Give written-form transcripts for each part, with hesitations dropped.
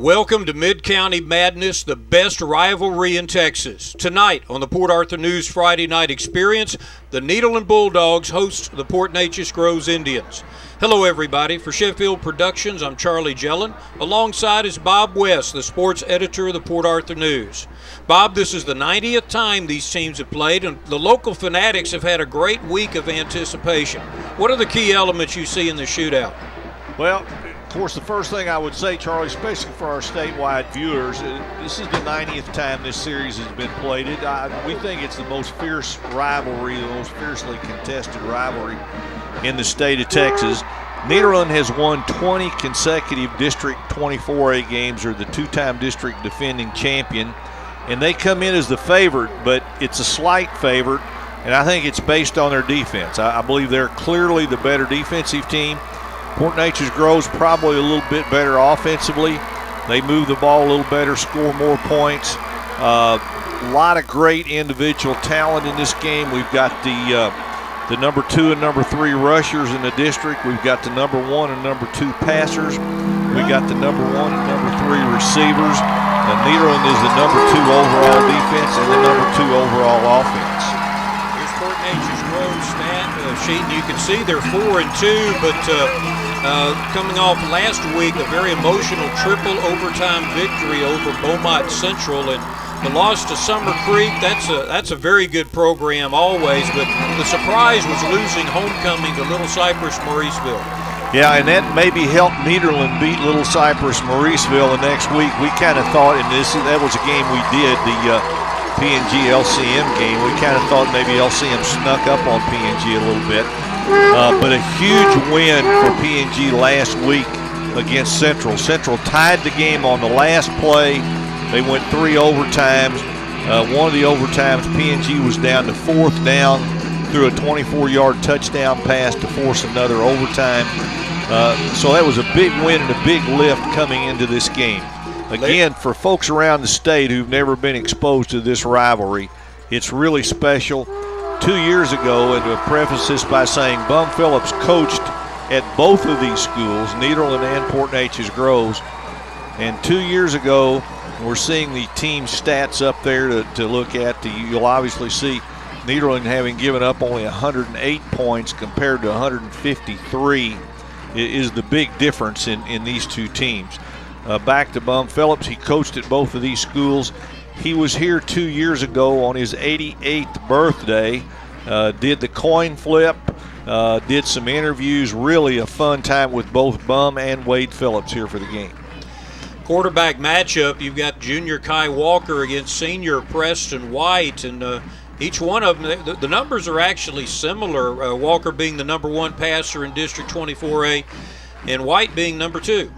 Welcome to Midcounty Madness, the best rivalry in Texas. Tonight on the Port Arthur News Friday Night Experience, the Nederland Bulldogs host the Port Neches-Groves Indians. Hello everybody. For Sheffield Productions, I'm Charlie Jellin. Alongside is Bob West, the sports editor of the Port Arthur News. Bob, this is the 90th time these teams have played, and the local fanatics have had a great week of anticipation. What are the key elements you see in the shootout? Well, of course, the first thing I would say, Charlie, especially for our statewide viewers, this is the 90th time this series has been played. We think it's the most fierce rivalry, the most fiercely contested rivalry in the state of Texas. Nederland has won 20 consecutive District 24A games, or the two-time district defending champion, and they come in as the favorite, but it's a slight favorite, and I think it's based on their defense. I believe they're clearly the better defensive team. Port Neches-Groves probably a little bit better offensively. They move the ball a little better, score more points. A lot of great individual talent in this game. We've got the number 2 and number 3 rushers in the district. We've got the number 1 and number 2 passers. We got the number 1 and number 3 receivers. Nederland is the number 2 overall defense and the number 2 overall offense. Here's Port Neches-Groves stat sheet, and you can see they're 4-2, but coming off last week, a very emotional triple overtime victory over Beaumont Central, and the loss to Summer Creek. That's a very good program always, but the surprise was losing homecoming to Little Cypress Mauriceville. Yeah, and that maybe helped Nederland beat Little Cypress Mauriceville the next week. We kind of thought, and that was a game we did, the P&G LCM game. We kind of thought maybe LCM snuck up on P&G a little bit. But a huge win for P&G last week against Central. Central tied the game on the last play. They went 3 overtimes. One of the overtimes, P&G was down to 4th down, threw a 24-yard touchdown pass to force another overtime. So that was a big win and a big lift coming into this game. Again, for folks around the state who've never been exposed to this rivalry, it's really special. 2 years ago, and to preface this by saying Bum Phillips coached at both of these schools, Nederland and Port Neches-Groves, and 2 years ago, we're seeing the team stats up there to look at. You'll obviously see Nederland having given up only 108 points compared to 153 is the big difference in these two teams. Back to Bum Phillips, he coached at both of these schools. He was here 2 years ago on his 88th birthday, did the coin flip, did some interviews, really a fun time with both Bum and Wade Phillips here for the game. Quarterback matchup, you've got junior Kai Walker against senior Preston White, and each one of them, the numbers are actually similar, Walker being the number 1 passer in District 24A and White being number 2.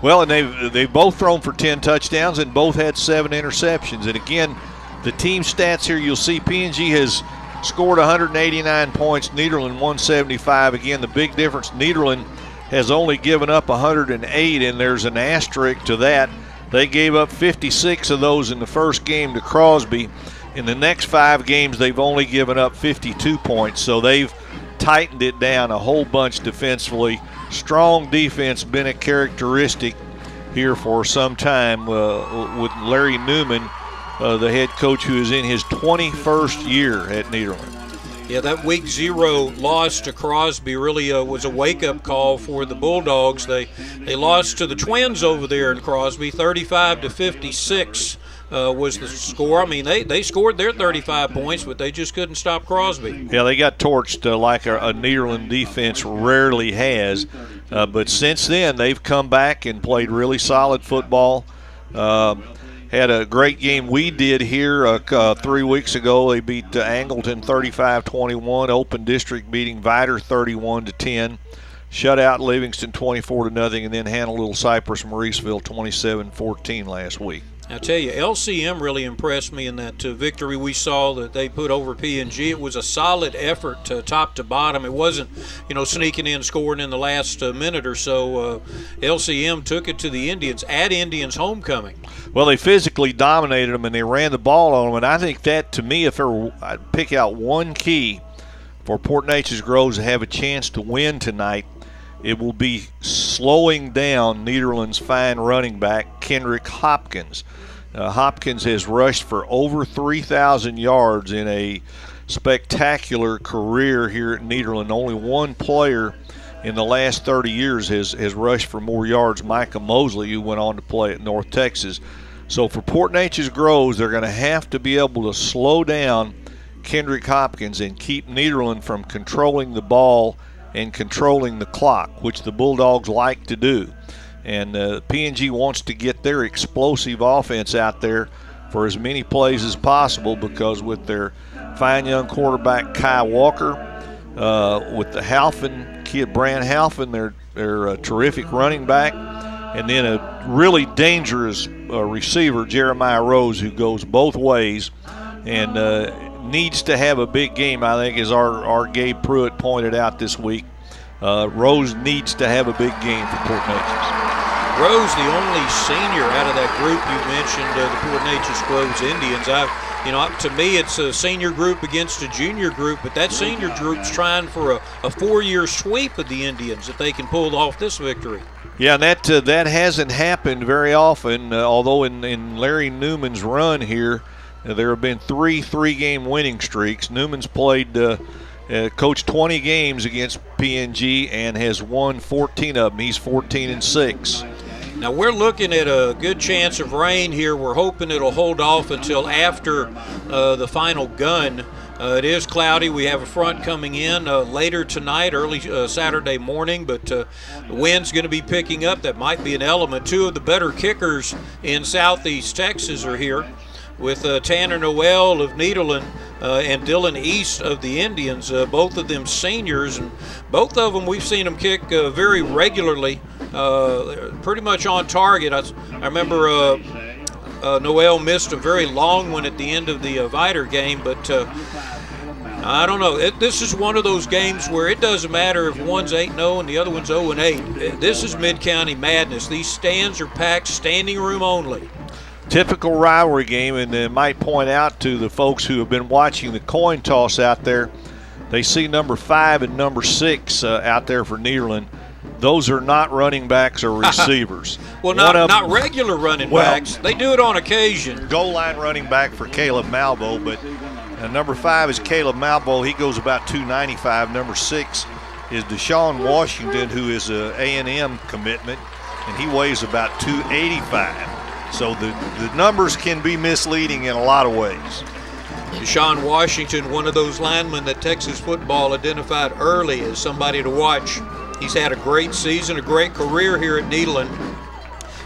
Well, and they've both thrown for 10 touchdowns and both had 7 interceptions. And again, the team stats here, you'll see P&G has scored 189 points, Nederland 175. Again, the big difference, Nederland has only given up 108, and there's an asterisk to that. They gave up 56 of those in the first game to Crosby. In the next 5 games, they've only given up 52 points, so they've tightened it down a whole bunch defensively. Strong defense been a characteristic here for some time with Larry Newman, the head coach, who is in his 21st year at Nederland. Yeah, that week 0 loss to Crosby really was a wake-up call for the Bulldogs. They lost to the Twins over there in Crosby, 35-56. Was the score. I mean, they scored their 35 points, but they just couldn't stop Crosby. Yeah, they got torched like a Nederland defense rarely has. But since then, they've come back and played really solid football. Had a great game we did here 3 weeks ago. They beat Angleton 35-21. Open District beating Vidor 31-10. Shut out Livingston 24-0, and then handled Little Cypress Mauriceville 27-14 last week. I tell you, LCM really impressed me in that victory we saw that they put over P&G. It was a solid effort top to bottom. It wasn't, sneaking in, scoring in the last minute or so. LCM took it to the Indians at Indians homecoming. Well, they physically dominated them, and they ran the ball on them, and I think that, to me, if I'd pick out one key for Port Neches-Groves to have a chance to win tonight, it will be slowing down Nederland's fine running back, Kendrick Hopkins. Hopkins has rushed for over 3,000 yards in a spectacular career here at Nederland. Only one player in the last 30 years has rushed for more yards, Micah Mosley, who went on to play at North Texas. So for Port Neches-Groves, they're going to have to be able to slow down Kendrick Hopkins and keep Nederland from controlling the ball and controlling the clock, which the Bulldogs like to do. And P&G wants to get their explosive offense out there for as many plays as possible, because with their fine young quarterback Kai Walker, with the Halfin kid, Brand Halfin, they're a terrific running back, and then a really dangerous receiver, Jeremiah Rose, who goes both ways and needs to have a big game, I think, as our Gabe Pruitt pointed out this week. Rose needs to have a big game for Port Neches. Rose, the only senior out of that group you mentioned, the Port Neches-Groves Indians. To me, it's a senior group against a junior group, but that senior group's trying for a 4-year sweep of the Indians if they can pull off this victory. Yeah, and that hasn't happened very often, although in Larry Newman's run here, there have been three-game winning streaks. Newman's played coached 20 games against P&G and has won 14 of them. He's 14-6. Now we're looking at a good chance of rain here. We're hoping it'll hold off until after the final gun. It is cloudy. We have a front coming in later tonight, early Saturday morning, but the wind's going to be picking up. That might be an element. Two of the better kickers in Southeast Texas are here, with Tanner Noel of Nederland and Dylan East of the Indians, both of them seniors, and both of them we've seen them kick very regularly, pretty much on target. I remember Noel missed a very long one at the end of the Vider game, but I don't know. This is one of those games where it doesn't matter if one's 8-0 and the other one's 0-8. This is Midcounty Madness. These stands are packed, standing room only. Typical rivalry game, and I might point out to the folks who have been watching the coin toss out there, they see number 5 and number 6 out there for Nederland. Those are not running backs or receivers. Well, not regular running backs. They do it on occasion. Goal line running back for Caleb Malvo, but number 5 is Caleb Malvo. He goes about 295. Number 6 is Deshaun Washington, who is a A&M commitment, and he weighs about 285. So the numbers can be misleading in a lot of ways. Deshaun Washington, one of those linemen that Texas football identified early as somebody to watch. He's had a great season, a great career here at Nederland,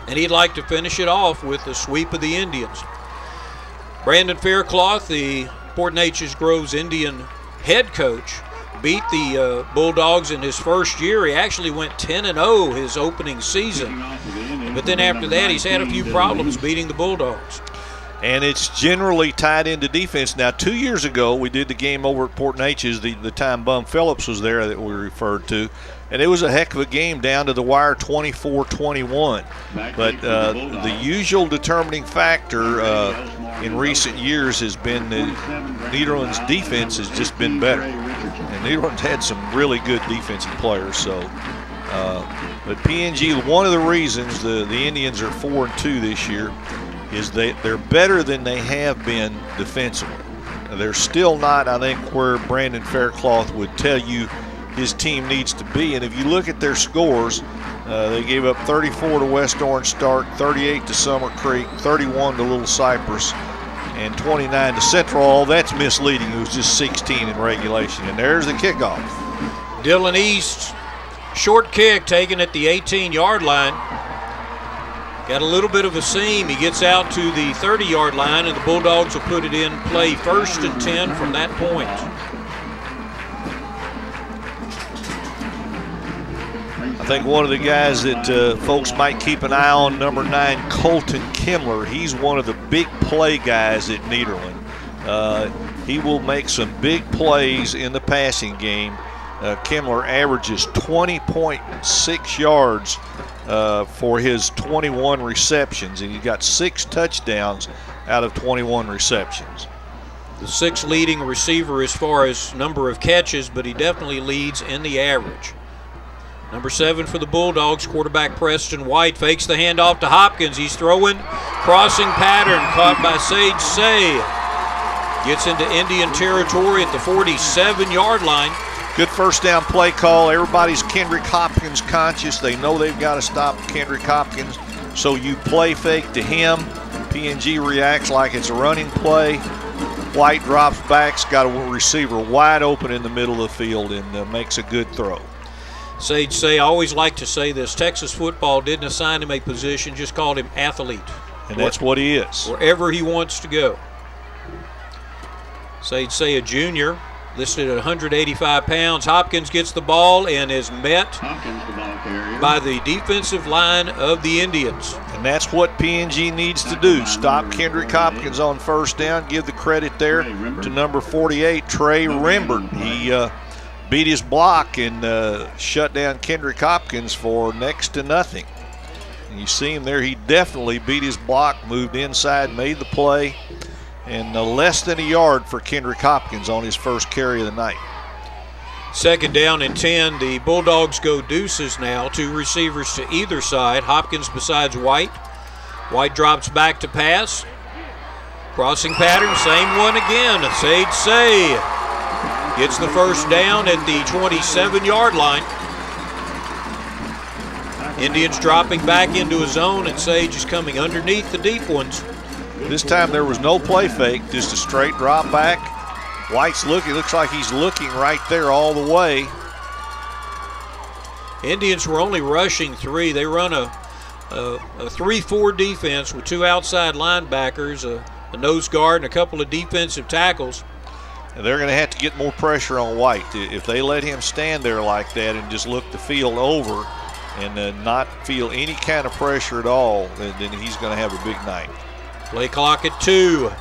and he'd like to finish it off with the sweep of the Indians. Brandon Faircloth, the Port Neches-Groves Indian head coach, beat the Bulldogs in his first year. He actually went 10-0 his opening season. But then after that, he's had a few problems beating the Bulldogs. And it's generally tied into defense. Now, 2 years ago, we did the game over at Port Neches, the time Bum Phillips was there that we referred to. And it was a heck of a game down to the wire, 24-21. But the usual determining factor in recent years has been that Nederland's defense has just been better. And Nederland's had some really good defensive players. So, but P&G, one of the reasons the Indians are 4-2 this year is they're better than they have been defensively. They're still not, I think, where Brandon Faircloth would tell you his team needs to be. And if you look at their scores, they gave up 34 to West Orange Stark, 38 to Summer Creek, 31 to Little Cypress, and 29 to Central. That's misleading. It was just 16 in regulation. And there's the kickoff. Dylan East, short kick taken at the 18-yard line. Got a little bit of a seam. He gets out to the 30-yard line, and the Bulldogs will put it in play 1st and 10 from that point. I think one of the guys that folks might keep an eye on, number 9, Colton Kimler. He's one of the big play guys at Nederland. He will make some big plays in the passing game. Kimler averages 20.6 yards for his 21 receptions, and he got 6 touchdowns out of 21 receptions. The 6th leading receiver as far as number of catches, but he definitely leads in the average. Number 7 for the Bulldogs, quarterback Preston White fakes the handoff to Hopkins. He's throwing, crossing pattern, caught by Sage Say. Gets into Indian territory at the 47-yard line. Good first down play call. Everybody's Kendrick Hopkins conscious. They know they've got to stop Kendrick Hopkins. So you play fake to him. PNG reacts like it's a running play. White drops back, got a receiver wide open in the middle of the field and makes a good throw. Sage Say, I always like to say this, Texas football didn't assign him a position, just called him athlete. And that's what he is. Wherever he wants to go. Sage Say, a junior, listed at 185 pounds. Hopkins gets the ball and is met by the defensive line of the Indians. And that's what PNG needs to do. Stop Kendrick Hopkins on first down. Give the credit there to number 48, Trey Rembert. He beat his block and shut down Kendrick Hopkins for next to nothing. And you see him there. He definitely beat his block, moved inside, made the play. And less than a yard for Kendrick Hopkins on his first carry of the night. Second down and 10. The Bulldogs go deuces now. 2 receivers to either side. Hopkins besides White. White drops back to pass. Crossing pattern, same one again. Sage Say gets the first down at the 27-yard line. Indians dropping back into a zone, and Sage is coming underneath the deep ones. This time there was no play fake, just a straight drop back. White's looking, looks like he's looking right there all the way. Indians were only rushing 3. They run a 3-4 defense with 2 outside linebackers, a nose guard, and a couple of defensive tackles. And they're going to have to get more pressure on White. If they let him stand there like that and just look the field over and not feel any kind of pressure at all, then he's going to have a big night. Play clock at 2.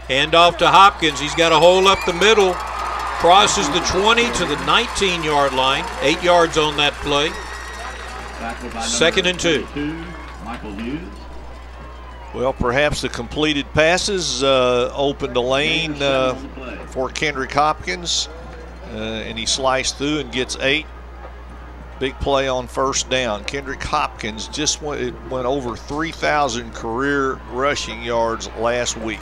Handoff to Hopkins. He's got a hole up the middle. Crosses the 20 to the 19-yard line. 8 yards on that play. Second and 2. Well, perhaps the completed passes opened a lane for Kendrick Hopkins. And he sliced through and gets 8. Big play on first down. Kendrick Hopkins just went over 3,000 career rushing yards last week.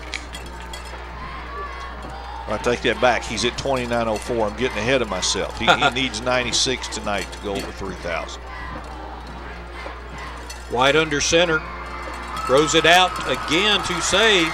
I take that back. He's at 2904. I'm getting ahead of myself. He needs 96 tonight to go over 3,000. White under center. Throws it out again to Say.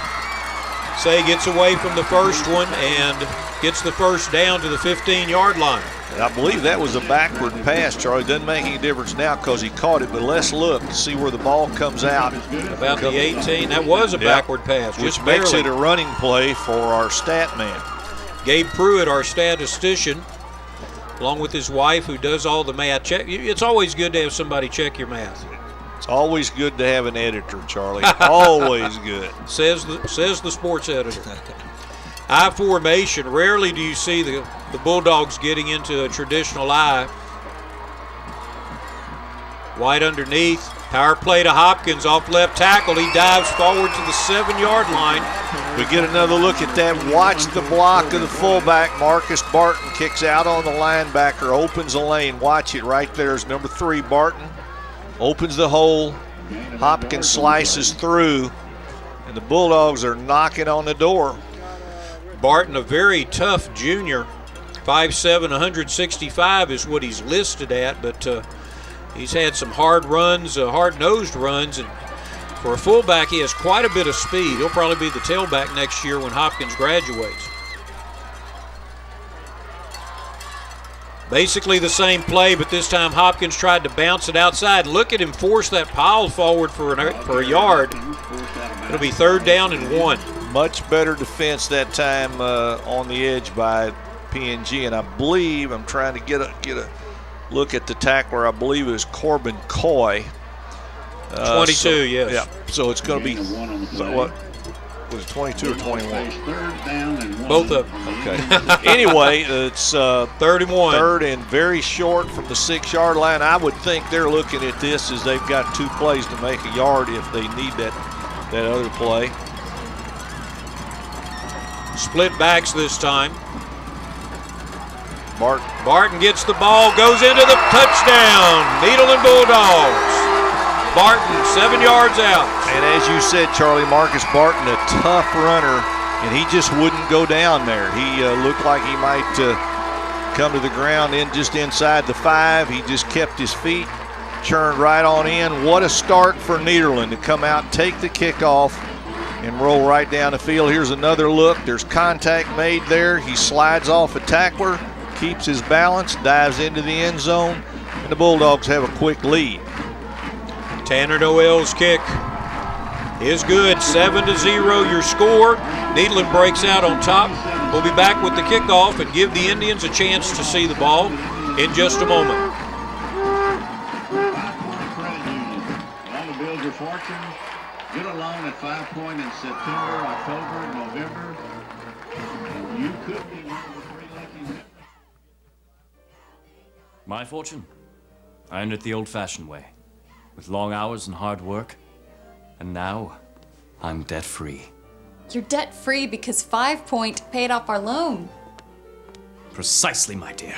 Say gets away from the first one and gets the first down to the 15-yard line. And I believe that was a backward pass, Charlie. Doesn't make any difference now because he caught it, but let's look to see where the ball comes out. About the 18. That was a backward pass, which just makes barely. it a running play for our stat man. Gabe Pruitt, our statistician, along with his wife who does all the math. It's always good to have somebody check your math. It's always good to have an editor, Charlie. Always good. Says the sports editor. I formation. Rarely do you see the Bulldogs getting into a traditional I. White underneath. Power play to Hopkins off left tackle. He dives forward to the 7-yard line. We get another look at that. Watch the block of the fullback. Marcus Barton kicks out on the linebacker, opens a lane. Watch it right there is number 3, Barton. Opens the hole. Hopkins slices through, and the Bulldogs are knocking on the door. Barton, a very tough junior. 5'7", 165 is what he's listed at, but he's had some hard runs, hard-nosed runs, and for a fullback, he has quite a bit of speed. He'll probably be the tailback next year when Hopkins graduates. Basically the same play, but this time Hopkins tried to bounce it outside. Look at him force that pile forward for a yard. It'll be 3rd down and 1. Much better defense that time on the edge by PNG, and I believe I'm trying to get a look at the tackler. I believe it was Corbin Coy. 22, yes. Yeah. So it's going to be what was it, 22 or 21? Both of them. Okay. Anyway, it's 3rd and 1. 3rd and very short from the 6-yard line. I would think they're looking at this as they've got 2 plays to make a yard if they need that other play. Split backs this time. Barton gets the ball, goes into the touchdown. Nederland Bulldogs. Barton, 7 yards out. And as you said, Charlie, Marcus Barton, a tough runner, and he just wouldn't go down there. He looked like he might come to the ground just inside the 5. He just kept his feet, churned right on in. What a start for Nederland to come out, take the kickoff, and roll right down the field. Here's another look. There's contact made there. He slides off a tackler, keeps his balance, dives into the end zone, and the Bulldogs have a quick lead. Tanner Noel's kick is good. 7-0 your score. Nederland breaks out on top. We'll be back with the kickoff and give the Indians a chance to see the ball in just a moment. All the Bills are fortunate. Get a loan at 5 Point in September, October, November. You could be one of the 3 lucky men. My fortune? I earned it the old-fashioned way, with long hours and hard work. And now, I'm debt-free. You're debt-free because 5 Point paid off our loan. Precisely, my dear.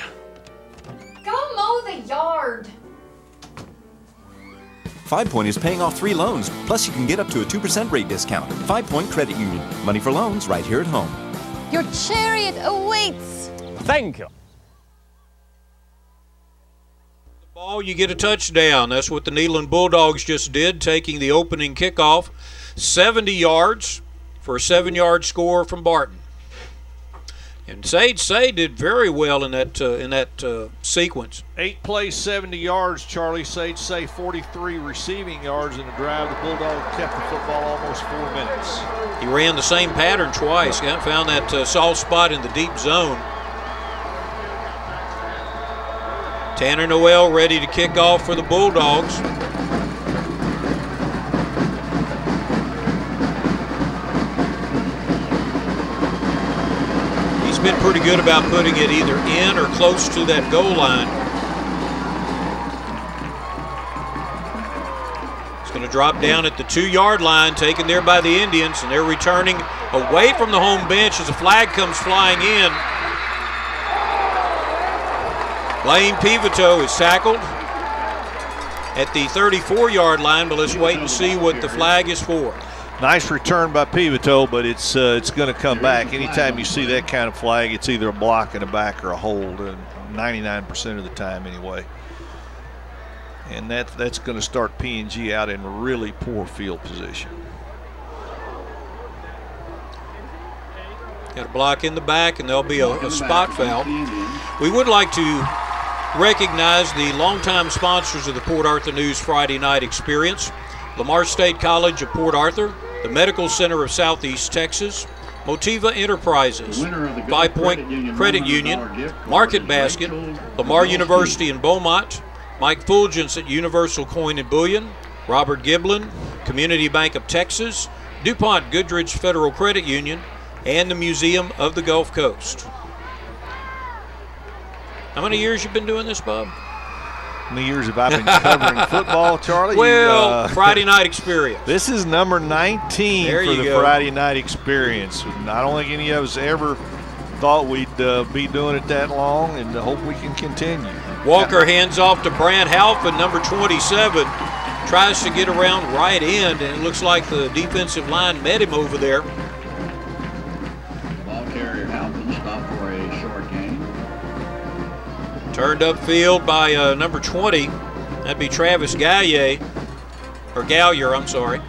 Go mow the yard. 5 Point is paying off 3 loans, plus you can get up to a 2% rate discount. 5 Point Credit Union. Money for loans right here at home. Your chariot awaits. Thank you. The ball, you get a touchdown. That's what the Nederland Bulldogs just did, taking the opening kickoff. 70 yards for a 7-yard score from Barton. And Sage Say did very well in that sequence. 8 plays, 70 yards. Charlie Sage Say 43 receiving yards in the drive. The Bulldogs kept the football almost 4 minutes. He ran the same pattern twice. Found that soft spot in the deep zone. Tanner Noel ready to kick off for the Bulldogs. He's been pretty good about putting it either in or close to that goal line. It's going to drop down at the 2-yard line, taken there by the Indians, and they're returning away from the home bench as a flag comes flying in. Blaine Pivito is tackled at the 34-yard line, but let's wait and see what the flag is for. Nice return by Pivito, but it's going to come back. Anytime you see that kind of flag, it's either a block in the back or a hold, 99% of the time anyway. And that's going to start P&G out in really poor field position. Got a block in the back, and there'll be a spot foul. We would like to recognize the longtime sponsors of the Port Arthur News Friday Night Experience: Lamar State College of Port Arthur, the Medical Center of Southeast Texas, Motiva Enterprises, 5 Point Credit Union, Market Basket, Lamar University in Beaumont, Mike Fulgence at Universal Coin and Bullion, Robert Giblin, Community Bank of Texas, DuPont Goodrich Federal Credit Union, and the Museum of the Gulf Coast. How many years you been doing this, Bob? How many years have I been covering football, Charlie? Well, Friday Night Experience. This is number 19 there for the go. Friday Night Experience. I don't think any of us ever thought we'd be doing it that long, and hope we can continue. Walker hands off to Brant Halfin, number 27. Tries to get around right end, and it looks like the defensive line met him over there. Ball carrier Halpin stopped for a short gain. Turned upfield by number 20. That'd be Travis Gallier, or Gallier, I'm sorry.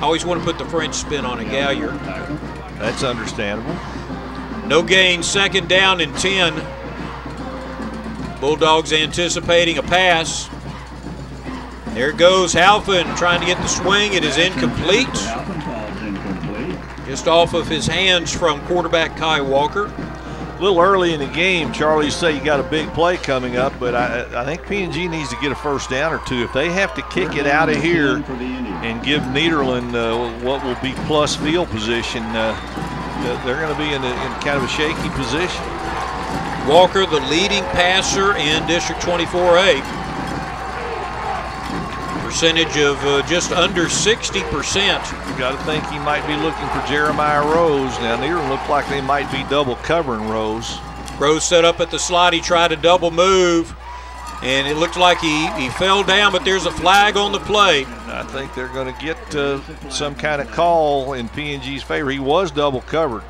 Always want to put the French spin on it, Gallier. That's understandable. No gain, second down and 10. Bulldogs anticipating a pass. There goes Halfin trying to get the swing. It is incomplete. Halpin falls incomplete. Just off of his hands from quarterback Kai Walker. A little early in the game, Charlie, say you got a big play coming up, but I think P&G needs to get a first down or two. If they have to kick it out of here and give Nederland what will be plus field position, they're going to be in kind of a shaky position. Walker, the leading passer in District 24A. Percentage of just under 60%. You got to think he might be looking for Jeremiah Rose. Now, Nederland look like they might be double covering Rose. Groves set up at the slot. He tried a double move, and it looked like he fell down, but there's a flag on the play. I think they're going to get some kind of call in P&G's favor. He was double covered.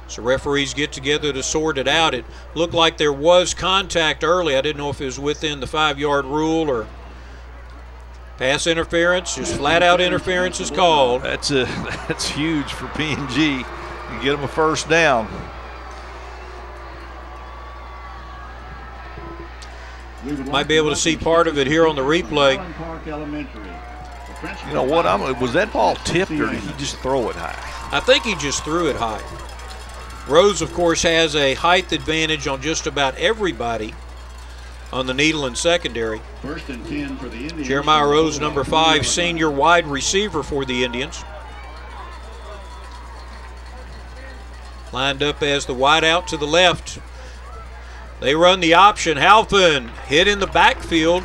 So referees get together to sort it out. It looked like there was contact early. I didn't know if it was within the 5-yard rule or pass interference. Just flat-out interference is called. That's huge for P&G. You get them a first down. Might be able to see part of it here on the replay. You know what? Was that ball tipped or did he just throw it high? I think he just threw it high. Rose, of course, has a height advantage on just about everybody on the Nederland secondary. 1st and 10 for the Indians. Jeremiah Rose, number 5, senior wide receiver for the Indians. Lined up as the wide out to the left. They run the option. Halpin hit in the backfield.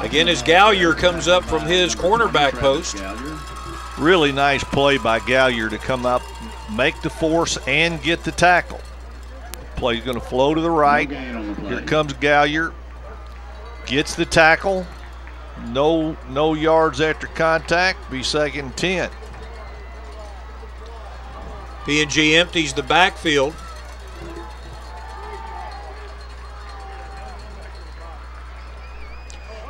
Again, as Gallier comes up from his cornerback post. Really nice play by Gallier to come up, make the force, and get the tackle. Play's going to flow to the right. Here comes Gallier. Gets the tackle. No yards after contact. Be 2nd and 10. P&G empties the backfield.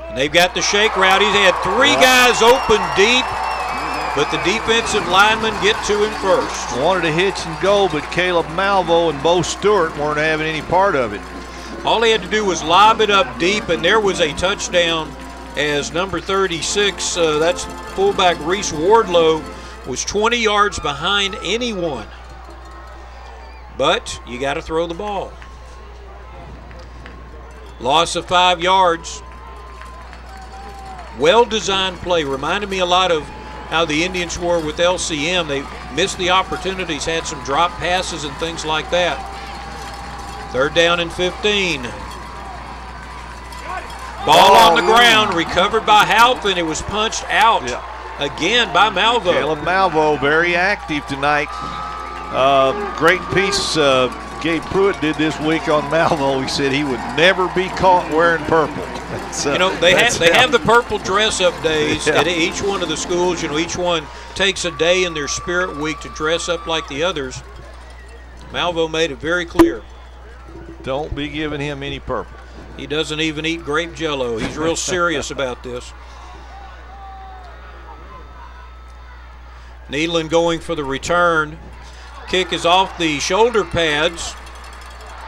And they've got the shake route. He's had 3 guys open deep, but the defensive linemen get to him first. Wanted to hitch and go, but Caleb Malvo and Bo Stewart weren't having any part of it. All he had to do was lob it up deep, and there was a touchdown as number 36, that's fullback Reese Wardlow, was 20 yards behind anyone. But you got to throw the ball. Loss of 5 yards. Well-designed play. Reminded me a lot of how the Indians were with LCM. They missed the opportunities, had some drop passes and things like that. 3rd down and 15. Ball on the ground, recovered by Halpin. It was punched out again by Malvo. Caleb Malvo, very active tonight. Great piece Gabe Pruitt did this week on Malvo. He said he would never be caught wearing purple. You know, they have the purple dress-up days at each one of the schools. You know, each one takes a day in their spirit week to dress up like the others. Malvo made it very clear. Don't be giving him any purple. He doesn't even eat grape jello. He's real serious about this. Nederland going for the return. Kick is off the shoulder pads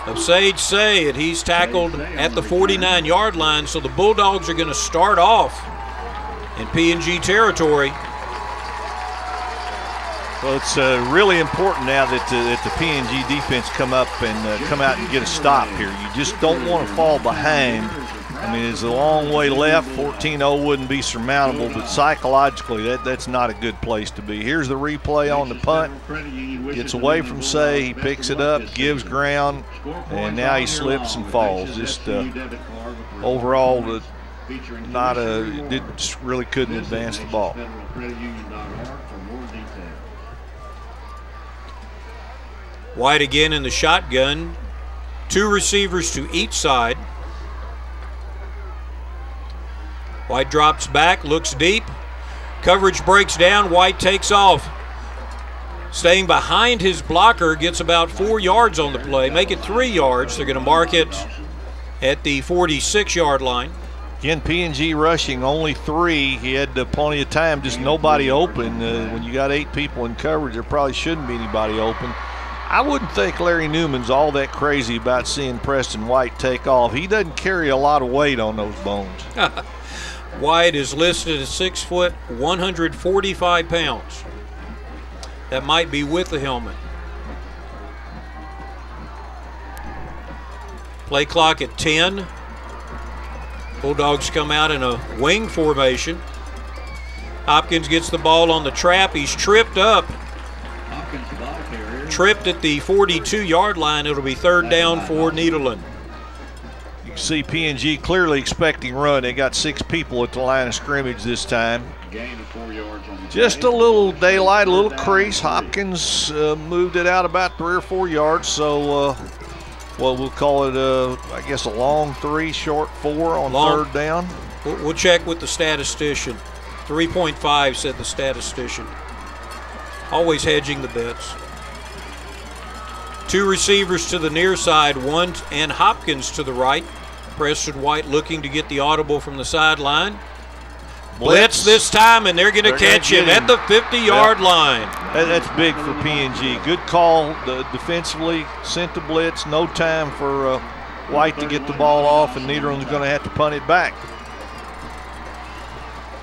of Sage Say, and he's tackled at the 49-yard line. So the Bulldogs are going to start off in P&G territory. Well, it's really important now that the P&G defense come out and get a stop here. You just don't want to fall behind. I mean, it's a long way left. 14-0 wouldn't be surmountable, but psychologically, that's not a good place to be. Here's the replay on the punt. Gets away from Say, he picks it up, gives ground, and now he slips and falls. Just overall, really couldn't advance the ball. White again in the shotgun. 2 receivers to each side. White drops back, looks deep. Coverage breaks down. White takes off. Staying behind his blocker, gets about 4 yards on the play. Make it 3 yards. They're going to mark it at the 46-yard line. Again, P&G rushing only 3. He had plenty of time, just nobody open. When you got 8 people in coverage, there probably shouldn't be anybody open. I wouldn't think Larry Newman's all that crazy about seeing Preston White take off. He doesn't carry a lot of weight on those bones. White is listed at 6 foot, 145 pounds. That might be with the helmet. Play clock at 10. Bulldogs come out in a wing formation. Hopkins gets the ball on the trap. He's tripped up. Tripped at the 42-yard line. It'll be 3rd down for Nederland. You can see P&G clearly expecting run. They got 6 people at the line of scrimmage this time. Gain of 4 yards on the Just a little daylight, a little crease. Hopkins moved it out about 3 or 4 yards. So, we'll call it, I guess, a long 3, short 4 on third down. We'll check with the statistician. 3.5 said the statistician. Always hedging the bets. 2 receivers to the near side, 1 and Hopkins to the right. Preston White looking to get the audible from the sideline. Blitz this time, and they're going to catch him at the 50-yard line. That's big for P&G. Good call defensively. Sent the blitz. No time for White to get the ball off, and Nederland's going to have to punt it back.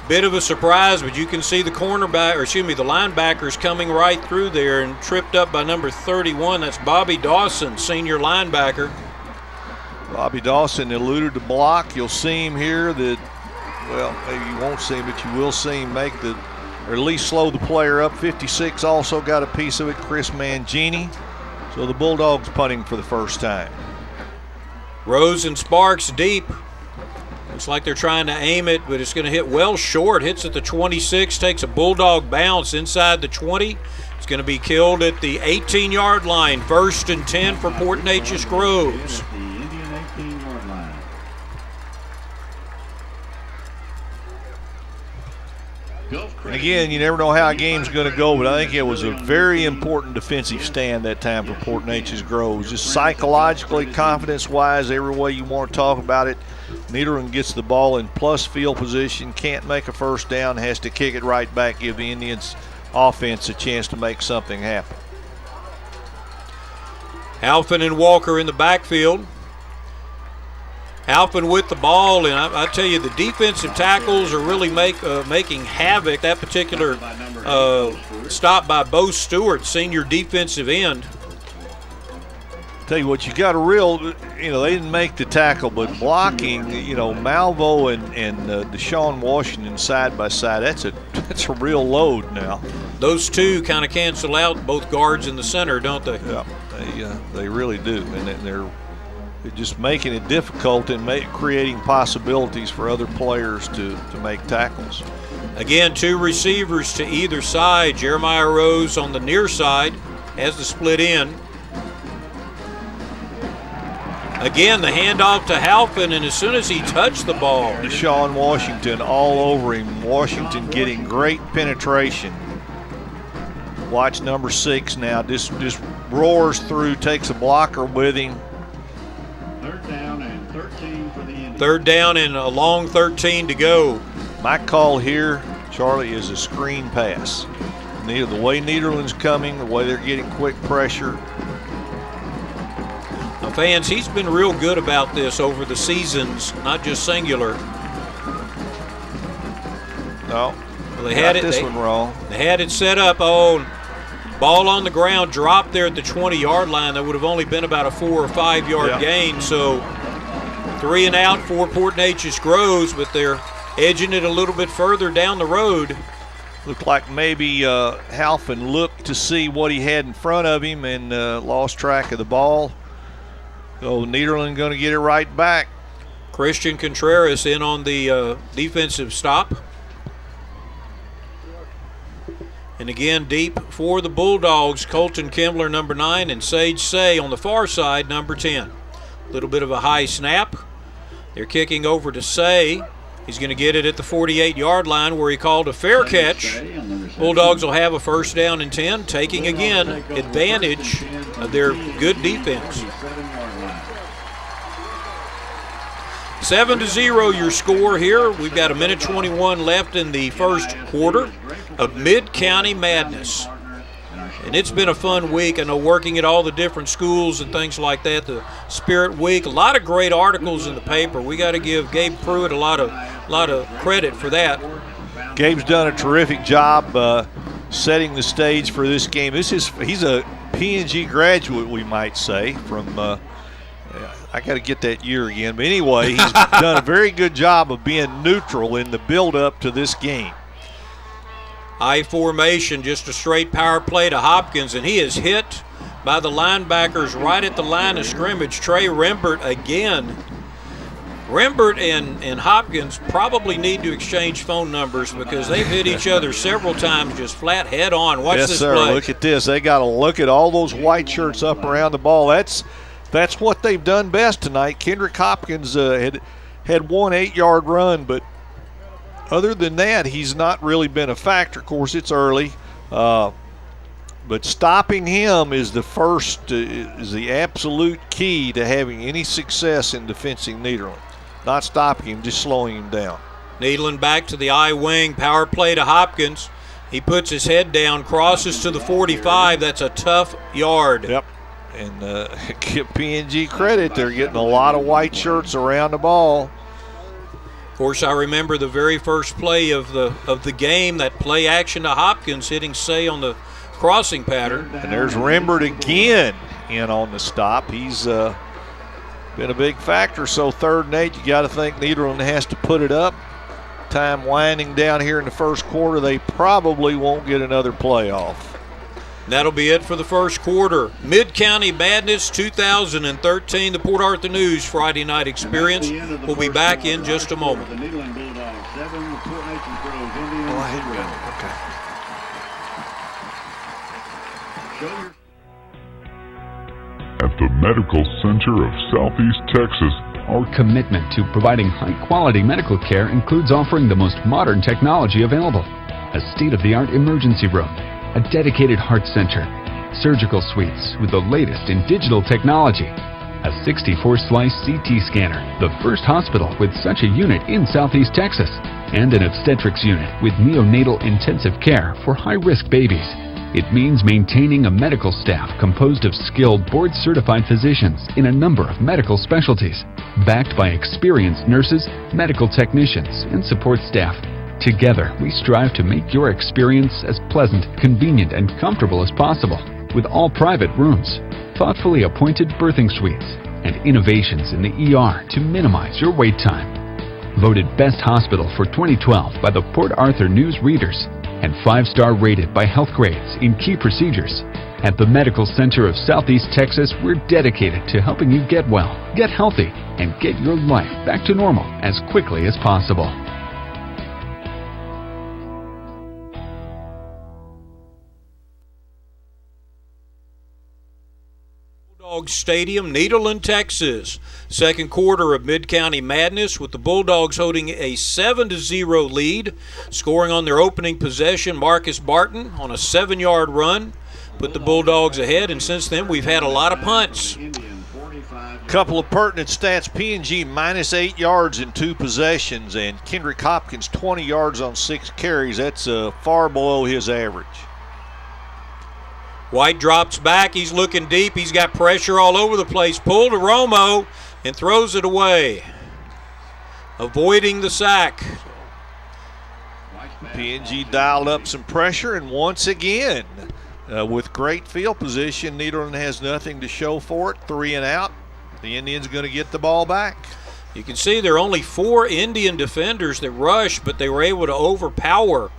Bit of a surprise, but you can see the linebackers coming right through there and tripped up by number 31. That's Bobby Dawson, senior linebacker. Bobby Dawson eluded the block. You'll see him here maybe you won't see him, but you will see him or at least slow the player up. 56 also got a piece of it, Chris Mangini. So the Bulldogs punting for the first time. Rose and Sparks deep. Looks like they're trying to aim it, but it's going to hit well short. Hits at the 26, takes a Bulldog bounce inside the 20. It's going to be killed at the 18-yard line. 1st and 10 for Port Neches-Groves. the Indian 18-yard line. And again, you never know how a game's going to go, but I think it was a very important defensive stand that time for Port Neches-Groves. Just psychologically, confidence-wise, every way you want to talk about it. Nederland gets the ball in plus field position, can't make a first down, has to kick it right back, give the Indians offense a chance to make something happen. Halpin and Walker in the backfield. Halpin with the ball, and I tell you, the defensive tackles are really making havoc. That particular stop by Bo Stewart, senior defensive end. Tell you what, you got a real, they didn't make the tackle, but blocking, Malvo and Deshaun Washington side by side, that's a real load now. Those two kind of cancel out both guards in the center, don't they? Yeah, they really do, and they're just making it difficult and creating possibilities for other players to make tackles. Again, 2 receivers to either side. Jeremiah Rose on the near side has the split end. Again, the handoff to Halpin, and as soon as he touched the ball, Deshaun Washington all over him. Washington getting great penetration. Watch number 6 now. Just roars through, takes a blocker with him. 3rd down and 13 for the Indians. 3rd down and a long 13 to go. My call here, Charlie, is a screen pass. The way Nederland's coming, the way they're getting quick pressure. Now, fans, he's been real good about this over the seasons, not just singular. No, well, they had this one wrong. They had it set up. Oh, ball on the ground, dropped there at the 20-yard line. That would have only been about a 4 or 5 yard gain. So 3 and out for Port Neches-Groves, but they're edging it a little bit further down the road. Looked like maybe Halpin looked to see what he had in front of him and lost track of the ball. So Nederland going to get it right back. Christian Contreras in on the defensive stop. And again, deep for the Bulldogs, Colton Kimbler, number 9, and Sage Say on the far side, number 10. A little bit of a high snap. They're kicking over to Say. He's going to get it at the 48-yard line where he called a fair catch. Bulldogs will have a 1st down and 10, taking again advantage of their good defense. 7-0 your score here. We've got 1:21 left in the first quarter of Midcounty Madness. And it's been a fun week. I know working at all the different schools and things like that, the Spirit Week, a lot of great articles in the paper. We got to give Gabe Pruitt a lot of credit for that. Gabe's done a terrific job setting the stage for this game. He's a P&G graduate, we might say, from I got to get that year again. But anyway, he's done a very good job of being neutral in the build-up to this game. I formation, just a straight power play to Hopkins, and he is hit by the linebackers right at the line of scrimmage. Trey Rembert again Rembert and Hopkins probably need to exchange phone numbers because they've hit each other several times just flat head on. Watch yes, this sir. play. Look at this. They got to look at all those white shirts up around the ball. That's what they've done best tonight. Kendrick Hopkins had one 8-yard run, but other than that, he's not really been a factor. Of course, it's early, but stopping him is the absolute key to having any success in defending Nederland. Not stopping him, just slowing him down. Nederland back to the I wing, power play to Hopkins. He puts his head down, crosses to the 45. That's a tough yard. Yep. And give PNG credit, they're getting a lot of white shirts around the ball. Of course, I remember the very first play of the game, that play action to Hopkins hitting Say on the crossing pattern. And there's Rembert again in on the stop. He's been a big factor. So 3rd and 8, you got to think Nederland has to put it up. Time winding down here in the first quarter. They probably won't get another playoff. That'll be it for the first quarter. Midcounty Madness 2013, the Port Arthur News Friday night experience. We'll be back in just a moment. The Nederland Bulldogs 7, the Port Neches-Groves Indians. Oh, I hate that. Show your At the Medical Center of Southeast Texas, our commitment to providing high-quality medical care includes offering the most modern technology available. A state-of-the-art emergency room, a dedicated heart center, surgical suites with the latest in digital technology, a 64-slice CT scanner, the first hospital with such a unit in Southeast Texas, and an obstetrics unit with neonatal intensive care for high-risk babies. It means maintaining a medical staff composed of skilled board-certified physicians in a number of medical specialties, backed by experienced nurses, medical technicians, and support staff. Together, we strive to make your experience as pleasant, convenient, and comfortable as possible, with all private rooms, thoughtfully appointed birthing suites, and innovations in the ER to minimize your wait time. Voted Best Hospital for 2012 by the Port Arthur News readers, and 5-star rated by Health Grades in key procedures. At the Medical Center of Southeast Texas, we're dedicated to helping you get well, get healthy, and get your life back to normal as quickly as possible. Bulldogs Stadium, Nederland, Texas. Second quarter of Midcounty Madness with the Bulldogs holding a 7-0 lead. Scoring on their opening possession, Marcus Barton on a 7-yard run put the Bulldogs ahead, and since then we've had a lot of punts. Couple of pertinent stats. PNG minus 8 yards in 2 possessions, and Kendrick Hopkins 20 yards on 6 carries. That's far below his average. White drops back. He's looking deep. He's got pressure all over the place. Pulled to Romo and throws it away, avoiding the sack. PNG dialed up some pressure, and once again, with great field position, Nederland has nothing to show for it. 3 and out. The Indians going to get the ball back. You can see there are only 4 Indian defenders that rushed, but they were able to overpower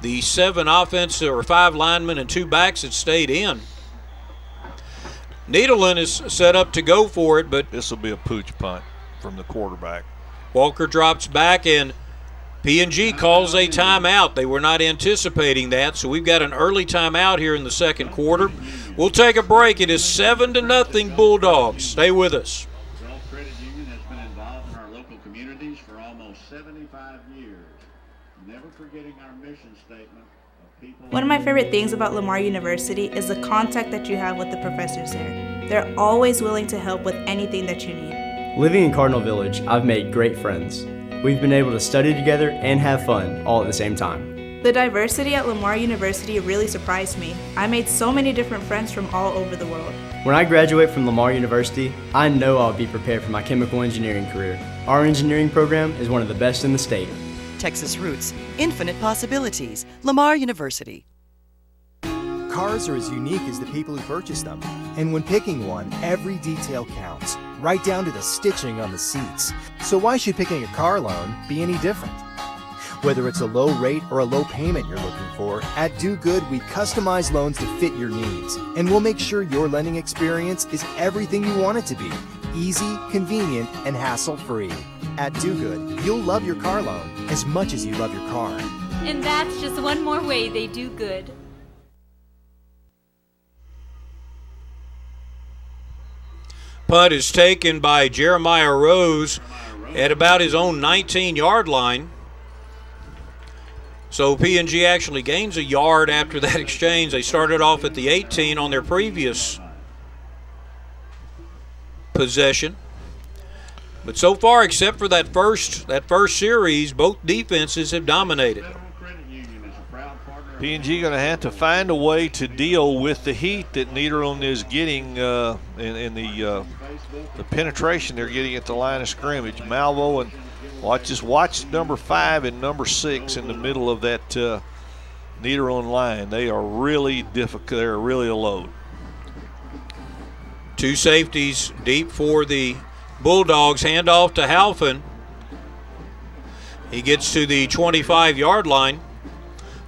the 7 offensive or 5 linemen and 2 backs that stayed in. Nederland is set up to go for it, but this will be a pooch punt from the quarterback. Walker drops back, and PNG calls a timeout. They were not anticipating that, so we've got an early timeout here in the second quarter. We'll take a break. It is 7-0 Bulldogs. Stay with us. Gulf Credit Union has been involved in our local communities for almost 75 years. Never forgetting our mission statement of people. One of my favorite things about Lamar University is the contact that you have with the professors there. They're always willing to help with anything that you need. Living in Cardinal Village, I've made great friends. We've been able to study together and have fun all at the same time. The diversity at Lamar University really surprised me. I made so many different friends from all over the world. When I graduate from Lamar University, I know I'll be prepared for my chemical engineering career. Our engineering program is one of the best in the state. Texas Roots, infinite possibilities. Lamar University. Cars are as unique as the people who purchase them. And when picking one, every detail counts, right down to the stitching on the seats. So why should picking a car loan be any different? Whether it's a low rate or a low payment you're looking for, at Do Good we customize loans to fit your needs. And we'll make sure your lending experience is everything you want it to be. Easy, convenient, and hassle-free. At Do Good, you'll love your car loan as much as you love your car. And that's just one more way they do good. Punt is taken by Jeremiah Rose at about his own 19-yard line. So P&G actually gains a yard after that exchange. They started off at the 18 on their previous possession. But so far, except for that first series, both defenses have dominated. P&G going to have to find a way to deal with the heat that Nederland is getting in the penetration they're getting at the line of scrimmage. Malvo and watch number 5 and number 6 in the middle of that Nederland line. They are really difficult. They're really a load. Two safeties deep for the Bulldogs. Handoff to Halfin. He gets to the 25-yard line.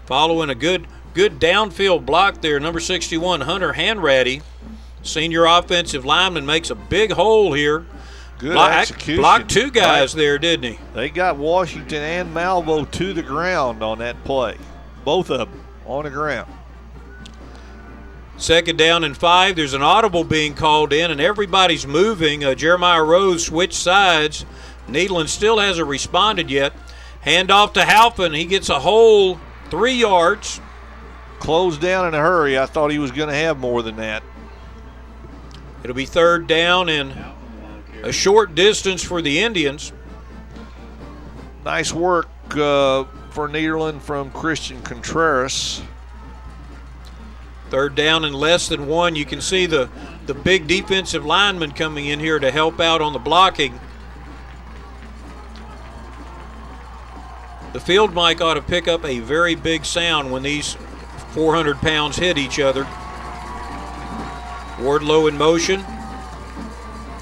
Following a good downfield block there, number 61, Hunter Hanratty, senior offensive lineman, makes a big hole here. Good execution. Blocked two guys there, didn't he? They got Washington and Malvo to the ground on that play. Both of them on the ground. 2nd down and 5. There's an audible being called in, and everybody's moving. Jeremiah Rose switched sides. Nederland still hasn't responded yet. Handoff to Halpin. He gets a hole 3 yards. Closed down in a hurry. I thought he was going to have more than that. It'll be 3rd down and a short distance for the Indians. Nice work for Nederland from Christian Contreras. 3rd down and less than 1. You can see the big defensive lineman coming in here to help out on the blocking. The field mic ought to pick up a very big sound when these 400 pounds hit each other. Wardlow in motion.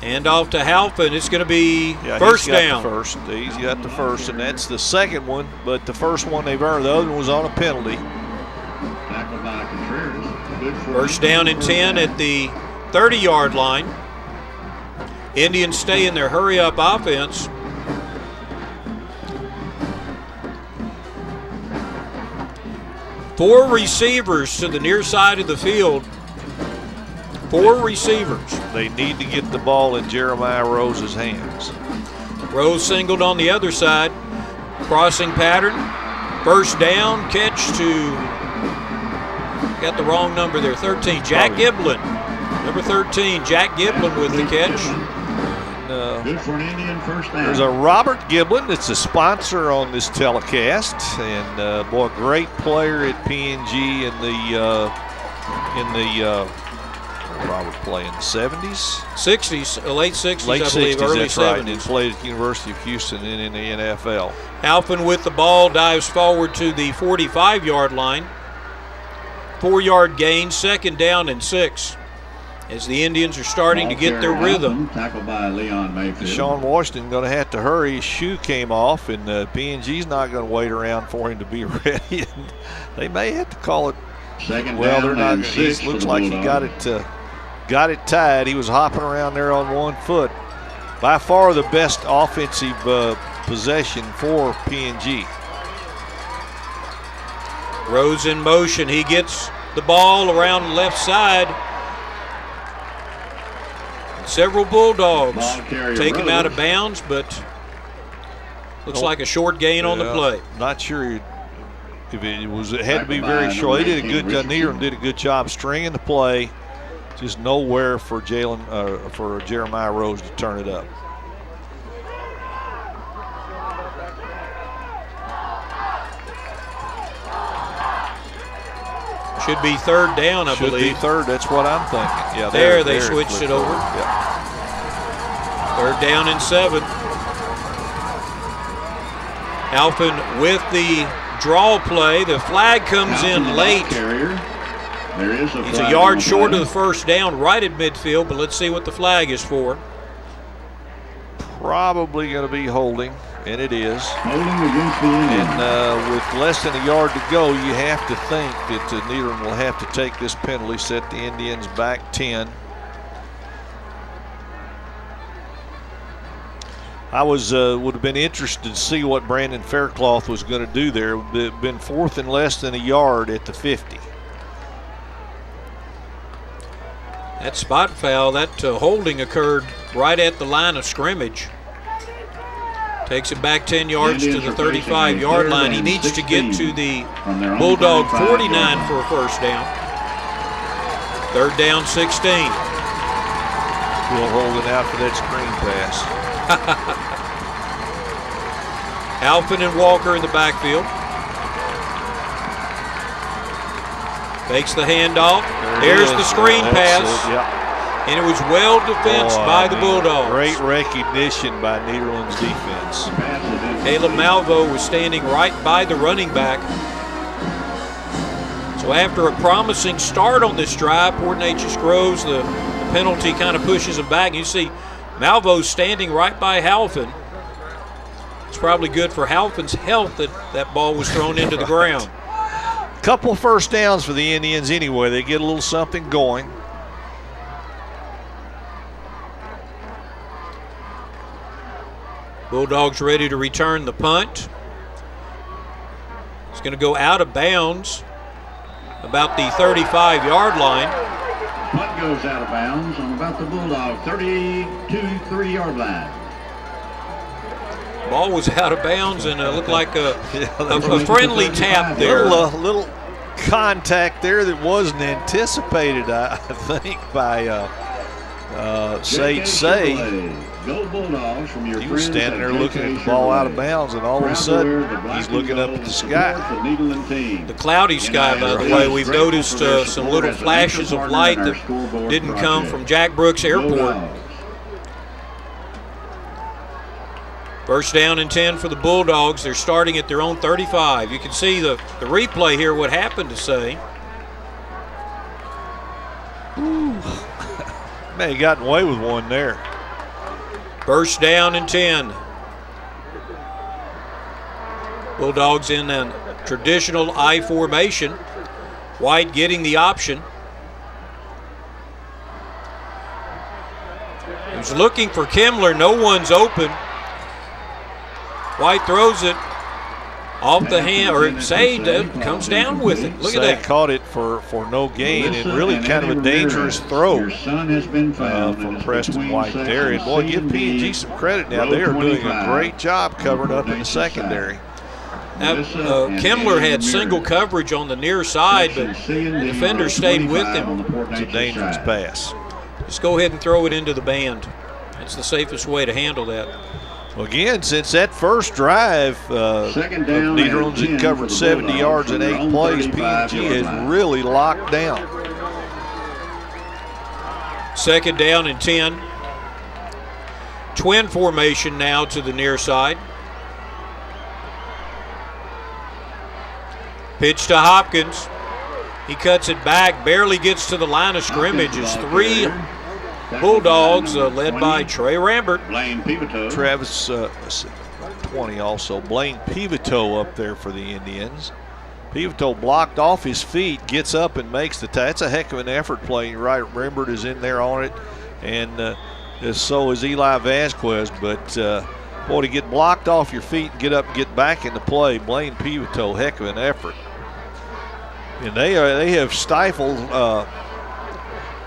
Hand off to Halpin. It's going to be first down. He's got the first, and that's the second one. But the first one they've earned, the other one was on a penalty. First down and 10 at the 30-yard line. Indians stay in their hurry-up offense. Four receivers to the near side of the field. 4 receivers. They need to get the ball in Jeremiah Rose's hands. Rose singled on the other side. Crossing pattern. First down. Catch to, got the wrong number there, 13. Jack Giblin. Number 13, Jack Giblin with the catch. Good for an Indian first down. There's a Robert Giblin that's a sponsor on this telecast. And, boy, great player at PNG in the Robert play in the 70s? 60s, late 60s, late I believe, 60s, early that's 70s. Right. He played at the University of Houston and in the NFL. Halpin with the ball dives forward to the 45-yard line. 4-yard gain, 2nd down and 6. As the Indians are starting to get their rhythm. Tackled by Leon Mayfield. Deshaun Washington going to have to hurry. His shoe came off, and PNG's not going to wait around for him to be ready. They may have to call it. Well, they're not. It looks like he got it tied. He was hopping around there on one foot. By far the best offensive possession for PNG. Rose in motion. He gets the ball around the left side. Several Bulldogs take him out of bounds, but looks like a short gain on the play. Not sure if it had to be very short. They did a good job. Nederland did a good job stringing the play. Just nowhere for Jeremiah Rose to turn it up. Should be 3rd down, I believe. Should be 3rd. That's what I'm thinking. Yeah, there they switched it over. Yeah. 3rd down and 7. Halpin with the draw play. The flag comes in late. He's a yard short of the first down right at midfield, but let's see what the flag is for. Probably going to be holding, and it is. Holding against the Indians. And with less than a yard to go, you have to think that Nederland will have to take this penalty, set the Indians back 10. I would have been interested to see what Brandon Faircloth was going to do there. It would have been 4th and less than a yard at the 50. That spot foul, that holding occurred right at the line of scrimmage. Takes it back 10 yards to the 35-yard line. He needs to get to the Bulldog 49 for a first down. 3rd down, 16. Still holding out for that screen pass. Alfin and Walker in the backfield. Takes the handoff. There's the screen pass. And it was well defensed by the Bulldogs. Great recognition by Nederland's defense. Caleb Malvo was standing right by the running back. So after a promising start on this drive, Port Neches-Groves, the penalty kind of pushes them back. You see Malvo standing right by Halfin. It's probably good for Halfin's health that that ball was thrown into the ground. Couple first downs for the Indians anyway. They get a little something going. Bulldogs ready to return the punt. It's going to go out of bounds about the 35-yard line. Punt goes out of bounds on about the Bulldog 32-3-yard line. Ball was out of bounds and it looked like a friendly tap there. Little contact there that wasn't anticipated, I think, by Sage Say. Go Bulldogs from your he was standing there looking at the ball out of bounds, and all of a sudden, he's looking up at the sky. The cloudy sky, by the way. We've noticed some little flashes of light that didn't come from Jack Brooks Airport. First down and 10 for the Bulldogs. They're starting at their own 35. You can see the replay here, what happened to Say. Man, he got away with one there. First down and 10. Bulldogs in a traditional I formation. White getting the option. He's looking for Kimler. No one's open. White throws it off the hand, or Sade comes down with it. Look at that. Caught it for no gain, and really kind of a dangerous throw from Preston White there. And boy, give P&G some credit now. They are doing a great job covering up in the secondary. Now, Kimler had single coverage on the near side, but the defender stayed with him. It's a dangerous pass. Just go ahead and throw it into the band. That's the safest way to handle that. Well, again, since that first drive, Nederland's had covered 70 yards in 8 plays. P&G has really locked down. Second down and 10. Twin formation now to the near side. Pitch to Hopkins. He cuts it back, barely gets to the line of scrimmage. It's 3 Bulldogs led by Trey Rambert. Travis 20 also. Blaine Pivoteau up there for the Indians. Pivoteau blocked off his feet, gets up and makes the tackle. That's a heck of an effort play. You're right, Rambert is in there on it, and so is Eli Vasquez. But boy, to get blocked off your feet and get up and get back into play, Blaine Pivoteau, heck of an effort. And they have stifled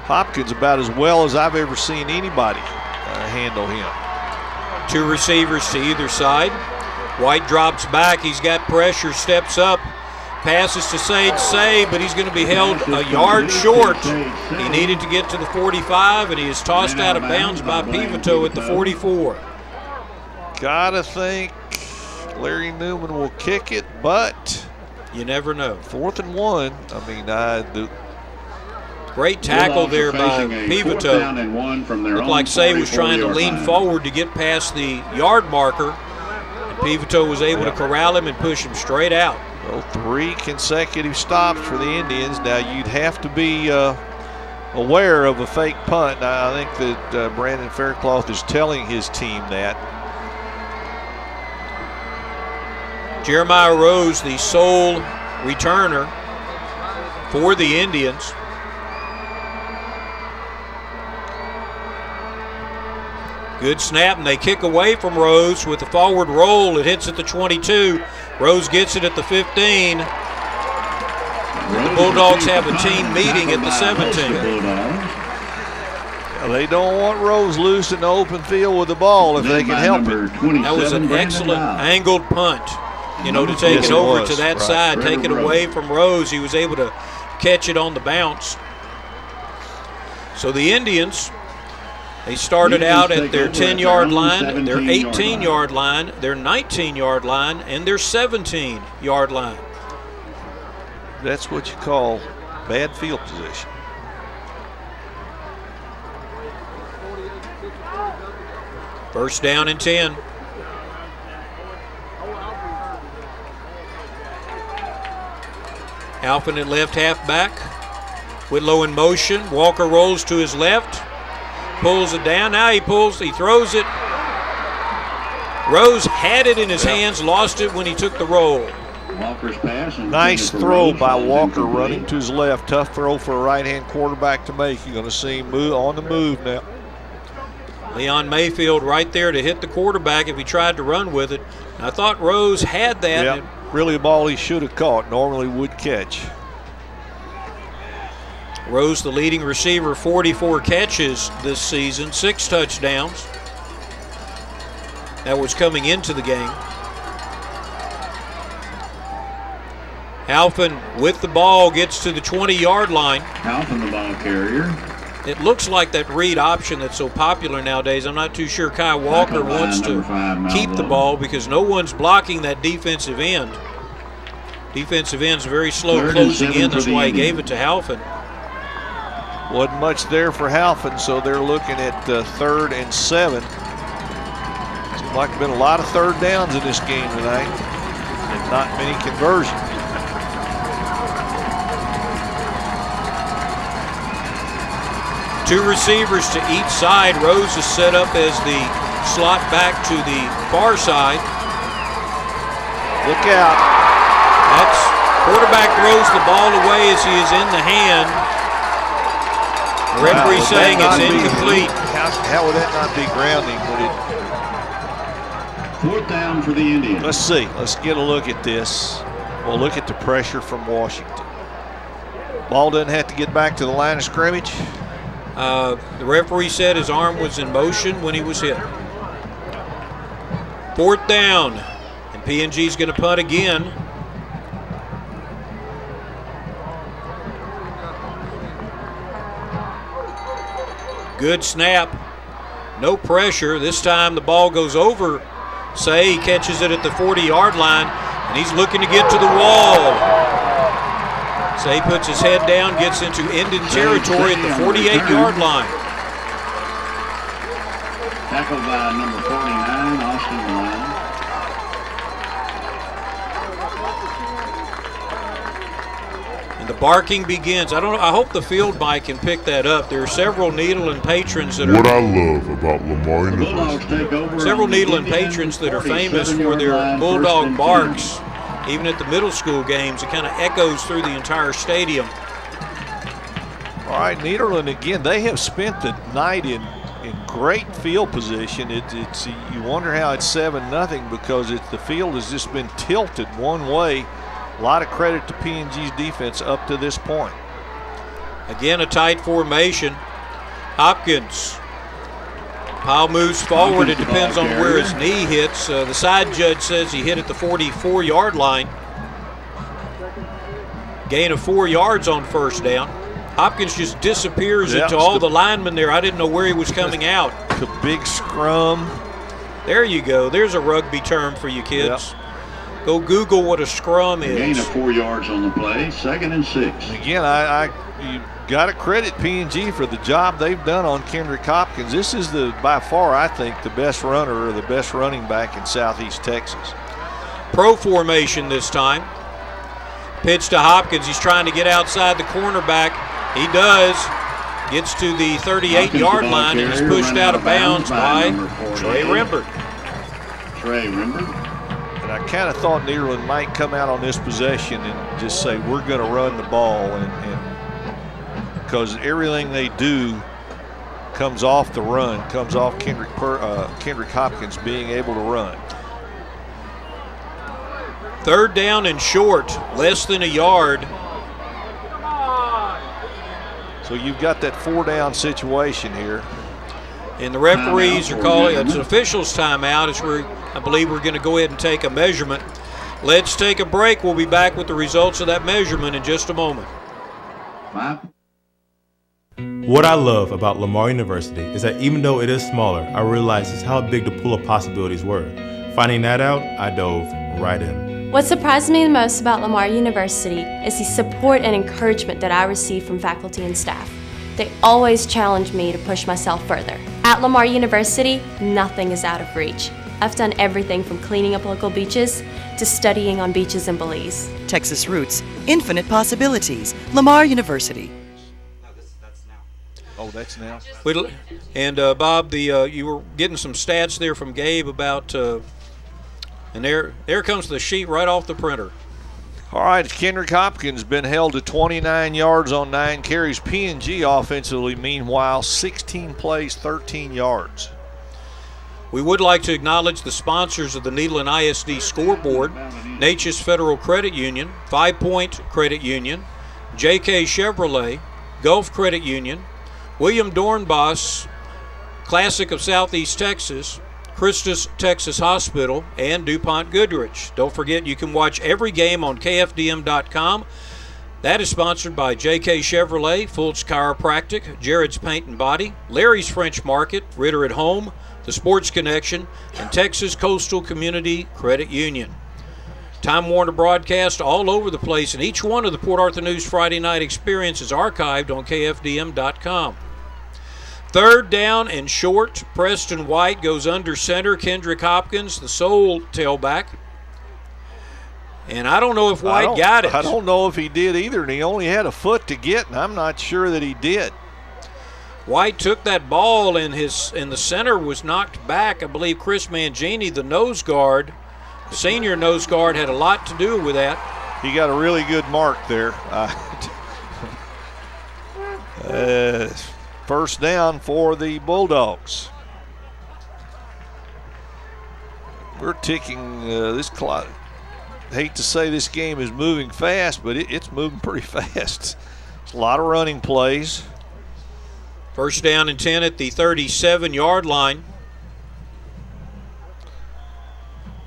Hopkins about as well as I've ever seen anybody handle him. 2 receivers to either side. White drops back. He's got pressure, steps up, passes to Say, but he's going to be held a yard short. He needed to get to the 45, and he is tossed out of bounds by Pivoteau at the 44. Gotta think Larry Newman will kick it, but you never know. 4th and 1. I mean, great tackle there by Pivoteau. Looked like Say was trying to lean forward to get past the yard marker, and Pivoteau was able to corral him and push him straight out. Well, 3 consecutive stops for the Indians. Now, you'd have to be aware of a fake punt. Now, I think that Brandon Faircloth is telling his team that. Jeremiah Rose, the sole returner for the Indians. Good snap, and they kick away from Rose with the forward roll. It hits at the 22. Rose gets it at the 15. The Bulldogs have a team meeting at the 17. They don't want Rose loose in the open field with the ball if they can help it. That was an excellent angled punt, to take it over to that side, take it away from Rose. He was able to catch it on the bounce. So the Indians, they started out at their 10-yard line, their 18-yard line, their 19-yard line, and their 17-yard line. That's what you call bad field position. First down and 10. Alphen at left halfback. Whitlow in motion. Walker rolls to his left. Pulls it down. Now he throws it. Rose had it in his hands, lost it when he took the roll. Walker's pass. Nice throw by Walker running to his left. Tough throw for a right-hand quarterback to make. You're going to see him on the move now. Leon Mayfield right there to hit the quarterback if he tried to run with it. I thought Rose had that. Yep. Really a ball he should have caught, normally would catch. Rose, the leading receiver, 44 catches this season, 6 touchdowns. That was coming into the game. Alphen with the ball gets to the 20-yard line. Alphen the ball carrier. It looks like that read option that's so popular nowadays. I'm not too sure Kai Walker wants to keep the ball because no one's blocking that defensive end. Defensive end's very slow closing in. That's why he gave it to Alphen. Wasn't much there for Alphen, so they're looking at 3rd and 7. Seems like there's been a lot of third downs in this game tonight and not many conversions. Two receivers to each side. Rose is set up as the slot back to the far side. Look out. That's quarterback throws the ball away as he is in the hand. The referee saying it's incomplete. How would that not be grounding? Would it? 4th down for the Indians. Let's see. Let's get a look at this. We'll look at the pressure from Washington. Ball doesn't have to get back to the line of scrimmage. The referee said his arm was in motion when he was hit. 4th down, and PNG's going to punt again. Good snap, no pressure. This time the ball goes over. Say he catches it at the 40-yard line, and he's looking to get to the wall. Say puts his head down, gets into Indian territory at the 48-yard line. Tackled by number 49, Austin Lyon. And the barking begins. I hope the field mic can pick that up. There are several Nederland patrons that are. What I love about Lamar University. Several Nederland patrons that are famous for their bulldog barks. Even at the middle school games, it kind of echoes through the entire stadium. All right, Nederland again. They have spent the night in great field position. It's you wonder how it's 7-0 because the field has just been tilted one way. A lot of credit to PNG's defense up to this point. Again, a tight formation. Hopkins. Powell moves forward. It depends on where his knee hits. The side judge says he hit at the 44-yard line. Gain of 4 yards on 1st down. Hopkins just disappears into all the linemen there. I didn't know where he was coming out. The big scrum. There you go. There's a rugby term for you kids. Yep. Go Google what a scrum is. Gain of 4 yards on the play. 2nd and 6. Again, you got to credit PNG for the job they've done on Kendrick Hopkins. This is by far, I think, the best runner or the best running back in Southeast Texas. Pro formation this time. Pitch to Hopkins. He's trying to get outside the cornerback. He does. Gets to the 38-yard line and is pushed out of bounds by Trey Rembert. Trey Rembert. And I kind of thought Nederland might come out on this possession and just say, we're going to run the ball. And because everything they do comes off the run, comes off Kendrick Hopkins being able to run. 3rd down and short, less than a yard. So you've got that 4-down situation here. And the referees are calling, it's an officials timeout. I believe we're going to go ahead and take a measurement. Let's take a break. We'll be back with the results of that measurement in just a moment. What I love about Lamar University is that even though it is smaller, I realize just how big the pool of possibilities were. Finding that out, I dove right in. What surprised me the most about Lamar University is the support and encouragement that I receive from faculty and staff. They always challenge me to push myself further. At Lamar University, nothing is out of reach. I've done everything from cleaning up local beaches to studying on beaches in Belize. Texas roots, infinite possibilities. Lamar University. Oh, that's now. And Bob, you were getting some stats there from Gabe about, and there comes the sheet right off the printer. All right, Kendrick Hopkins been held to 29 yards on 9 carries. P&G offensively, meanwhile, 16 plays, 13 yards. We would like to acknowledge the sponsors of the Nederland ISD scoreboard: Neches Federal Credit Union, 5 Point Credit Union, JK Chevrolet, Gulf Credit Union, William Dornbos, Classic of Southeast Texas, Christus Texas Hospital, and DuPont Goodrich. Don't forget, you can watch every game on KFDM.com. That is sponsored by JK Chevrolet, Fultz Chiropractic, Jared's Paint and Body, Larry's French Market, Ritter at Home, The Sports Connection, and Texas Coastal Community Credit Union. Time Warner broadcast all over the place, and each one of the Port Arthur News Friday Night Experience is archived on KFDM.com. 3rd down and short. Preston White goes under center. Kendrick Hopkins, the sole tailback. And I don't know if White got it. I don't know if he did either, and he only had a foot to get, and I'm not sure that he did. White took that ball, and the center was knocked back. I believe Chris Mangini, the nose guard, senior nose guard, had a lot to do with that. He got a really good mark there. 1st down for the Bulldogs. We're ticking this clock. Hate to say this game is moving fast, but it's moving pretty fast. It's a lot of running plays. 1st down and 10 at the 37-yard line.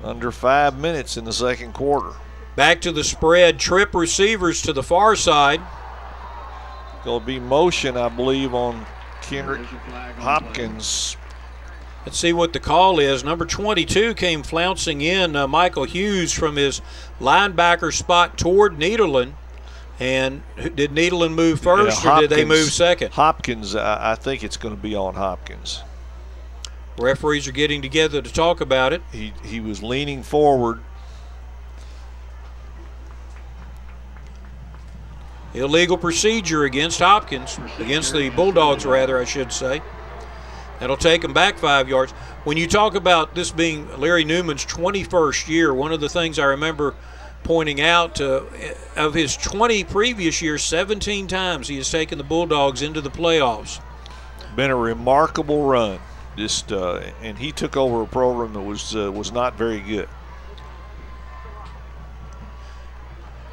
Under 5 minutes in the 2nd quarter. Back to the spread. Trip receivers to the far side. Going to be motion, I believe, on Kendrick Hopkins. Let's see what the call is. Number 22 came flouncing in, Michael Hughes, from his linebacker spot toward Nederland. And did Nederland move first, or did they move second? Hopkins, I think it's going to be on Hopkins. Referees are getting together to talk about it. He was leaning forward. Illegal procedure against Hopkins, against the Bulldogs, rather, I should say. That'll take him back 5 yards. When you talk about this being Larry Newman's 21st year, one of the things I remember pointing out, of his 20 previous years, 17 times he has taken the Bulldogs into the playoffs. Been a remarkable run. And he took over a program that was not very good.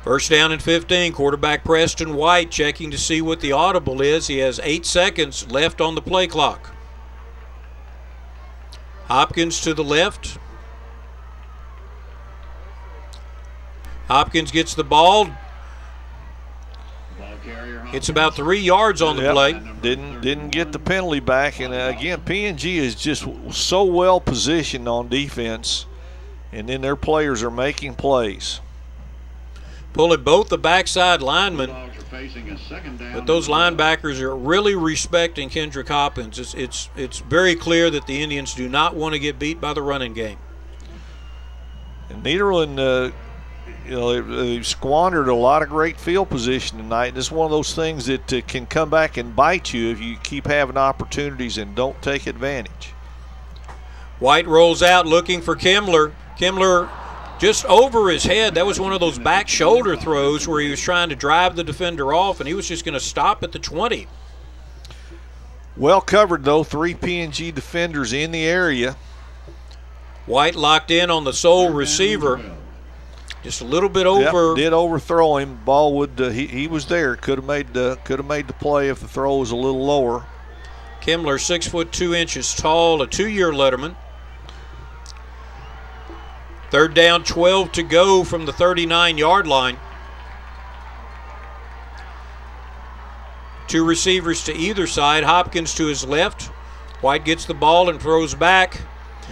1st down and 15. Quarterback Preston White checking to see what the audible is. He has 8 seconds left on the play clock. Hopkins to the left. Hopkins gets the ball. It's about 3 yards on the play. Didn't get the penalty back. And again, P&G is just so well positioned on defense, and then their players are making plays. Pulling both the backside linemen, but those linebackers are really respecting Kendrick Hopkins. It's very clear that the Indians do not want to get beat by the running game. And Nederland, they've squandered a lot of great field position tonight. And it's one of those things that can come back and bite you if you keep having opportunities and don't take advantage. White rolls out looking for Kimler. Kimler just over his head. That was one of those back shoulder throws where he was trying to drive the defender off, and he was just going to stop at the 20. Well covered, though. 3 P&G defenders in the area. White locked in on the sole receiver. Just a little bit over. Yep, did overthrow him. Ball would he was there. Could have made the play if the throw was a little lower. Kimmler, 6 foot 2 inches tall, a 2-year letterman. 3rd down, 12 to go from the 39-yard line. 2 receivers to either side. Hopkins to his left. White gets the ball and throws back.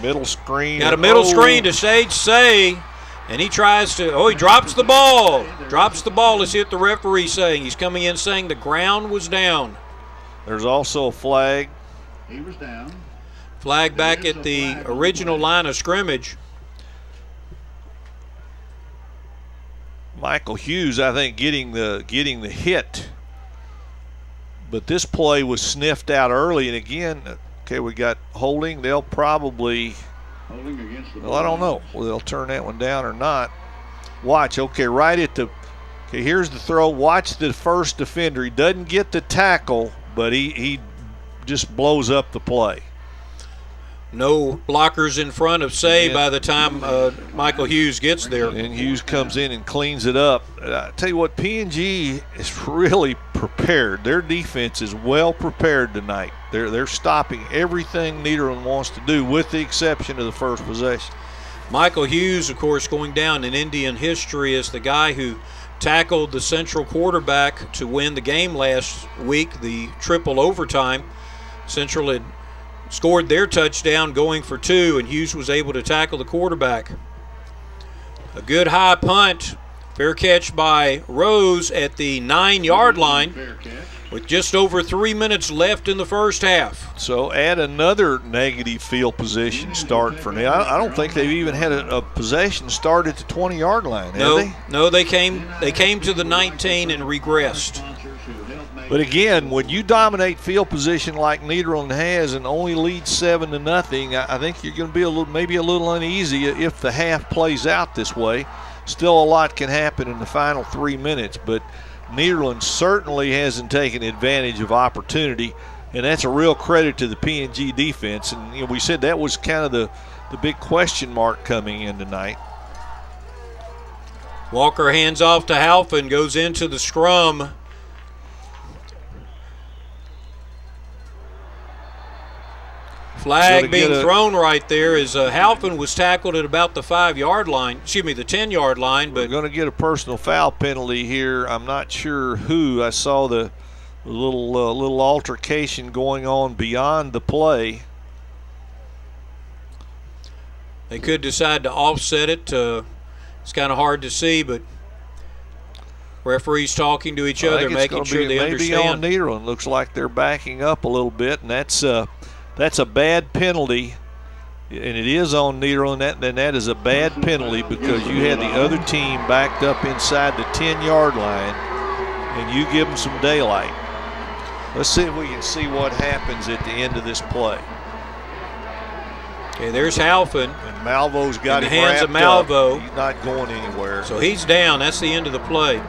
Middle screen. Got a middle screen to Sage Say. And he tries to, he drops the ball. Drops the ball. Let's hit the referee saying. He's coming in saying the ground was down. There's also a flag. He was down. Flag back at the original line of scrimmage. Michael Hughes, I think, getting the hit. But this play was sniffed out early. And again, okay, we got holding. They'll probably, Holding against the well, I don't know whether they'll turn that one down or not. Watch, okay, right at the, okay, here's the throw. Watch the first defender. He doesn't get the tackle, but he just blows up the play. No blockers in front of Say by the time Michael Hughes gets there. And Hughes comes in and cleans it up. I tell you what, P&G is really prepared. Their defense is well prepared tonight. They're stopping everything Nederland wants to do, with the exception of the first possession. Michael Hughes, of course, going down in Indian history as the guy who tackled the Central quarterback to win the game last week, the triple overtime. Central had scored their touchdown going for 2, and Hughes was able to tackle the quarterback. A good high punt. Fair catch by Rose at the 9-yard line with just over 3 minutes left in the first half. So add another negative field position start for now. I don't think they've even had a possession start at the 20-yard line, have they? No, they came to the 19 and regressed. But again, when you dominate field position like Nederland has and only lead 7-0, I think you're going to be maybe a little uneasy if the half plays out this way. Still a lot can happen in the final 3 minutes, but Nederland certainly hasn't taken advantage of opportunity, and that's a real credit to the P&G defense. And we said that was kind of the big question mark coming in tonight. Walker hands off to Halpin, goes into the scrum. Flag being thrown right there as Halpin was tackled at about the 5-yard line, the 10-yard line. But we're going to get a personal foul penalty here. I'm not sure who. I saw the little altercation going on beyond the play. They could decide to offset it. It's kind of hard to see, but referees talking to each other, making sure they understand. Maybe on Nederland. Looks like they're backing up a little bit, and that's a bad penalty, and it is on Nederland, and that is a bad penalty because you had the other team backed up inside the 10-yard line, and you give them some daylight. Let's see if we can see what happens at the end of this play. Okay, there's Halpin. And Malvo's got in the him hands of wrapped Malvo. Up. He's not going anywhere. So he's down. That's the end of the play.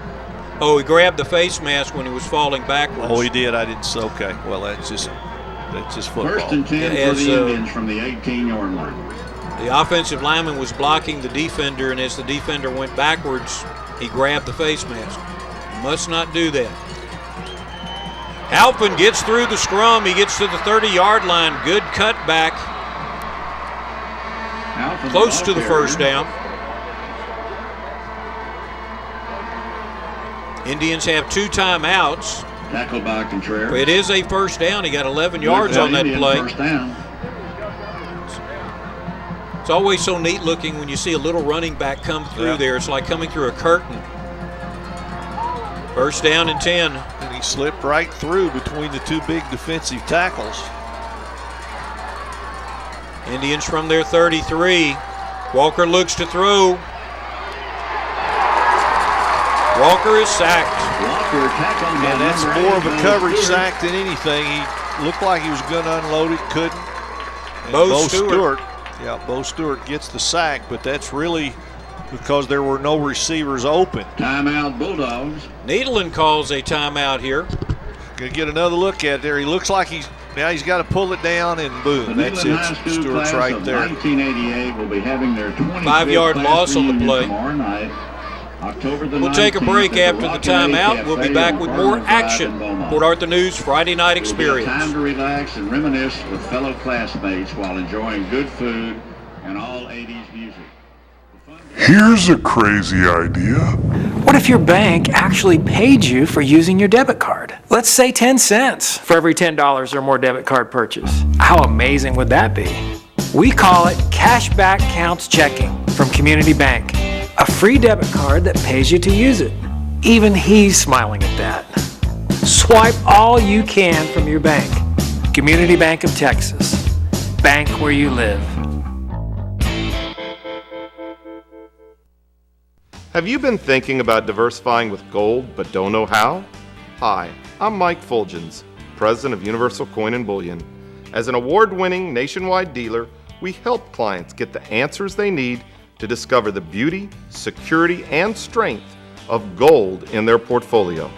Oh, he grabbed the face mask when he was falling backwards. Oh, he did. I didn't say. Okay, well, that's just football. 1st and 10 for the Indians from the 18-yard line. The offensive lineman was blocking the defender, and as the defender went backwards, he grabbed the face mask. Must not do that. Halpin gets through the scrum. He gets to the 30-yard line. Good cutback. Close to the first down. Indians have 2 timeouts. Tackled by Contreras. It is a first down. He got 11 yards on that play. First down. It's always so neat looking when you see a little running back come through there. It's like coming through a curtain. First down and 10. And he slipped right through between the 2 big defensive tackles. Indians from their 33. Walker looks to throw. Walker is sacked. Walker tackled by and that's more of a coverage sack than anything. He looked like he was going to unload it, couldn't. And Bo Stewart. Bo Stewart gets the sack, but that's really because there were no receivers open. Timeout, Bulldogs. Nederland calls a timeout here. Gonna get another look at it there. He looks like Now he's got to pull it down, and boom, that's it. Stewart's right there. 1988 will be having their 25th 5-yard loss on the play. tomorrow night, October the We'll take a 19th break at the after the Rocket timeout. Cafe We'll be back on with more Harlem Drive action. in Beaumont. Port Arthur News Friday Night It'll be a Experience. time to relax and reminisce with fellow classmates while enjoying good food and all 80s music. Here's a crazy idea. What if your bank actually paid you for using your debit card? Let's say 10 cents for every $10 or more debit card purchase. How amazing would that be? We call it Cashback Counts Checking from Community Bank, a free debit card that pays you to use it. Even he's smiling at that. Swipe all you can from your bank. Community Bank of Texas. Bank where you live. Have you been thinking about diversifying with gold but don't know how? Hi, I'm Mike Fulgens, President of Universal Coin and Bullion. As an award-winning nationwide dealer, we help clients get the answers they need to discover the beauty, security, and strength of gold in their portfolio.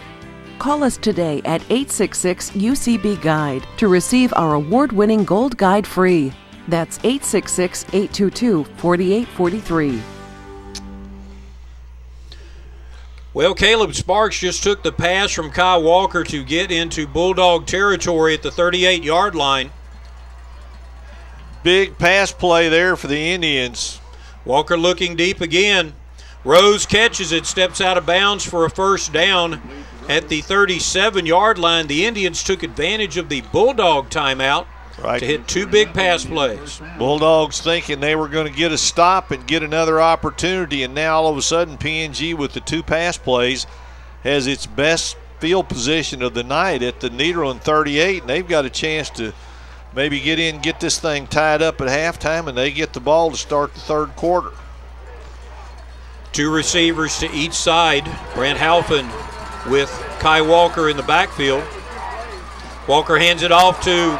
Call us today at 866-UCB-GUIDE to receive our award-winning Gold Guide free. That's 866-822-4843. Well, Caleb Sparks just took the pass from Kai Walker to get into Bulldog territory at the 38-yard line. Big pass play there for the Indians. Walker looking deep again. Rose catches it, steps out of bounds for a first down at the 37-yard line. The Indians took advantage of the Bulldog timeout to hit two big pass plays. Bulldogs thinking they were going to get a stop and get another opportunity, and now all of a sudden PNG with the two pass plays has its best field position of the night at the Nederland 38, and they've got a chance to maybe get in, get this thing tied up at halftime, and they get the ball to start the third quarter. Two receivers to each side. Brant Halpin with Kai Walker in the backfield. Walker hands it off to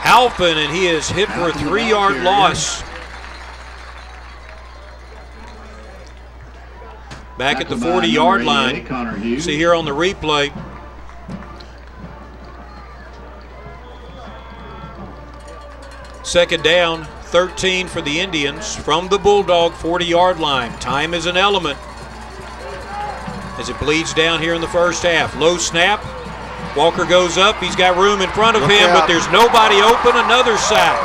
Halpin, and he is hit for a 3-yard loss. Back at the 40-yard line. See here on the replay. Second down, 13 for the Indians from the Bulldog 40-yard line. Time is an element as it bleeds down here in the first half. Low snap. Walker goes up. He's got room in front of him, but there's nobody open. Another sack.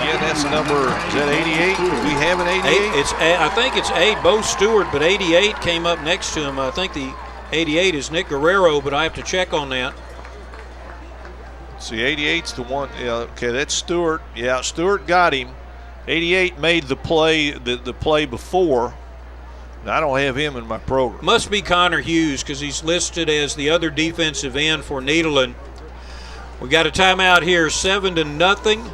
Yeah, that's number, is that 88? Do we have an 88? I think it's 8, Bo Stewart, but 88 came up next to him. I think the 88 is Nick Guerrero, but I have to check on that. See, 88's the one. Yeah, okay, that's Stewart. Yeah, Stewart got him. 88 made the play the play before. I don't have him in my program. Must be Connor Hughes because he's listed as the other defensive end for Nederland. We got a timeout here, 7-0.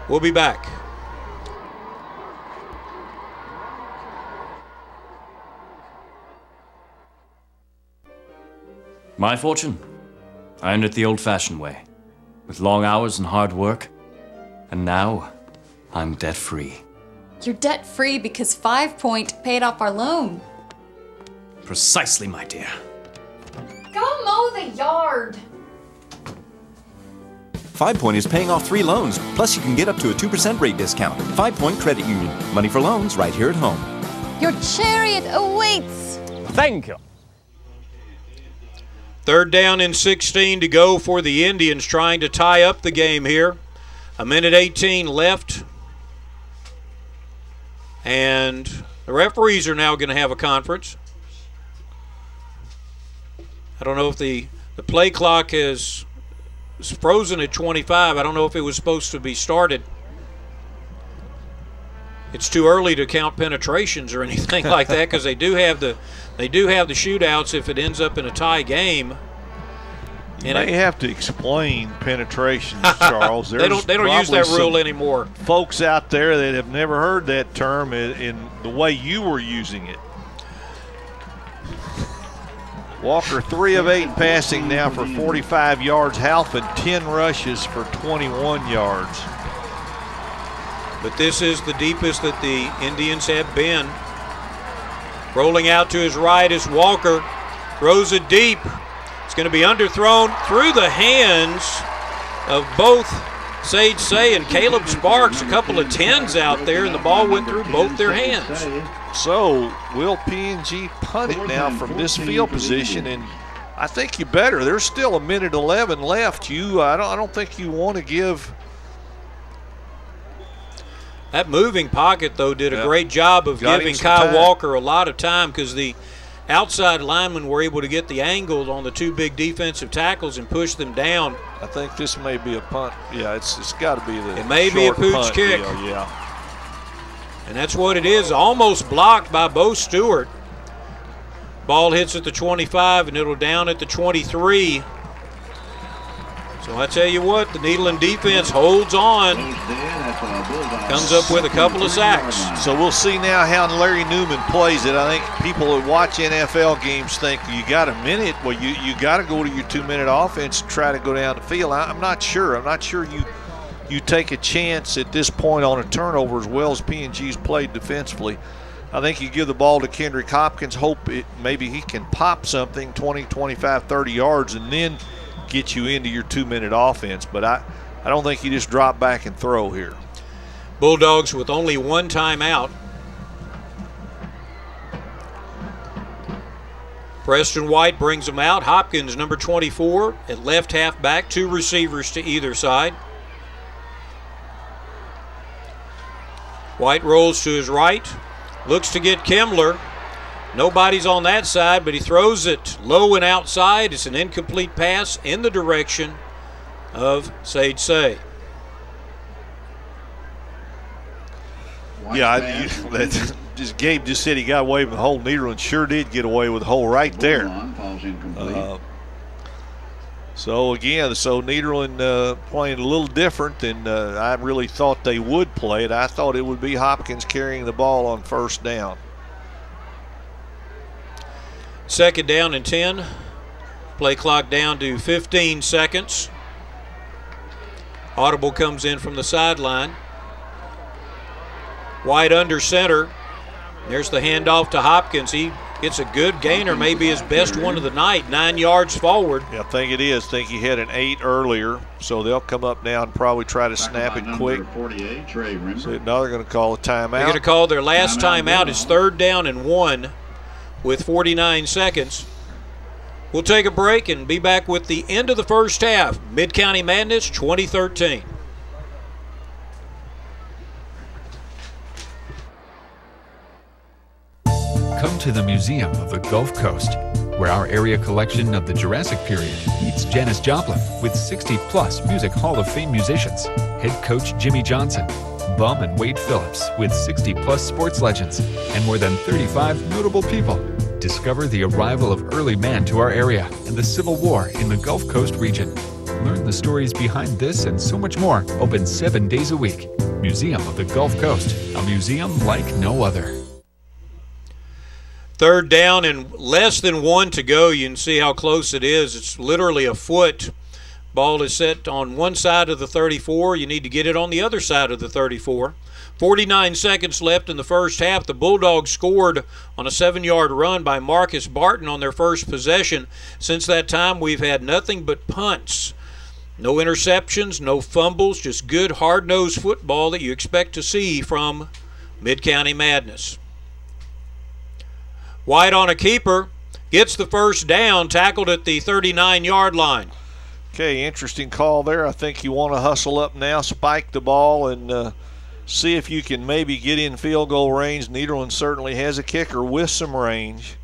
We'll be back. My fortune? I earned it the old-fashioned way, with long hours and hard work. And now, I'm debt-free. You're debt-free because 5 Point paid off our loan. Precisely, my dear. Go mow the yard. 5 Point is paying off 3 loans, plus you can get up to a 2% rate discount. 5 Point Credit Union. Money for loans right here at home. Your chariot awaits. Thank you. Third down and 16 to go for the Indians, trying to tie up the game here. 1:18 left. And the referees are now going to have a conference. I don't know if the play clock is frozen at 25. I don't know if it was supposed to be started. It's too early to count penetrations or anything like that because they do have the shootouts if it ends up in a tie game. And they have to explain penetrations, Charles. They don't use that rule anymore. Folks out there that have never heard that term in the way you were using it. Walker 3 of 8 passing now for 45 yards. Halpin 10 rushes for 21 yards. But this is the deepest that the Indians have been. Rolling out to his right is Walker. Throws it deep. It's going to be underthrown through the hands of both Sage Say and Caleb Sparks. A couple of 10s out there, and the ball went through both their hands. So will P&G punt it now from this field position? And I think you better. There's still 1:11 left. I don't think you want to give. That moving pocket, though, did a great job of giving Kyle Walker a lot of time, because the outside linemen were able to get the angle on the two big defensive tackles and push them down. I think this may be a punt. Yeah, it's got to be the. It may be a pooch kick. Deal, yeah. And that's what it is. Almost blocked by Bo Stewart. Ball hits at the 25, and it'll down at the 23. So I tell you what, the Nederland defense holds on. Comes up with a couple of sacks. So we'll see now how Larry Newman plays it. I think people that watch NFL games think you got a minute. Well, you got to go to your 2-minute offense and try to go down the field. I'm not sure. I'm not sure you take a chance at this point on a turnover as well as P&G's played defensively. I think you give the ball to Kendrick Hopkins, hope maybe he can pop something 20, 25, 30 yards, and then get you into your 2-minute offense. But I don't think you just drop back and throw here. Bulldogs with only one timeout. Preston White brings them out. Hopkins, number 24, at left halfback, 2 receivers to either side. White rolls to his right, looks to get Kemmler. Nobody's on that side, but he throws it low and outside. It's an incomplete pass in the direction of Sage Say. Yeah, Gabe just said he got away with the hole. Nederland sure did get away with the hole right there. So Nederland playing a little different than I really thought they would play it. I thought it would be Hopkins carrying the ball on first down. 2nd down and 10. Play clock down to 15 seconds. Audible comes in from the sideline. White under center. There's the handoff to Hopkins. He gets a good gainer, maybe his best one of the night, 9 yards forward. Yeah, I think it is. I think he had an 8 earlier, so they'll come up now and probably try to snap it quick. So now they're going to call a timeout. They're going to call their last timeout. It's 3rd down and 1 with 49 seconds. We'll take a break and be back with the end of the first half. Midcounty Madness 2013. Come to the Museum of the Gulf Coast, where our area collection of the Jurassic period meets Janis Joplin with 60-plus Music Hall of Fame musicians, head coach Jimmy Johnson, Bum and Wade Phillips with 60-plus sports legends, and more than 35 notable people. Discover the arrival of early man to our area and the Civil War in the Gulf Coast region. Learn the stories behind this and so much more. Open 7 days a week. Museum of the Gulf Coast, a museum like no other. 3rd down and less than 1 to go. You can see how close it is. It's literally a foot. Ball is set on one side of the 34. You need to get it on the other side of the 34. 49 seconds left in the first half. The Bulldogs scored on a 7-yard run by Marcus Barton on their first possession. Since that time, we've had nothing but punts. No interceptions, no fumbles, just good hard-nosed football that you expect to see from Midcounty Madness. White on a keeper, gets the first down, tackled at the 39-yard line. Okay, interesting call there. I think you want to hustle up now, spike the ball, and see if you can maybe get in field goal range. Nederland certainly has a kicker with some range.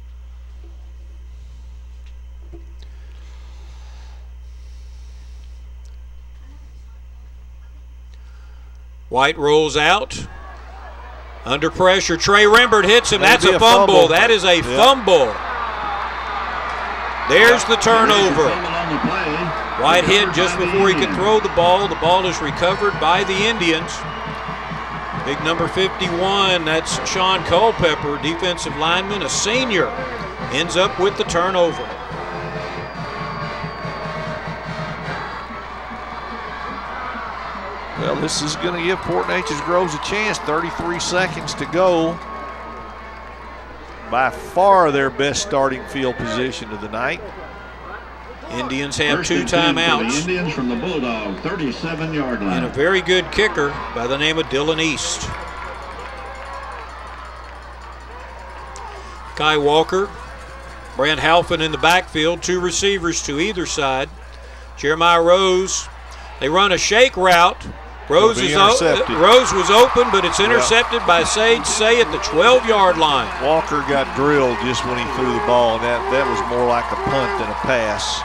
White rolls out. Under pressure, Trey Rembert hits him. That's a fumble. That is a fumble. There's the turnover. White hit just before he could throw the ball. The ball is recovered by the Indians. Big number 51, that's Sean Culpepper, defensive lineman, a senior, ends up with the turnover. Well, this is going to give Port Neches-Groves a chance. 33 seconds to go. By far their best starting field position of the night. Indians have First 2 and 10 for timeouts. the Indians from the Bulldog 37-yard line. And a very good kicker by the name of Dylan East. Kai Walker, Brant Halfin in the backfield, 2 receivers to either side. Jeremiah Rose, they run a shake route. Rose was open, but it's intercepted by Sage Say at the 12-yard line. Walker got drilled just when he threw the ball, and that was more like a punt than a pass.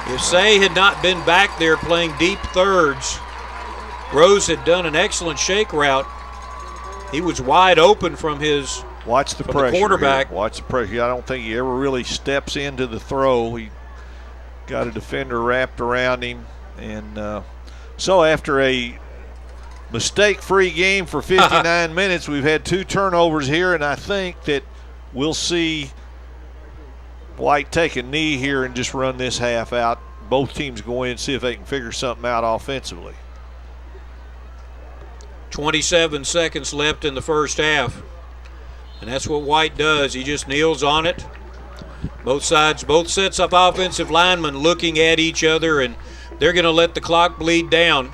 If Say had not been back there playing deep thirds, Rose had done an excellent shake route. He was wide open from his Watch the pressure. The quarterback. Here. Watch the pressure. I don't think he ever really steps into the throw. He got a defender wrapped around him. And so after a mistake-free game for 59 minutes, we've had 2 turnovers here, and I think that we'll see White take a knee here and just run this half out. Both teams go in and see if they can figure something out offensively. 27 seconds left in the first half. And that's what White does. He just kneels on it. Both sets of offensive linemen looking at each other, and they're going to let the clock bleed down.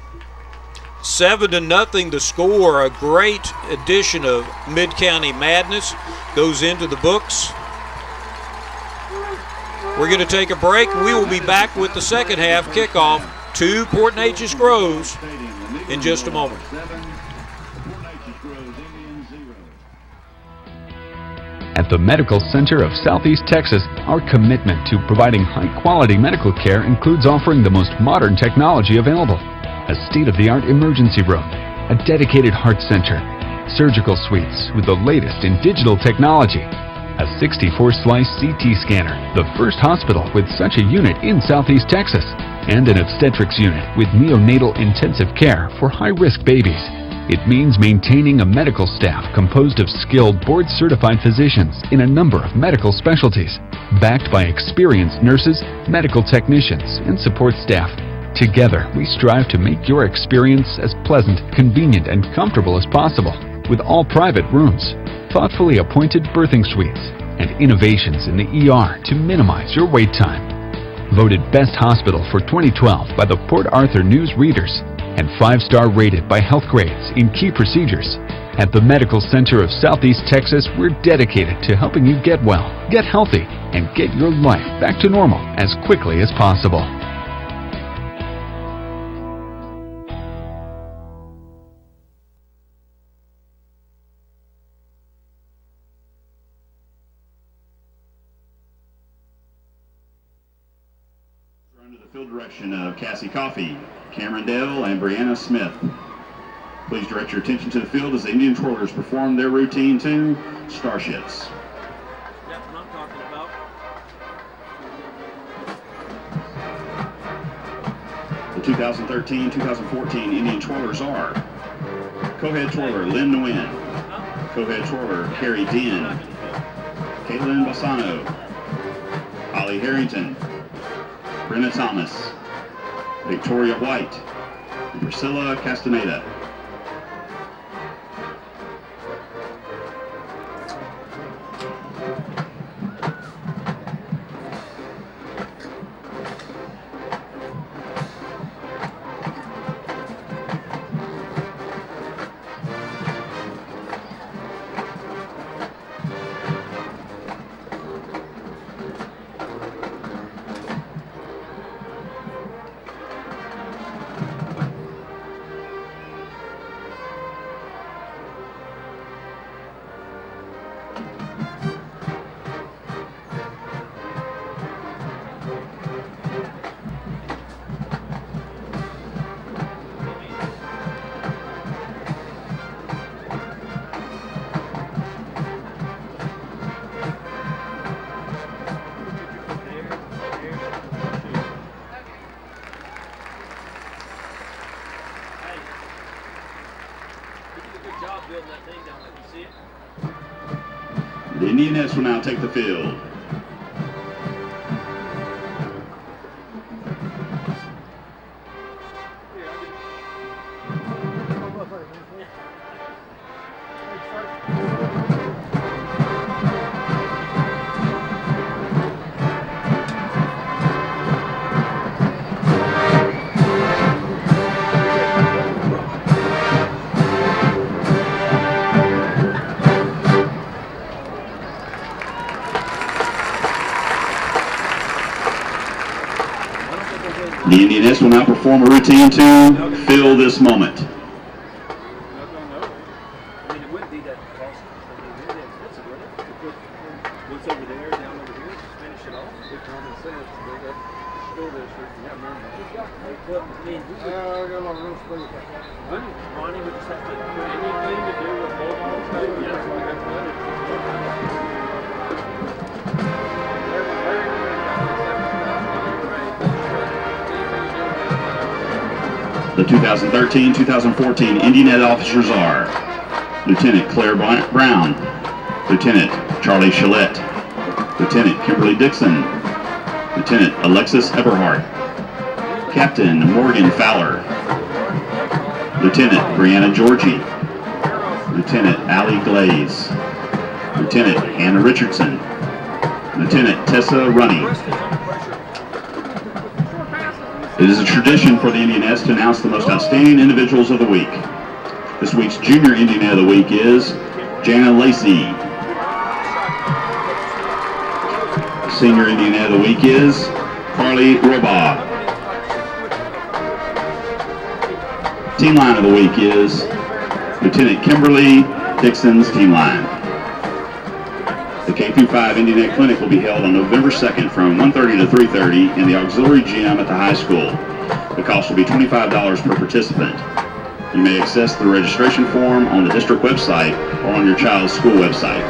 7-0 the score. A great edition of Midcounty Madness goes into the books. We're going to take a break. We will be back with the second half kickoff to Port Neches-Groves in just a moment. At the Medical Center of Southeast Texas, our commitment to providing high-quality medical care includes offering the most modern technology available. A state-of-the-art emergency room, a dedicated heart center, surgical suites with the latest in digital technology, a 64-slice CT scanner, the first hospital with such a unit in Southeast Texas, and an obstetrics unit with neonatal intensive care for high-risk babies. It means maintaining a medical staff composed of skilled board-certified physicians in a number of medical specialties, backed by experienced nurses, medical technicians, and support staff. Together, we strive to make your experience as pleasant, convenient, and comfortable as possible, with all private rooms, thoughtfully appointed birthing suites, and innovations in the ER to minimize your wait time. Voted Best Hospital for 2012 by the Port Arthur News Readers, and 5-star rated by Health Grades in key procedures. At the Medical Center of Southeast Texas, we're dedicated to helping you get well, get healthy, and get your life back to normal as quickly as possible. Under the field direction of Cassie Coffey, Cameron Dell, and Brianna Smith. Please direct your attention to the field as the Indian Twirlers perform their routine tune, Starships. That's what I'm talking about. The 2013-2014 Indian Twirlers are co-head twirler Lynn Nguyen, co-head twirler Carrie Dean, Caitlin Bassano, Holly Harrington, Brenna Thomas, Victoria White, and Priscilla Castaneda. The Indianettes will now take the field. The Indianapolis will now perform a routine to fill this moment. The 2013-2014 Indiana officers are Lieutenant Claire Brown, Lieutenant Charlie Chalette, Lieutenant Kimberly Dixon, Lieutenant Alexis Eberhardt, Captain Morgan Fowler, Lieutenant Brianna Georgie, Lieutenant Allie Glaze, Lieutenant Hannah Richardson, Lieutenant Tessa Runny. It is a tradition for the Indianapolis to announce the most outstanding individuals of the week. This week's Junior Indiana of the Week is Jana Lacey. Senior Indiana of the Week is Carly Robaugh. Team Line of the Week is Lieutenant Kimberly Dixon's Team Line. The K-5 Indiana Clinic will be held on November 2nd from 1:30 to 3:30 in the auxiliary gym at the high school. The cost will be $25 per participant. You may access the registration form on the district website or on your child's school website.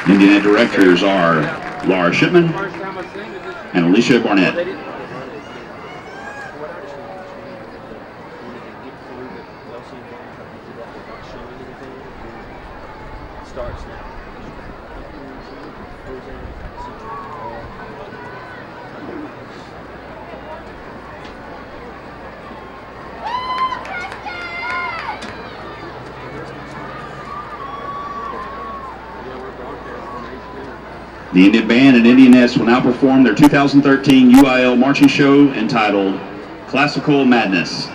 Indiana directors are Laura Shipman and Alicia Barnett. The Indian Band and Indianettes will now perform their 2013 UIL marching show entitled Classical Madness.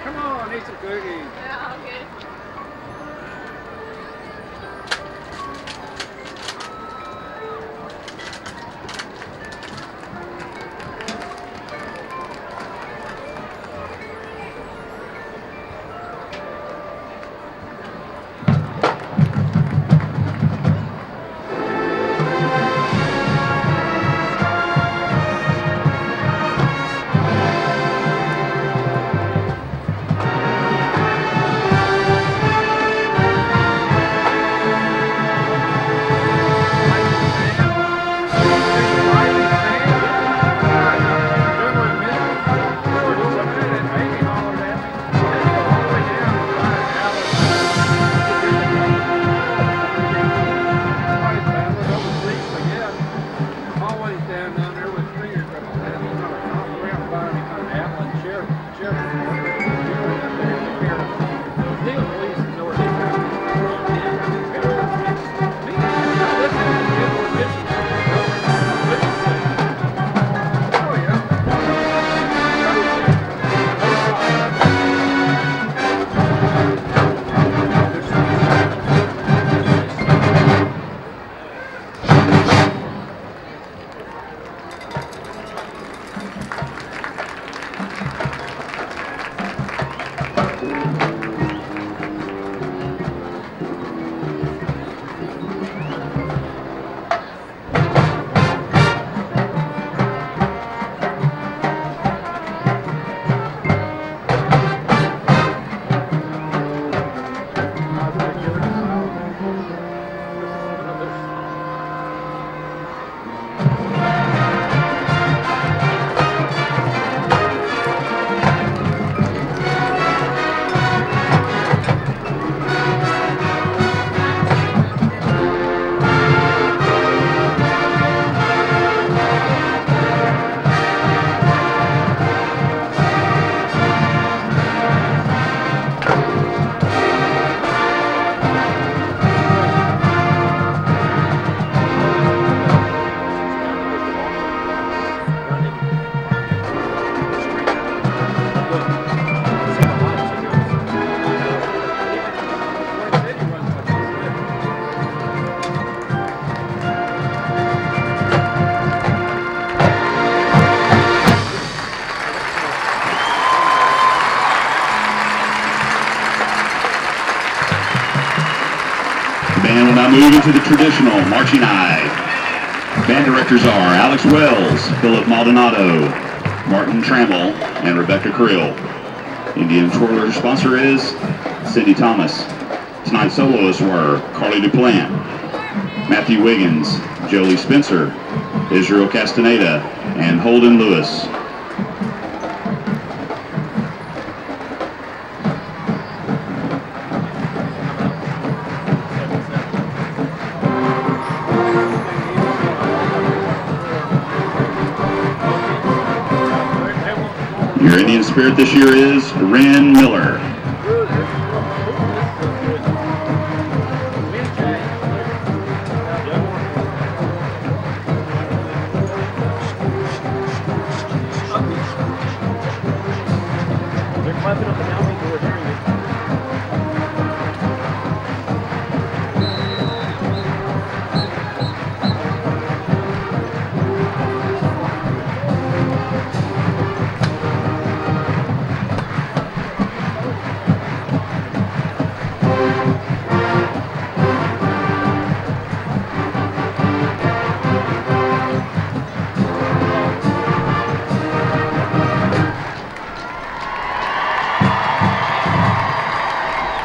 Come on, eat some cookies. Yeah, okay. Band will now move into the traditional marching eye. Band directors are Alex Wells, Philip Maldonado, Martin Trammell, and Rebecca Creel. Indian Twirler sponsor is Cindy Thomas. Tonight's soloists were Carly DuPlant, Matthew Wiggins, Jolie Spencer, Israel Castaneda, and Holden Lewis. Your Indian spirit this year is Ren Miller.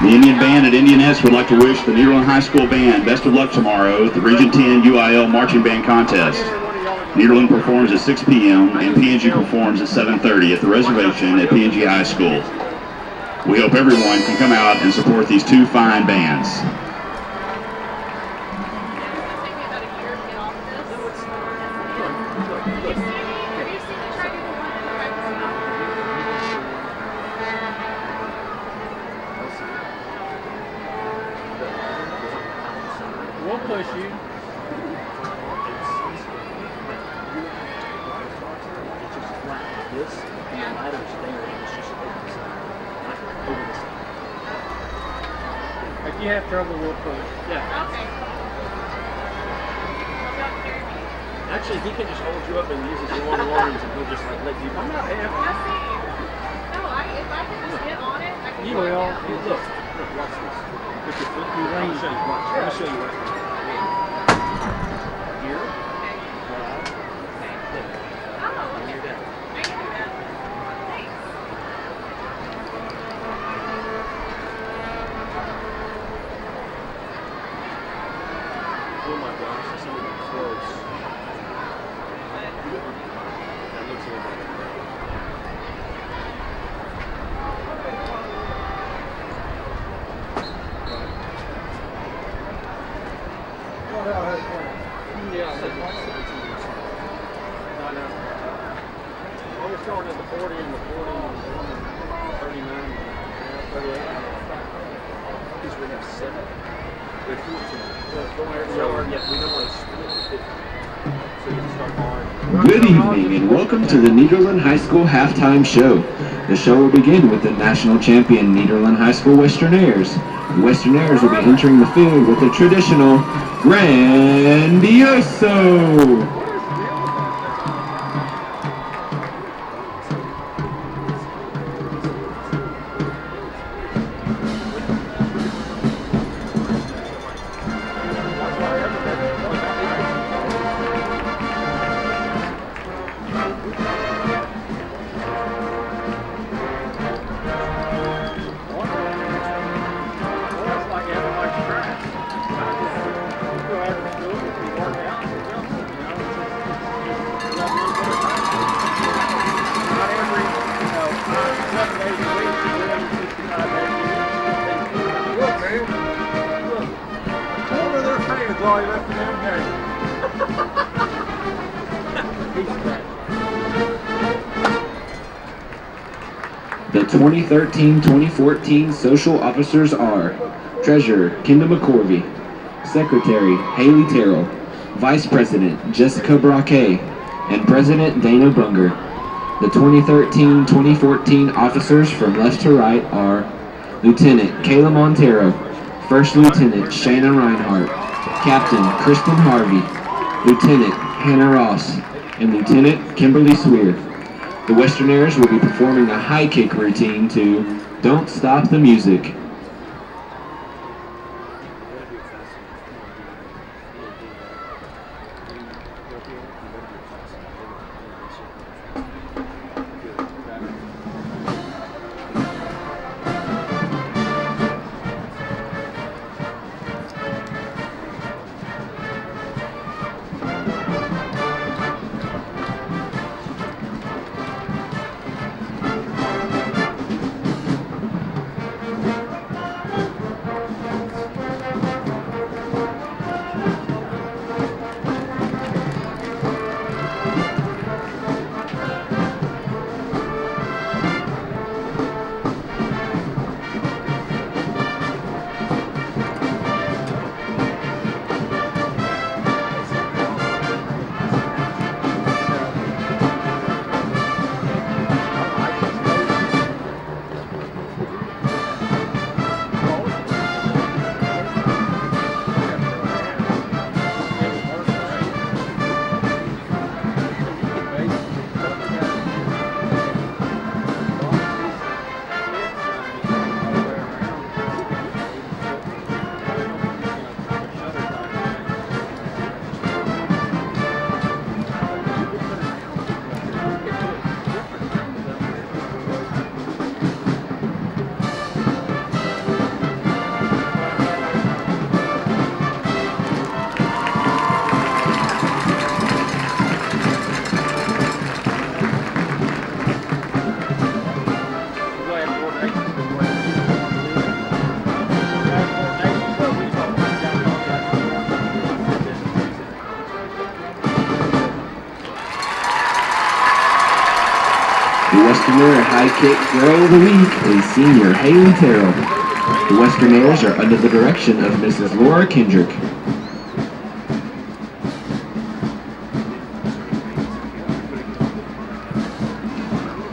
The Indian Band at Indian S would like to wish the Nederland High School Band best of luck tomorrow at the Region 10 UIL Marching Band Contest. Nederland performs at 6 p.m. and PNG performs at 7:30 at the reservation at PNG High School. We hope everyone can come out and support these two fine bands. We'll push you. This ladder's there, it's just open side. you have trouble, we'll push. Yeah. Okay. Actually, he can just hold you up and use his long arms, and he'll just like let you. I'm not having. I see. No, if I can just get on it, I can. You will. Look, watch this. With your foot, I'll show you. Watch. I'll show you right now. Here. Oh my gosh, that's not even close. That looks a little better. Yeah, I think it's 17 or something. No, no. Well, we're starting at the 40 and the 40 and the 39 and 38. Because we have 7. We have 14. So it's going every yard. Yeah, we don't want to split the 50. So you can start hard. Good evening and welcome to the Nederland High School Halftime Show. The show will begin with the national champion Nederland High School Westernaires. The Westernaires will be entering the field with a traditional Grandioso! The 2013-2014 social officers are Treasurer Kendall McCorvey, Secretary Haley Terrell, Vice President Jessica Braque, and President Dana Bunger. The 2013-2014 officers from left to right are Lieutenant Kayla Montero, First Lieutenant Shayna Reinhardt, Captain Kristen Harvey, Lieutenant Hannah Ross, and Lieutenant Kimberly Swear. The Westernaires will be performing a high kick routine to Don't Stop the Music. The Westernaire High Kick Girl of the Week is Senior Haley Terrell. The Westernaires are under the direction of Mrs. Laura Kendrick.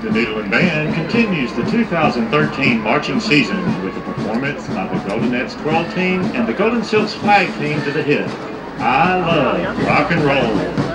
The Nederland band continues the 2013 marching season with a performance by the Goldenettes twirl team and the Golden Silks flag team to the hit, I Love Rock and Roll.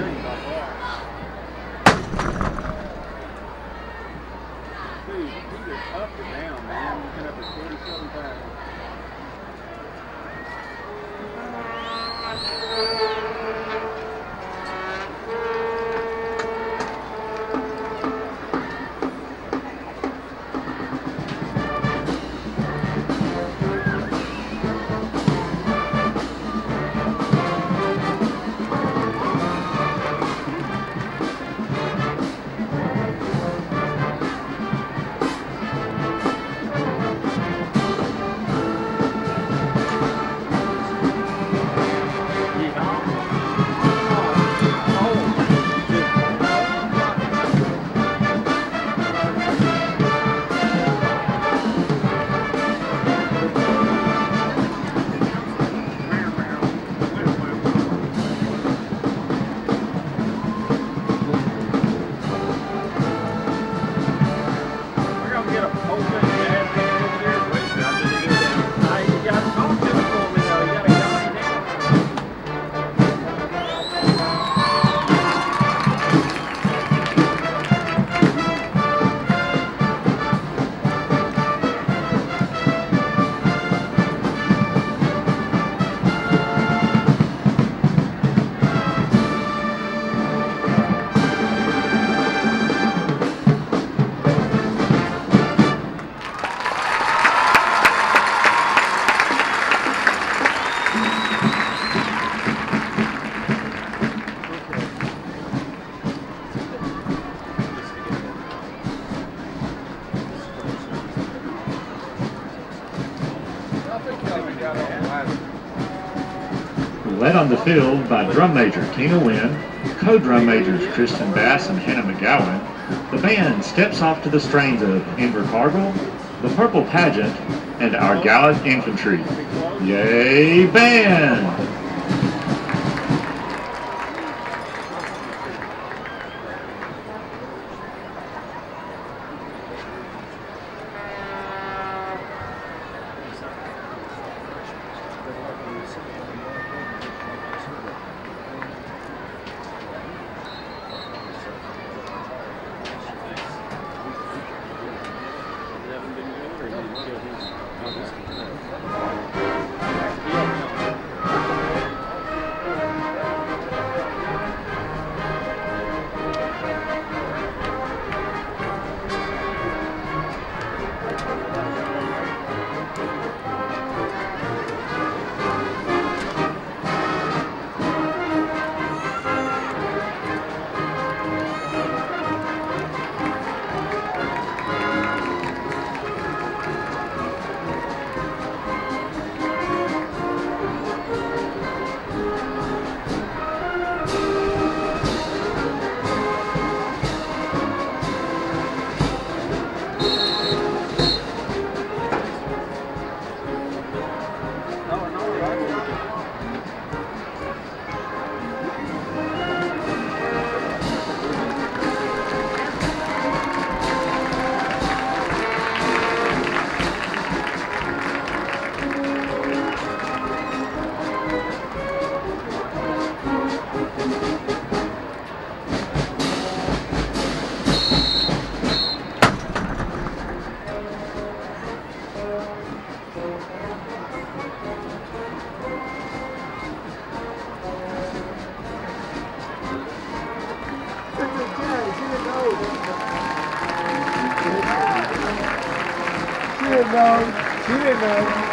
Led on the field by drum major Tina Wynn, co-drum majors Kristen Bass and Hannah McGowan, the band steps off to the strains of Amber Cargill, The Purple Pageant, and Our Gallant Infantry. Yay, band! She didn't know.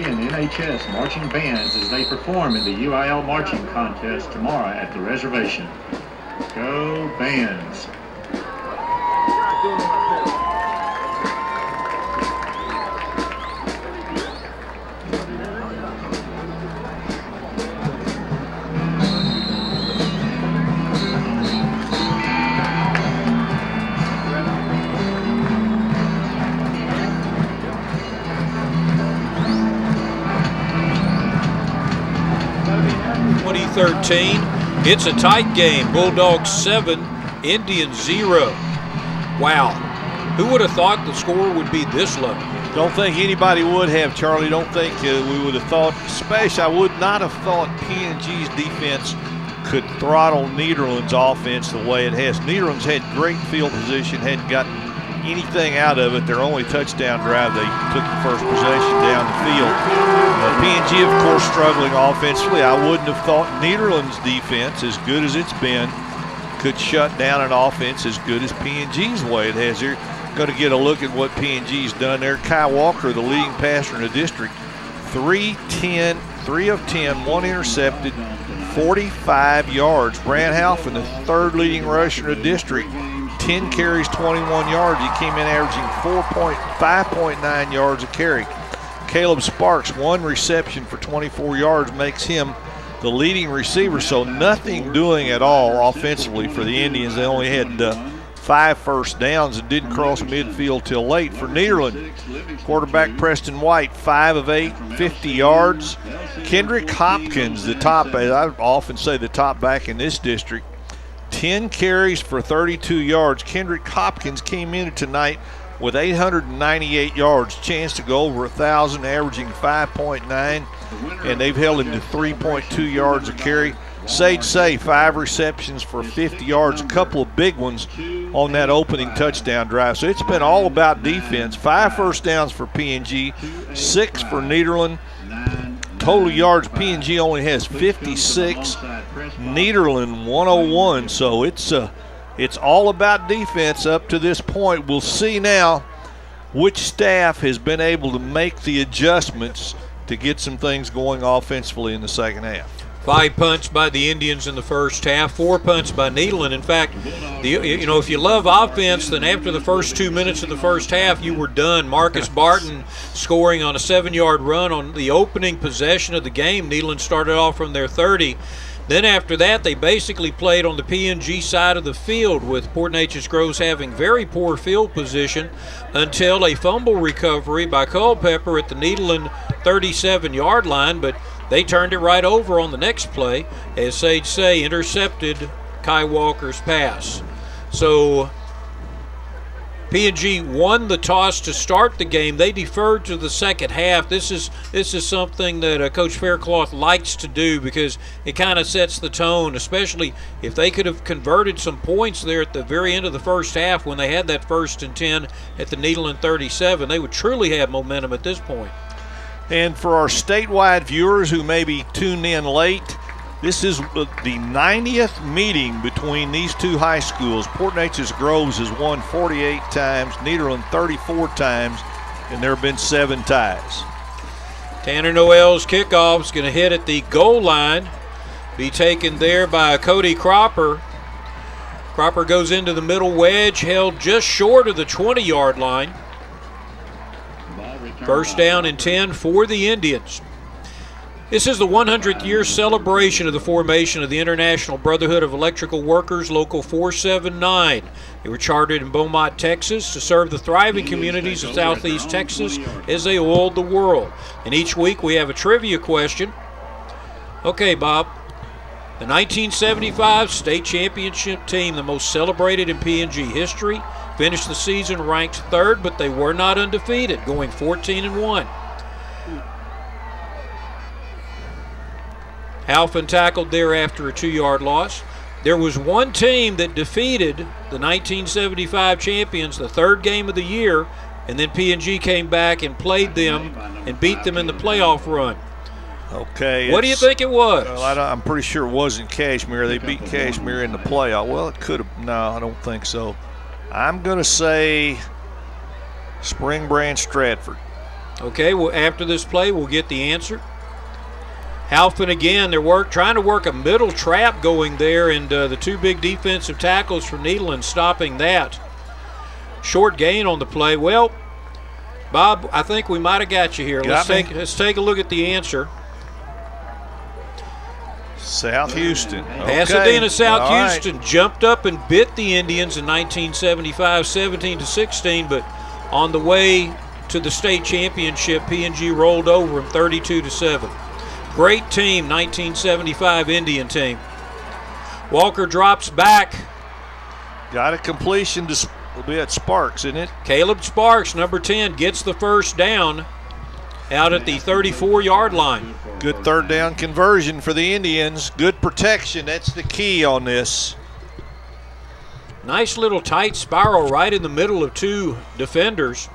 and NHS marching bands as they perform in the UIL marching contest tomorrow at the reservation. Go bands! It's a tight game. Bulldogs 7, Indians 0. Wow. Who would have thought the score would be this low? Don't think anybody would have, Charlie. Don't think we would have thought, especially I would not have thought P&G's defense could throttle Nederland's offense the way it has. Nederland's had great field position, hadn't gotten anything out of it. Their only touchdown drive, they took the first possession down the field. P&G, of course, struggling offensively. I wouldn't have thought Nederland's defense, as good as it's been, could shut down an offense as good as P&G's way it has. You're going to get a look at what P&G's done there. Kai Walker, the leading passer in the district, 3 of 10, 1 intercepted, 45 yards. Brant Halfin, the third leading rusher in the district, 10 carries, 21 yards. He came in averaging 5.9 yards a carry. Caleb Sparks, 1 reception for 24 yards, makes him the leading receiver. So nothing doing at all offensively for the Indians. They only had 5 first downs and didn't cross midfield till late. For Nederland, quarterback Preston White, 5 of 8, 50 yards. Kendrick Hopkins, the top, I often say the top back in this district, 10 carries for 32 yards. Kendrick Hopkins came in tonight with 898 yards, chance to go over 1,000, averaging 5.9, and they've held him to 3.2 yards a carry. Sage Say, 5 receptions for 50 yards, a couple of big ones on that opening touchdown drive. So it's been all about defense. 5 first downs for P&G, 6 for Nederland. Total yards, P&G only has 56, Nederland 101. So it's all about defense up to this point. We'll see now which staff has been able to make the adjustments to get some things going offensively in the second half. 5 punts by the Indians in the first half, 4 punts by Nederland. In fact, if you love offense, then after the first 2 minutes of the first half, you were done. Marcus Barton scoring on a 7-yard run on the opening possession of the game. Nederland started off from their 30. Then after that, they basically played on the PNG side of the field, with Port Neches-Groves having very poor field position until a fumble recovery by Culpepper at the Nederland 37-yard line, but they turned it right over on the next play as Sage Say intercepted Kai Walker's pass. So PNG won the toss to start the game. They deferred to the second half. This is something that Coach Faircloth likes to do because it kind of sets the tone, especially if they could have converted some points there at the very end of the first half when they had that 1st and 10 at the Nederland 37. They would truly have momentum at this point. And for our statewide viewers who may be tuned in late, this is the 90th meeting between these two high schools. Port Neches-Groves has won 48 times, Nederland 34 times, and there have been 7 ties. Tanner Noel's kickoff is going to hit at the goal line, be taken there by Cody Cropper. Cropper goes into the middle wedge, held just short of the 20-yard line. First down and 10 for the Indians. This is the 100th year celebration of the formation of the International Brotherhood of Electrical Workers, Local 479. They were chartered in Beaumont, Texas, to serve the thriving communities of Southeast Texas as they oiled the world. And each week we have a trivia question. Okay, Bob. The 1975 state championship team, the most celebrated in PNG history, finished the season ranked 3rd, but they were not undefeated, going 14-1. Halfin tackled there after a 2-yard loss. There was one team that defeated the 1975 champions the 3rd game of the year, and then PNG came back and played them and beat them in the playoff run. Okay. What do you think it was? Well, I'm pretty sure it wasn't Kashmir. They beat Kashmir in the playoff. Well, it could have. No, I don't think so. I'm going to say Spring Branch Stratford. Okay, well, after this play, we'll get the answer. Halfin again, they're trying to work a middle trap going there, and the 2 big defensive tackles from Nederland stopping that. Short gain on the play. Well, Bob, I think we might have got you here. Let's take a look at the answer. South Houston. Pasadena, South Houston jumped up and bit the Indians in 1975, 17-16, but on the way to the state championship, PNG rolled over them 32-7. Great team, 1975 Indian team. Walker drops back. Got a completion to Sparks, isn't it? Caleb Sparks, number 10, gets the first down out at the 34-yard line. Good 3rd down conversion for the Indians. Good protection. That's the key on this. Nice little tight spiral right in the middle of 2 defenders.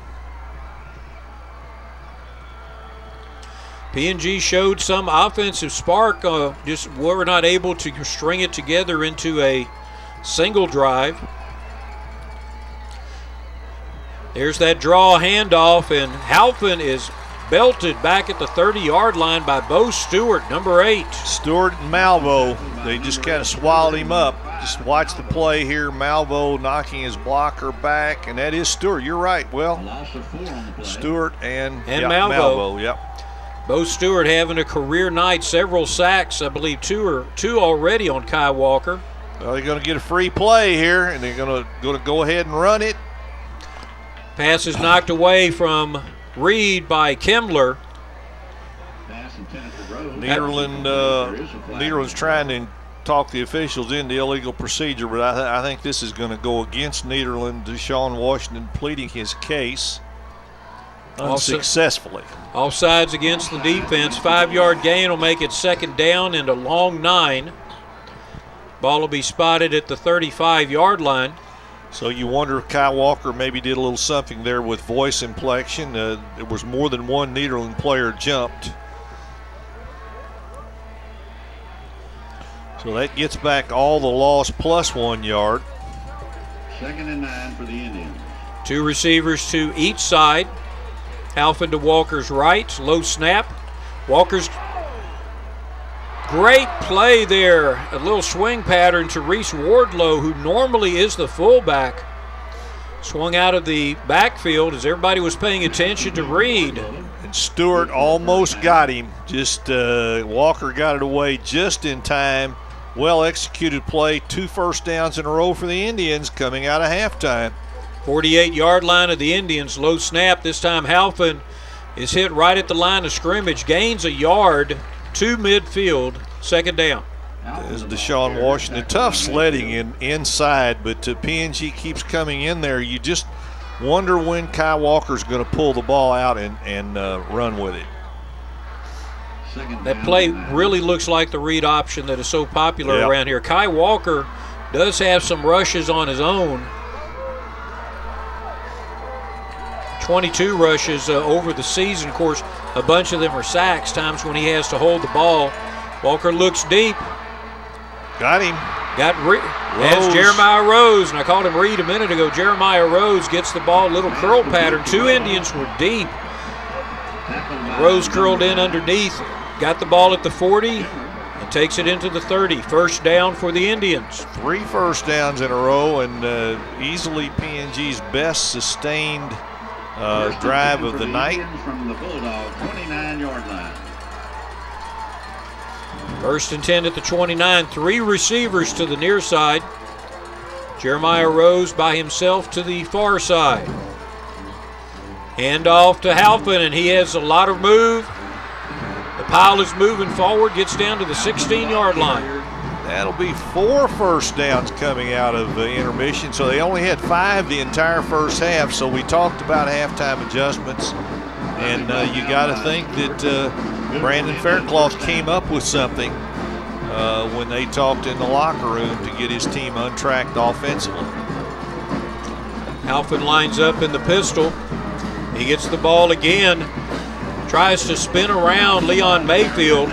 PNG showed some offensive spark, just were not able to string it together into a single drive. There's that draw handoff, and Halfin is belted back at the 30-yard line by Bo Stewart, number 8. Stewart and Malvo, they just kind of swallowed him up. Just watch the play here. Malvo knocking his blocker back, and that is Stewart. You're right. Well, Stewart and Malvo. Yep. Bo Stewart having a career night, several sacks, I believe two already on Kai Walker. Well, they're going to get a free play here, and they're going to go ahead and run it. Pass is knocked away from Reed by Kemmler. Nederland's trying to talk the officials into illegal procedure, but I think this is going to go against Nederland. Deshaun Washington pleading his case unsuccessfully. Offsides against the defense. 5-yard gain will make it 2nd down and a long 9. Ball will be spotted at the 35-yard line. So you wonder if Kai Walker maybe did a little something there with voice inflection. There was more than one Nederland player jumped. So that gets back all the loss plus 1 yard. 2nd and 9 for the Indians. 2 receivers to each side. Halfin to Walker's right. Low snap. Walker's Great play there. A little swing pattern to Reese Wardlow, who normally is the fullback. Swung out of the backfield as everybody was paying attention to Reed. And Stewart almost got him. Just Walker got it away just in time. Well executed play. 2 first downs in a row for the Indians coming out of halftime. 48-yard line of the Indians. Low snap. This time Halpin is hit right at the line of scrimmage. Gains a yard to midfield. Second down. There's Deshaun Washington. Tough sledding inside, but PNG keeps coming in there. You just wonder when Kai Walker's going to pull the ball out and run with it. That play really looks like the read option that is so popular around here. Kai Walker does have some rushes on his own. 22 rushes over the season. Of course, a bunch of them are sacks, times when he has to hold the ball. Walker looks deep. Got him. Has Jeremiah Rose, and I called him Reed a minute ago. Jeremiah Rose gets the ball, little curl pattern. 2 Indians were deep. Rose curled in underneath, got the ball at the 40, and takes it into the 30. First down for the Indians. 3 first downs in a row, and easily PNG's best sustained drive of the night. From the Bulldogs, 29-yard line. First and 10 at the 29. 3 receivers to the near side. Jeremiah Rose by himself to the far side. Hand off to Halpin, and he has a lot of move. The pile is moving forward, gets down to the 16-yard line. That'll be 4 first downs coming out of intermission, so they only had 5 the entire first half. So we talked about halftime adjustments, and you got to think that Brandon Faircloth came up with something when they talked in the locker room to get his team untracked offensively. Halpin lines up in the pistol. He gets the ball again, tries to spin around Leon Mayfield.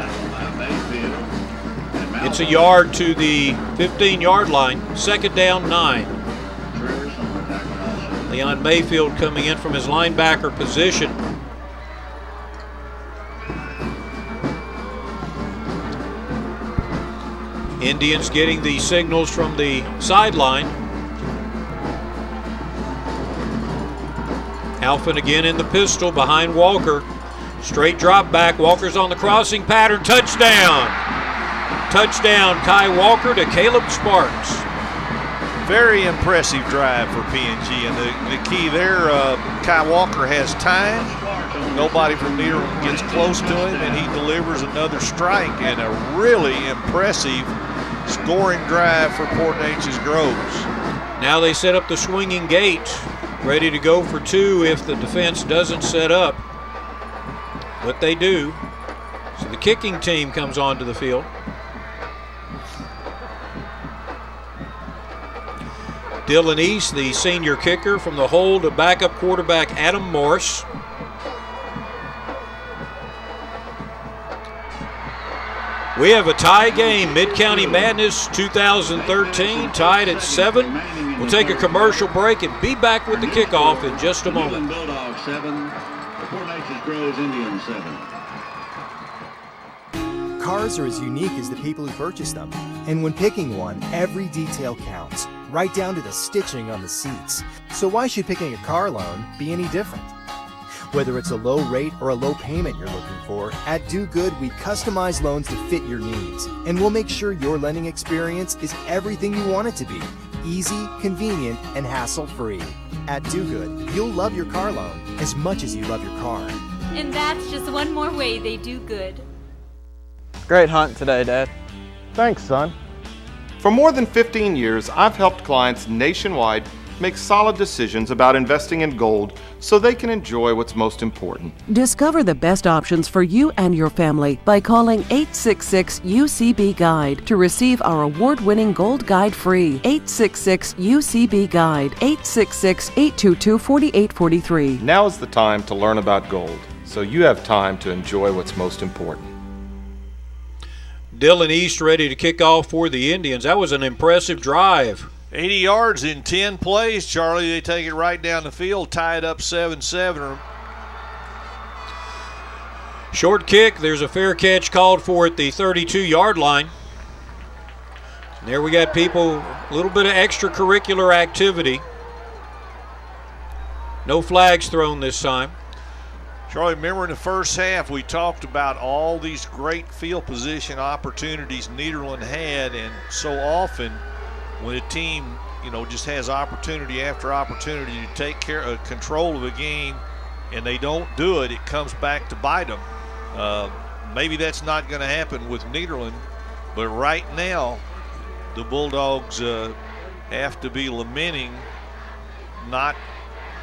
It's a yard to the 15-yard line. Second down, 9. Leon Mayfield coming in from his linebacker position. Indians getting the signals from the sideline. Halpin again in the pistol behind Walker. Straight drop back. Walker's on the crossing pattern. Touchdown. Touchdown, Kai Walker to Caleb Sparks. Very impressive drive for PNG, and the key there, Kai Walker has time. Nobody from Nederland gets close to him, and he delivers another strike, and a really impressive scoring drive for Port Neches-Groves. Now they set up the swinging gate, ready to go for 2 if the defense doesn't set up. But they do. So the kicking team comes onto the field. Dylan East, the senior kicker, from the hole to backup quarterback Adam Morse. We have a tie game, Midcounty Madness 2013, tied at 7. We'll take a commercial break and be back with the kickoff in just a moment. Bulldogs 7, Port Neches-Groves Indians 7. Cars are as unique as the people who purchase them. And when picking one, every detail counts, right down to the stitching on the seats. So why should picking a car loan be any different? Whether it's a low rate or a low payment you're looking for, at Do Good we customize loans to fit your needs. And we'll make sure your lending experience is everything you want it to be. Easy, convenient, and hassle-free. At Do Good, you'll love your car loan as much as you love your car. And that's just one more way they do good. Great hunt today, Dad. Thanks, son. For more than 15 years, I've helped clients nationwide make solid decisions about investing in gold so they can enjoy what's most important. Discover the best options for you and your family by calling 866-UCB-GUIDE to receive our award-winning Gold Guide free. 866-UCB-GUIDE, 866-822-4843. Now is the time to learn about gold, so you have time to enjoy what's most important. Dylan East ready to kick off for the Indians. That was an impressive drive. 80 yards in 10 plays, Charlie. They take it right down the field, tie it up 7-7. Short kick. There's a fair catch called for at the 32-yard line. And there we got people, a little bit of extracurricular activity. No flags thrown this time. Charlie, remember in the first half we talked about all these great field position opportunities Nederland had, and so often when a team, just has opportunity after opportunity to take control of a game and they don't do it, it comes back to bite them. Maybe that's not going to happen with Nederland, but right now the Bulldogs have to be lamenting not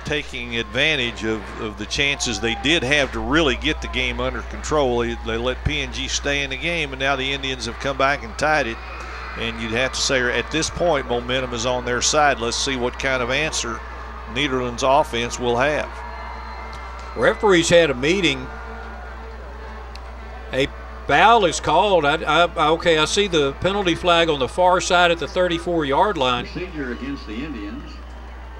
taking advantage of the chances they did have to really get the game under control. They let PNG stay in the game, and now the Indians have come back and tied it. And you'd have to say at this point momentum is on their side. Let's see what kind of answer Nederland's offense will have. Referees had a meeting. A foul is called. Okay, I see the penalty flag on the far side at the 34-yard line. Procedure against the Indians.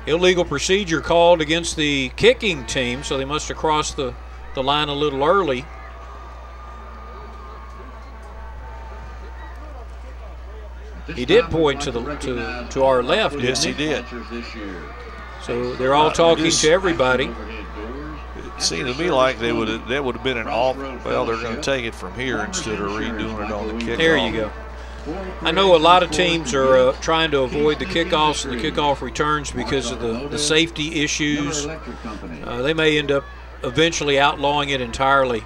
Illegal procedure called against the kicking team, so they must have crossed the line a little early. He did point to our left. Yes, he did. So they're all talking to everybody. It seemed to me like that would have been an off. Well, they're going to take it from here instead of redoing it on the kickoff. There you go. I know a lot of teams are trying to avoid the kickoffs and the kickoff returns because of the safety issues. They may end up eventually outlawing it entirely.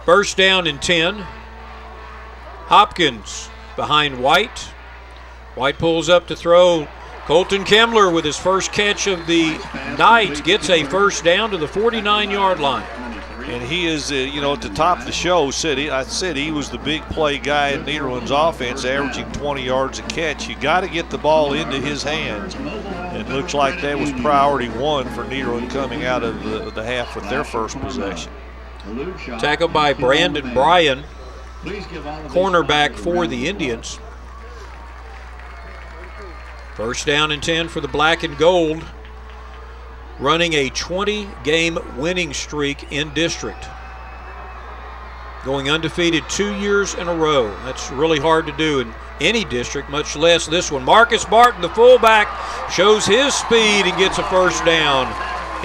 First down and 10. Hopkins behind White. White pulls up to throw. Colton Kemmler with his first catch of the night gets a first down to the 49-yard line. And he is, at the top of the show, I said he was the big play guy in Nederland's offense, averaging 20 yards a catch. You got to get the ball into his hands. And it looks like that was priority one for Nederland coming out of the half with their first possession. Tackled by Brandon Bryan, cornerback for the Indians. First down and 10 for the black and gold, running a 20-game winning streak in district. Going undefeated 2 years in a row. That's really hard to do in any district, much less this one. Marcus Barton, the fullback, shows his speed and gets a first down.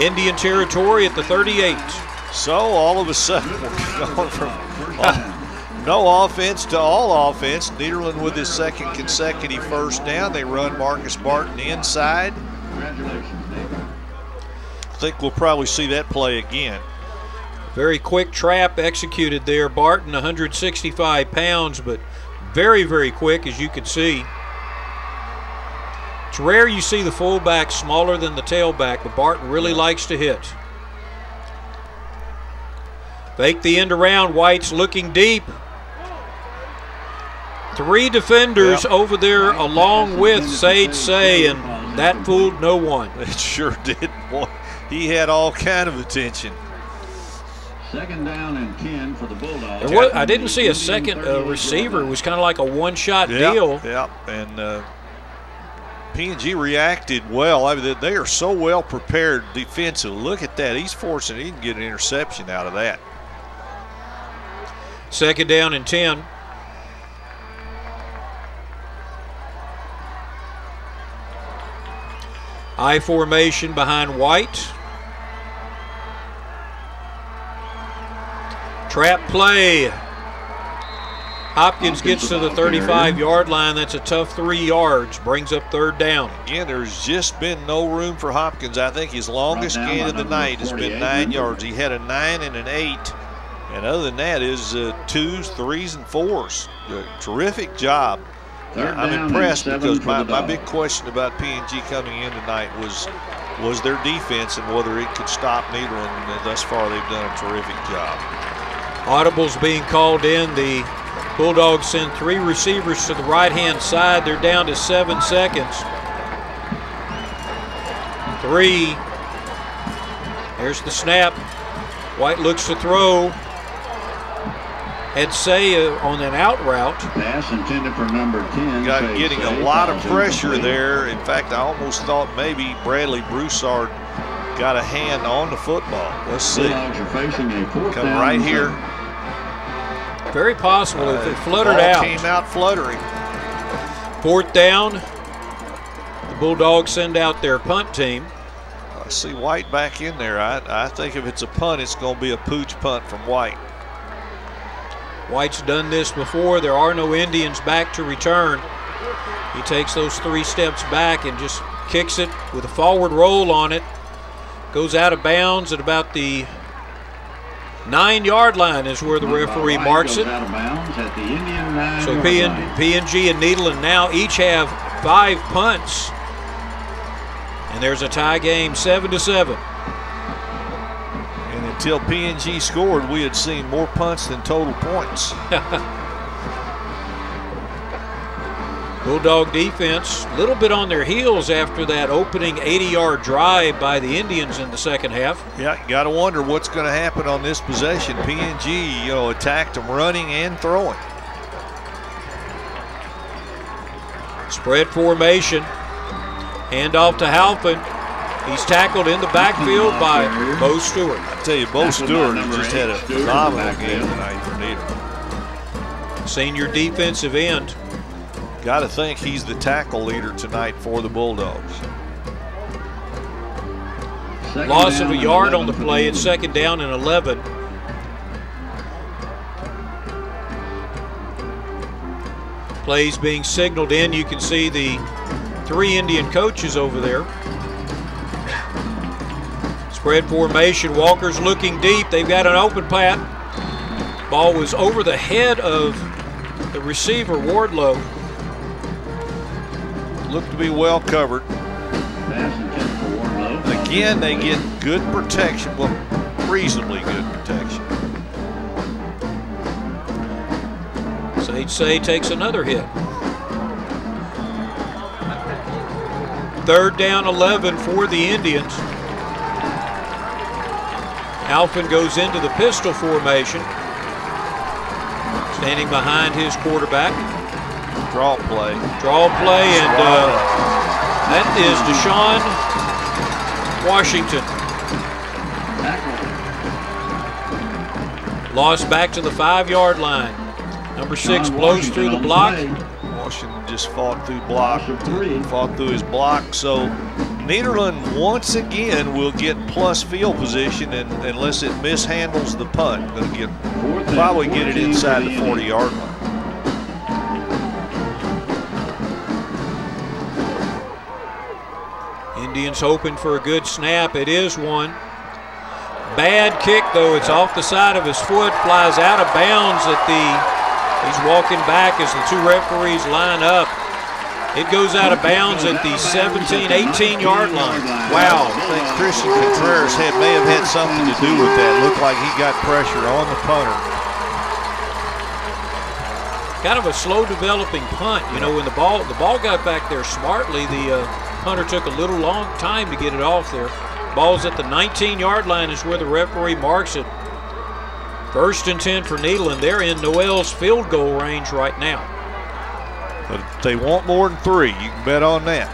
Indian territory at the 38. So all of a sudden, we're going from no offense to all offense. Nederland with his second consecutive first down. They run Marcus Barton inside. I think we'll probably see that play again. Very quick trap executed there. Barton, 165 pounds, but very, very quick, as you can see. It's rare you see the fullback smaller than the tailback, but Barton really likes to hit. Fake the end around. White's looking deep. 3 defenders over there along with Sage Say, and that fooled no one. It sure did. Boy, he had all kind of attention. Second down and 10 for the Bulldogs. I didn't see a second receiver. It was kind of like a one-shot deal. Yeah, and PNG reacted well. I mean, they are so well prepared defensively. Look at that. He's forcing, he can get an interception out of that. Second down and 10. I formation behind White. Trap play. Hopkins gets to the 35-yard line. That's a tough 3 yards. Brings up third down. Again, there's just been no room for Hopkins. I think his longest gain of the night has been 9 yards. He had a 9 and an 8. And other than that is 2s, 3s, and 4s. Terrific job. I'm impressed because my big question about PNG coming in tonight was their defense and whether it could stop Nederland. And thus far, they've done a terrific job. Audibles being called in. The Bulldogs send 3 receivers to the right-hand side. They're down to 7 seconds. 3. There's the snap. White looks to throw. Had Say on an out route. Pass intended for number 10. Getting a lot of pressure there. In fact, I almost thought maybe Bradley Broussard got a hand on the football. Let's see. Bulldogs are facing a fourth Come down right and here. 7. Very possible if it fluttered ball out. Came out fluttering. Fourth down. The Bulldogs send out their punt team. I see White back in there. I think if it's a punt, it's going to be a pooch punt from White. White's done this before. There are no Indians back to return. He takes those 3 steps back and just kicks it with a forward roll on it. Goes out of bounds at about the 9-yard line is where the referee marks it. Out of bounds at the Indian 9-yard So line. P&G and Nederland now each have 5 punts. And there's a tie game, 7-7. And until P&G scored, we had seen more punts than total points. Bulldog defense a little bit on their heels after that opening 80-yard drive by the Indians in the second half. Yeah, you got to wonder what's going to happen on this possession. P&G, attacked them running and throwing. Spread formation. Handoff to Halpin. He's tackled in the backfield by Bo Stewart. I tell you, Bo Stewart has just had a phenomenal game tonight for Nederland. Senior defensive end. Got to think he's the tackle leader tonight for the Bulldogs. Loss of a yard on the play. It's 2nd down and 11. Plays being signaled in. You can see the 3 Indian coaches over there. Spread formation. Walker's looking deep. They've got an open path. Ball was over the head of the receiver, Wardlow. Looked to be well covered. Again, they get good protection. Well, reasonably good protection. Sage Say takes another hit. 3rd down 11 for the Indians. Alfin goes into the pistol formation. Standing behind his quarterback. Draw play. Draw play, and that is Deshaun Washington. Lost back to the 5-yard line. Number 6 blows through the block. Washington just fought through his block. So Nederland once again will get plus field position, and unless it mishandles the punt, going to probably get it inside the 40-yard line. Indians hoping for a good snap. It is one. Bad kick, though. It's off the side of his foot, flies out of bounds he's walking back as the 2 referees line up. It goes out of bounds at the 17, 18-yard line. Wow, I think Christian Contreras may have had something to do with that. Looked like he got pressure on the punter. Kind of a slow developing punt. When the ball got back there smartly, the punter took a little long time to get it off there. Ball's at the 19-yard line is where the referee marks it. 1st and 10 for Nederland. They're in Noel's field goal range right now. But if they want more than 3, you can bet on that.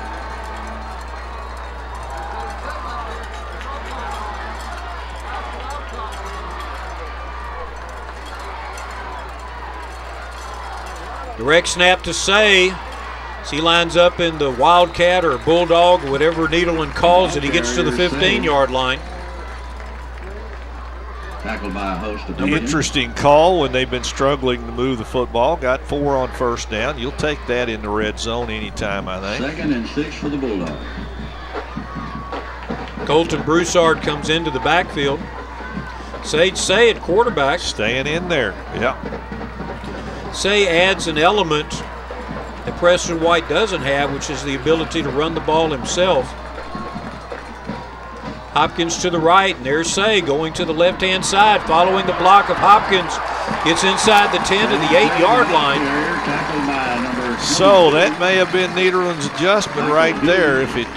Direct snap to Say. As he lines up in the Wildcat or Bulldog, whatever Nederland calls it, he gets to the 15-yard line. Tackled by a host of Interesting call when they've been struggling to move the football. Got 4 on 1st down. You'll take that in the red zone anytime, I think. 2nd and 6 for the Bulldogs. Colton Broussard comes into the backfield. Sage Say at quarterback. Staying in there, yeah. Say adds an element that Preston White doesn't have, which is the ability to run the ball himself. Hopkins to the right, and there's Say going to the left-hand side, following the block of Hopkins. Gets inside the 10 to the 8-yard line. So that may have been Nederland's adjustment right there. If it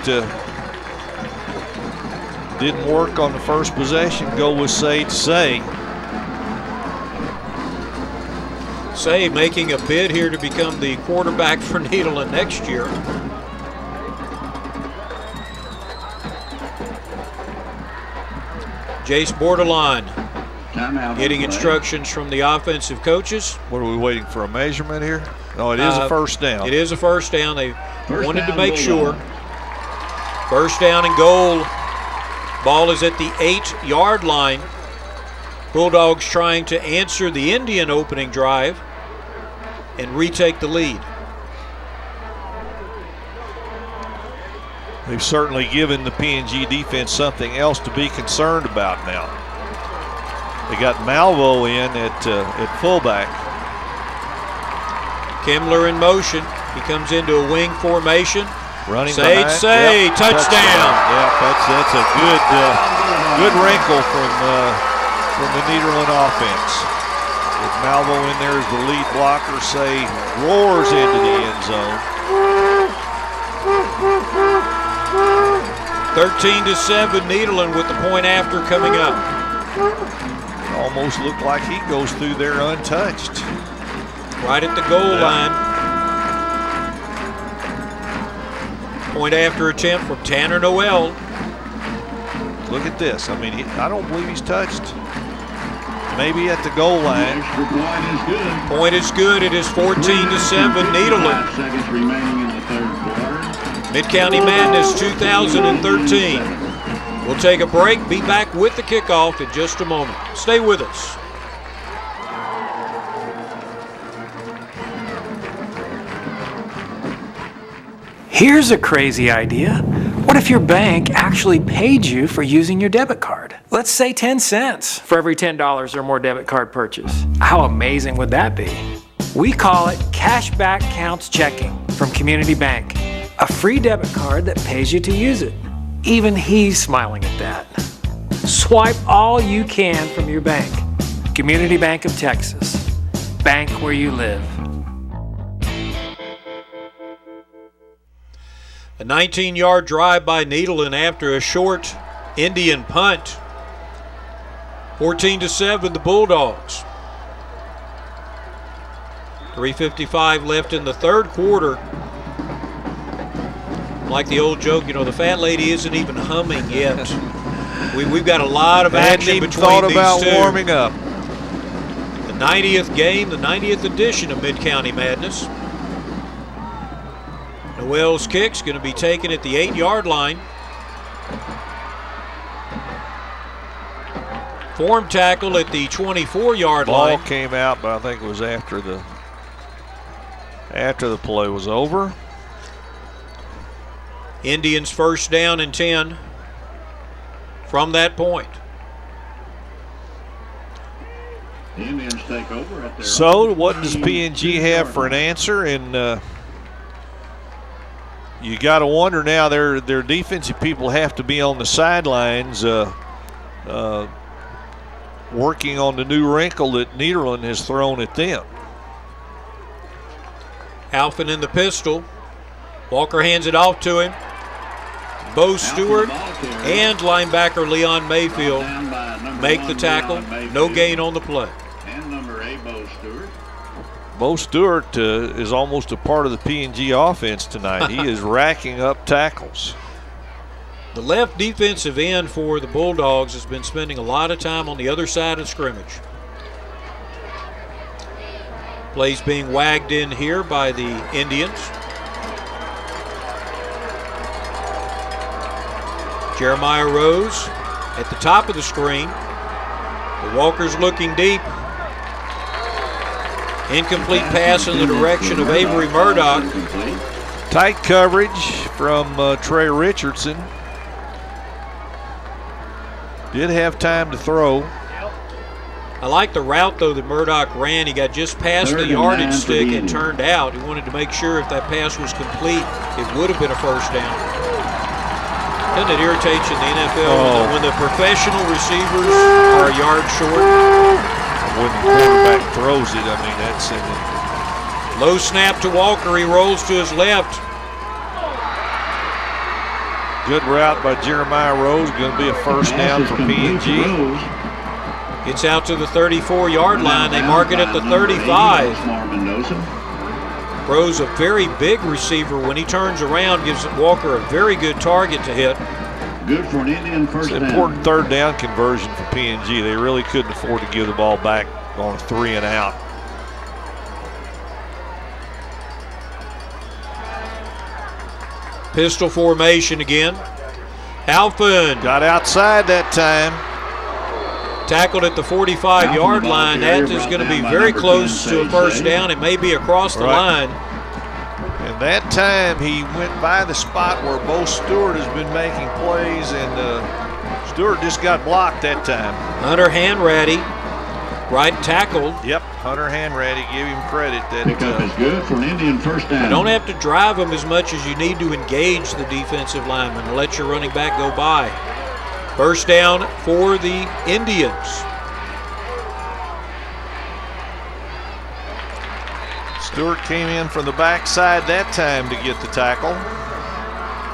didn't work on the first possession, go with Say to Say. Say making a bid here to become the quarterback for Nederland next year. Jace Borderline Timeout. getting instructions from the offensive coaches. What are we waiting for, a measurement here? No, it is a first down. It is a first down. They wanted to make Bulldogs. sure. First down and goal. Ball is at the 8-yard line. Bulldogs trying to answer the Indian opening drive and retake the lead. They've certainly given the P&G defense something else to be concerned about now. They got Malvo in at fullback. Kimmler in motion. He comes into a wing formation. Running Say, behind. touchdown. Yep, that's a good wrinkle from the Nederland offense. With Malvo in there as the lead blocker, Say roars into the end zone. 13-7, Nederland with the point after coming up. Almost looked like he goes through there untouched. Right at the goal line. Point after attempt from Tanner Noel. Look at this. I mean, I don't believe he's touched. Maybe at the goal line. The point is good. Point is good. It is 14-7, Nederland. 5 seconds remaining in the third quarter. Midcounty Madness 2013. We'll take a break. Be back with the kickoff in just a moment. Stay with us. Here's a crazy idea. What if your bank actually paid you for using your debit card? Let's say 10 cents for every $10 or more debit card purchase. How amazing would that be? We call it Cashback Counts Checking from Community Bank. A free debit card that pays you to use it. Even he's smiling at that. Swipe all you can from your bank. Community Bank of Texas. Bank where you live. A 19-yard drive by Nederland after a short Indian punt. 14-7, the Bulldogs. 3:55 left in the third quarter. Like the old joke, you know, the fat lady isn't even humming yet. We've got a lot of action between these two. Thought about warming up. The 90th game, the 90th edition of Midcounty Madness. Noel's kick's going to be taken at the 8-yard line. Form tackle at the 24-yard line. Ball came out, but I think it was after the play was over. Indians first down and 10 from that point. The Indians take over at their So what does P&G have for an answer? And you got to wonder now, their defensive people have to be on the sidelines working on the new wrinkle that Nederland has thrown at them. Alphen in the pistol. Walker hands it off to him. Bo Stewart and linebacker Leon Mayfield make the tackle. No gain on the play. And number 8, Bo Stewart. Bo Stewart is almost a part of the P&G offense tonight. He is racking up tackles. The left defensive end for the Bulldogs has been spending a lot of time on the other side of scrimmage. Plays being wagged in here by the Indians. Jeremiah Rose at the top of the screen. The Walker's looking deep. Incomplete pass in the direction of Avery Murdoch. Tight coverage from Trey Richardson. Did have time to throw. I like the route, though, that Murdoch ran. He got just past the yardage stick and turned out. He wanted to make sure if that pass was complete, it would have been a first down. Doesn't it irritate you in the NFL when the professional receivers are a yard short? When the quarterback throws it, I mean, that's in it. Low snap to Walker. He rolls to his left. Good route by Jeremiah Rose. Going to be a first down for P&G. Gets out to the 34-yard line. They mark it at the 35. Rose, a very big receiver. When he turns around, gives Walker a very good target to hit. Good for an Indian first It's an down. important third down conversion for PNG. They really couldn't afford to give the ball back on a 3 and out. Pistol formation again. Alphen got outside that time. Tackled at the 45-yard line. That is going to be very close to a first down. It may be across the line. And that time he went by the spot where Bo Stewart has been making plays, and Stewart just got blocked that time. Hunter Hanratty, right tackle. Yep, Hunter Hanratty, give him credit. That pickup is good for an Indian first down. You don't have to drive them as much as you need to engage the defensive lineman and let your running back go by. First down for the Indians. Stewart came in from the backside that time to get the tackle.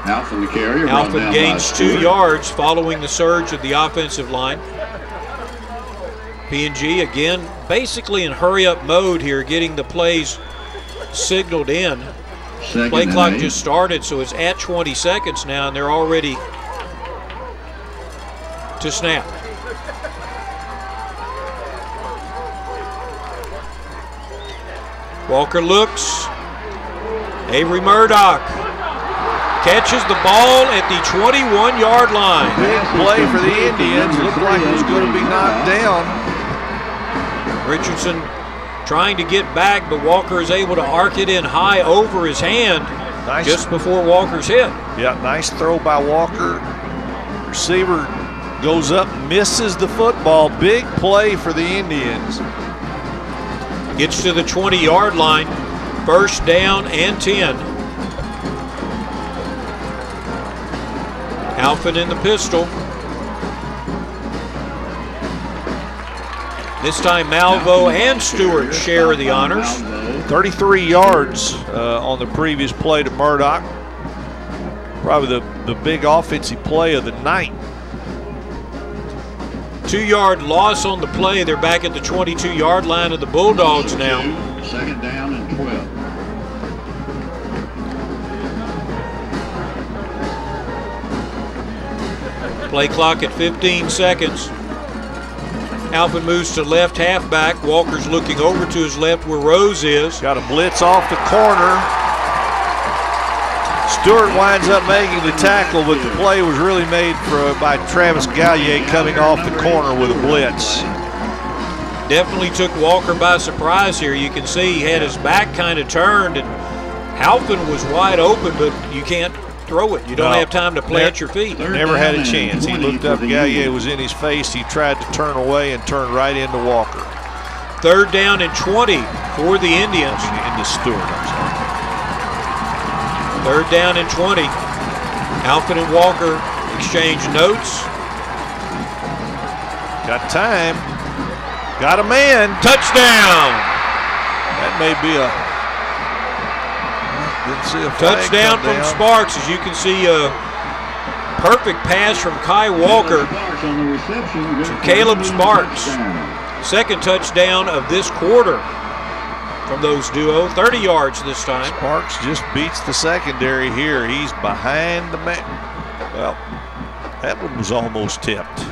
Alphen the carrier. Alphen gains 2 yards following the surge of the offensive line. PNG again basically in hurry-up mode here, getting the plays signaled in. Play clock just started, so it's at 20 seconds now, and they're already to snap. Walker looks. Avery Murdoch catches the ball at the 21-yard line. Big play for the Indians. Looked like it was going to be knocked down. Richardson trying to get back, but Walker is able to arc it in high over his hand just before Walker's hit. Yeah, nice throw by Walker. Receiver goes up, misses the football. Big play for the Indians. Gets to the 20-yard line. First down and 10. Alphen in the pistol. This time Malvo and Stewart share the honors. 33 yards on the previous play to Murdoch. Probably the big offensive play of the night. 2-yard loss on the play. They're back at the 22-yard line of the Bulldogs now. Second down and 12. Play clock at 15 seconds. Alphen moves to left halfback. Walker's looking over to his left where Rose is. Got a blitz off the corner. Stewart winds up making the tackle, but the play was really made by Travis Gallier coming off the corner with a blitz. Definitely took Walker by surprise here. You can see he had his back kind of turned, and Alphen was wide open, but you can't throw it. You don't have time to plant your feet. Never had a chance. He looked up, Gallier was in his face. He tried to turn away and turned right into Walker. Third down and 20 for the Indians. Into Stewart, I'm sorry. Third down and 20. Alphen and Walker exchange notes. Got time. Got a man. Touchdown. That may be a... Didn't see a flag touchdown from Sparks. As you can see, a perfect pass from Kai Walker to Caleb Sparks. Second touchdown of this quarter from those duo. 30 yards this time. Sparks just beats the secondary here. He's behind the man. Well, that one was almost tipped.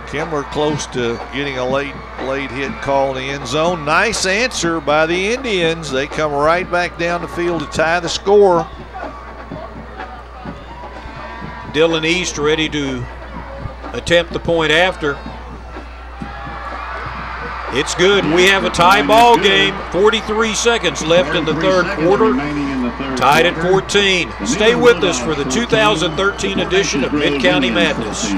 Kimler close to getting a late hit call in the end zone. Nice answer by the Indians. They come right back down the field to tie the score. Dylan East ready to attempt the point after. It's good. We have a tie ball game. 43 seconds left in the third quarter. Tied at 14. Stay with us for the 2013 edition of Midcounty Madness.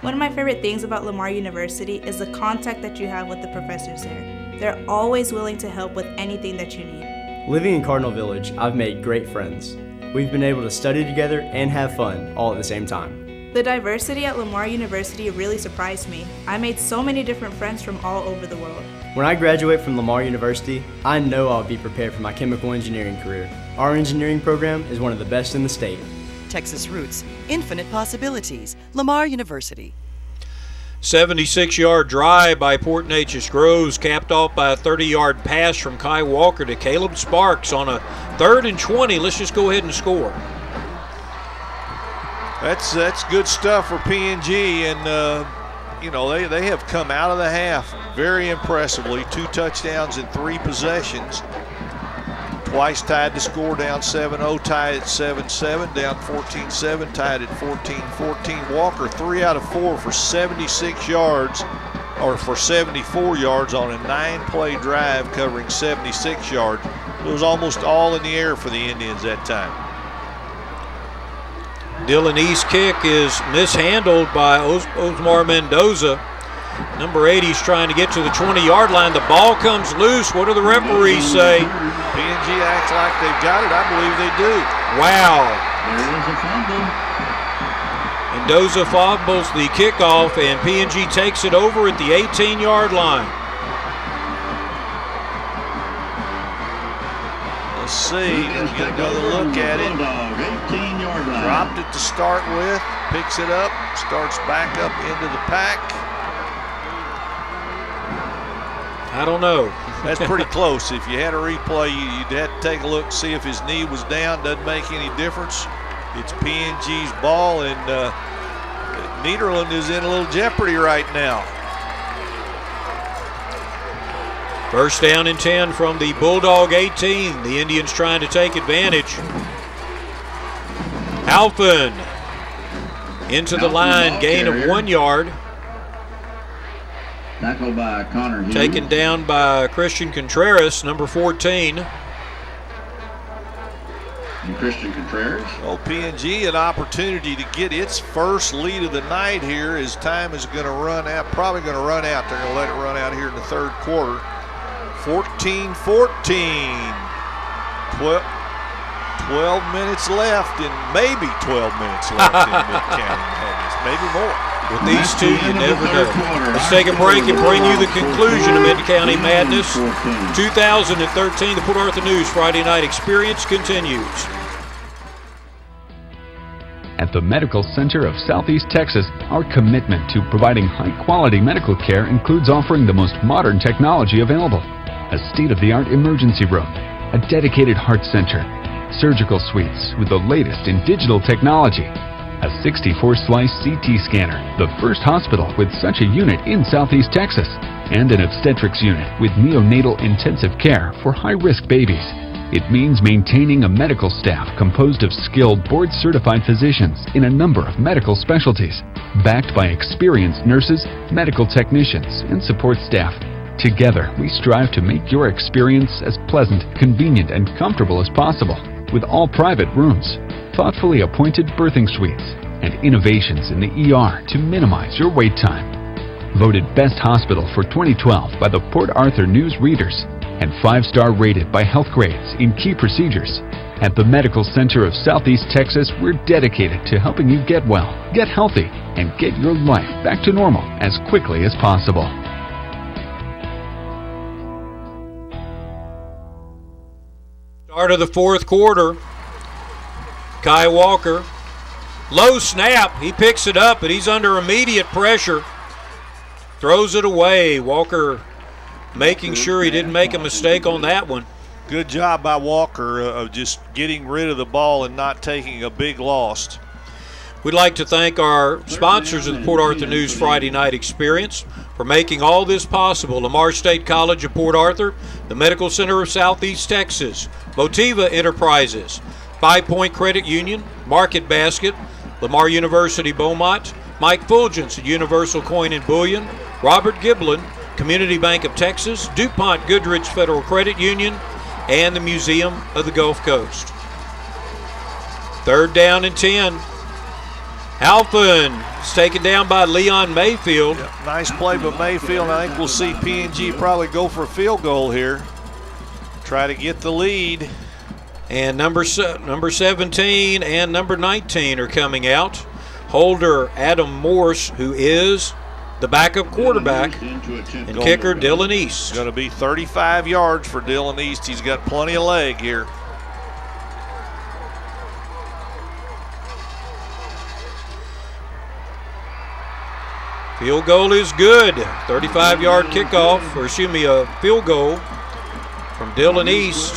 One of my favorite things about Lamar University is the contact that you have with the professors there. They're always willing to help with anything that you need. Living in Cardinal Village, I've made great friends. We've been able to study together and have fun all at the same time. The diversity at Lamar University really surprised me. I made so many different friends from all over the world. When I graduate from Lamar University, I know I'll be prepared for my chemical engineering career. Our engineering program is one of the best in the state. Texas Roots, infinite possibilities. Lamar University. 76-yard drive by Port Neches-Groves, capped off by a 30-yard pass from Kai Walker to Caleb Sparks on a 3rd and 20. Let's just go ahead and score. That's good stuff for PNG, and they have come out of the half very impressively. 2 touchdowns in 3 possessions. Twice tied the score, down 7-0, tied at 7-7, down 14-7, tied at 14-14. Walker 3 out of 4 for 76 yards, or for 74 yards on a 9-play drive covering 76 yards. It was almost all in the air for the Indians that time. Dylan East's kick is mishandled by Osmar Mendoza. Number 80's trying to get to the 20-yard line. The ball comes loose. What do the referees say? PNG acts like they've got it. I believe they do. Wow. There is a fumble. Mendoza fumbles the kickoff, and PNG takes it over at the 18-yard line. Let's see. Get another look at it. 18-yard line. Dropped it to start with. Picks it up. Starts back up into the pack. I don't know. That's pretty close. If you had a replay, you'd have to take a look, see if his knee was down. Doesn't make any difference. It's PNG's ball, and Nederland is in a little jeopardy right now. First down and 10 from the Bulldog 18. The Indians trying to take advantage. Alphen into the line, gain of 1 yard. Tackled by Connor Hughes. Taken down by Christian Contreras, number 14. And Christian Contreras. Well, PNG an opportunity to get its first lead of the night here as time is going to run out. Probably going to run out. They're going to let it run out here in the 3rd quarter. 14-14. 12 minutes left, and maybe 12 minutes left in Midcounty Madness. Maybe more. With these two, you never know. Let's take a break and bring you the conclusion of Midcounty Madness 2013. The Port Arthur News Friday Night Experience continues. At the Medical Center of Southeast Texas, our commitment to providing high-quality medical care includes offering the most modern technology available. A state-of-the-art emergency room, a dedicated heart center, surgical suites with the latest in digital technology, a 64-slice CT scanner, the first hospital with such a unit in Southeast Texas, and an obstetrics unit with neonatal intensive care for high-risk babies. It means maintaining a medical staff composed of skilled board-certified physicians in a number of medical specialties, backed by experienced nurses, medical technicians, and support staff. Together, we strive to make your experience as pleasant, convenient, and comfortable as possible, with all private rooms, thoughtfully appointed birthing suites, and innovations in the ER to minimize your wait time. Voted Best Hospital for 2012 by the Port Arthur News Readers, and 5-star rated by Health Grades in key procedures. At the Medical Center of Southeast Texas, we're dedicated to helping you get well, get healthy, and get your life back to normal as quickly as possible. Start of the 4th quarter. Kai Walker, low snap, he picks it up, but he's under immediate pressure. Throws it away. Walker making sure he didn't make a mistake on that one. Good job by Walker of just getting rid of the ball and not taking a big loss. We'd like to thank our sponsors of the Port Arthur News Friday Night Experience for making all this possible. Lamar State College of Port Arthur, the Medical Center of Southeast Texas, Motiva Enterprises, 5 Point Credit Union, Market Basket, Lamar University Beaumont, Mike Fulgence at Universal Coin and Bullion, Robert Giblin, Community Bank of Texas, DuPont Goodrich Federal Credit Union, and the Museum of the Gulf Coast. 3rd down and 10. Alphen is taken down by Leon Mayfield. Yep, nice play by Mayfield. I think we'll see PNG probably go for a field goal here. Try to get the lead. And number 17 and number 19 are coming out. Holder Adam Morse, who is the backup quarterback, and kicker Dylan East. Going to be 35 yards for Dylan East. He's got plenty of leg here. Field goal is good. 35-yard kickoff, or excuse me, a field goal from Dillon East.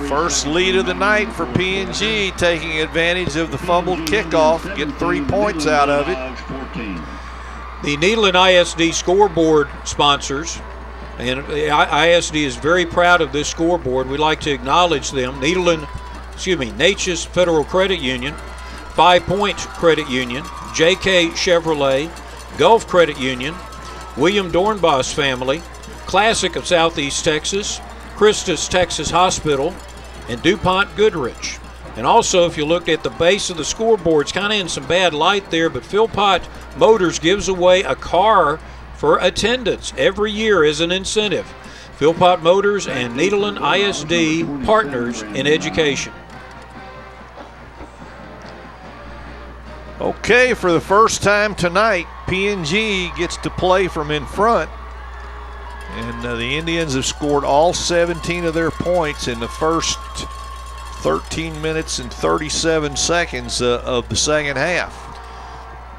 First lead of the night for P&G, taking advantage of the fumbled kickoff, get 3 points out of it. The Nederland ISD scoreboard sponsors, and ISD is very proud of this scoreboard. We'd like to acknowledge them. Neches Federal Credit Union, 5 Point Credit Union, JK Chevrolet, Gulf Credit Union, William Dornbos Family, Classic of Southeast Texas, Christus Texas Hospital, and DuPont Goodrich. And also, if you look at the base of the scoreboard, it's kind of in some bad light there, but Philpott Motors gives away a car for attendance every year as an incentive. Philpott Motors and Nederland ISD, partners in education. Okay, for the first time tonight, P&G gets to play from in front. And the Indians have scored all 17 of their points in the first 13 minutes and 37 seconds of the second half.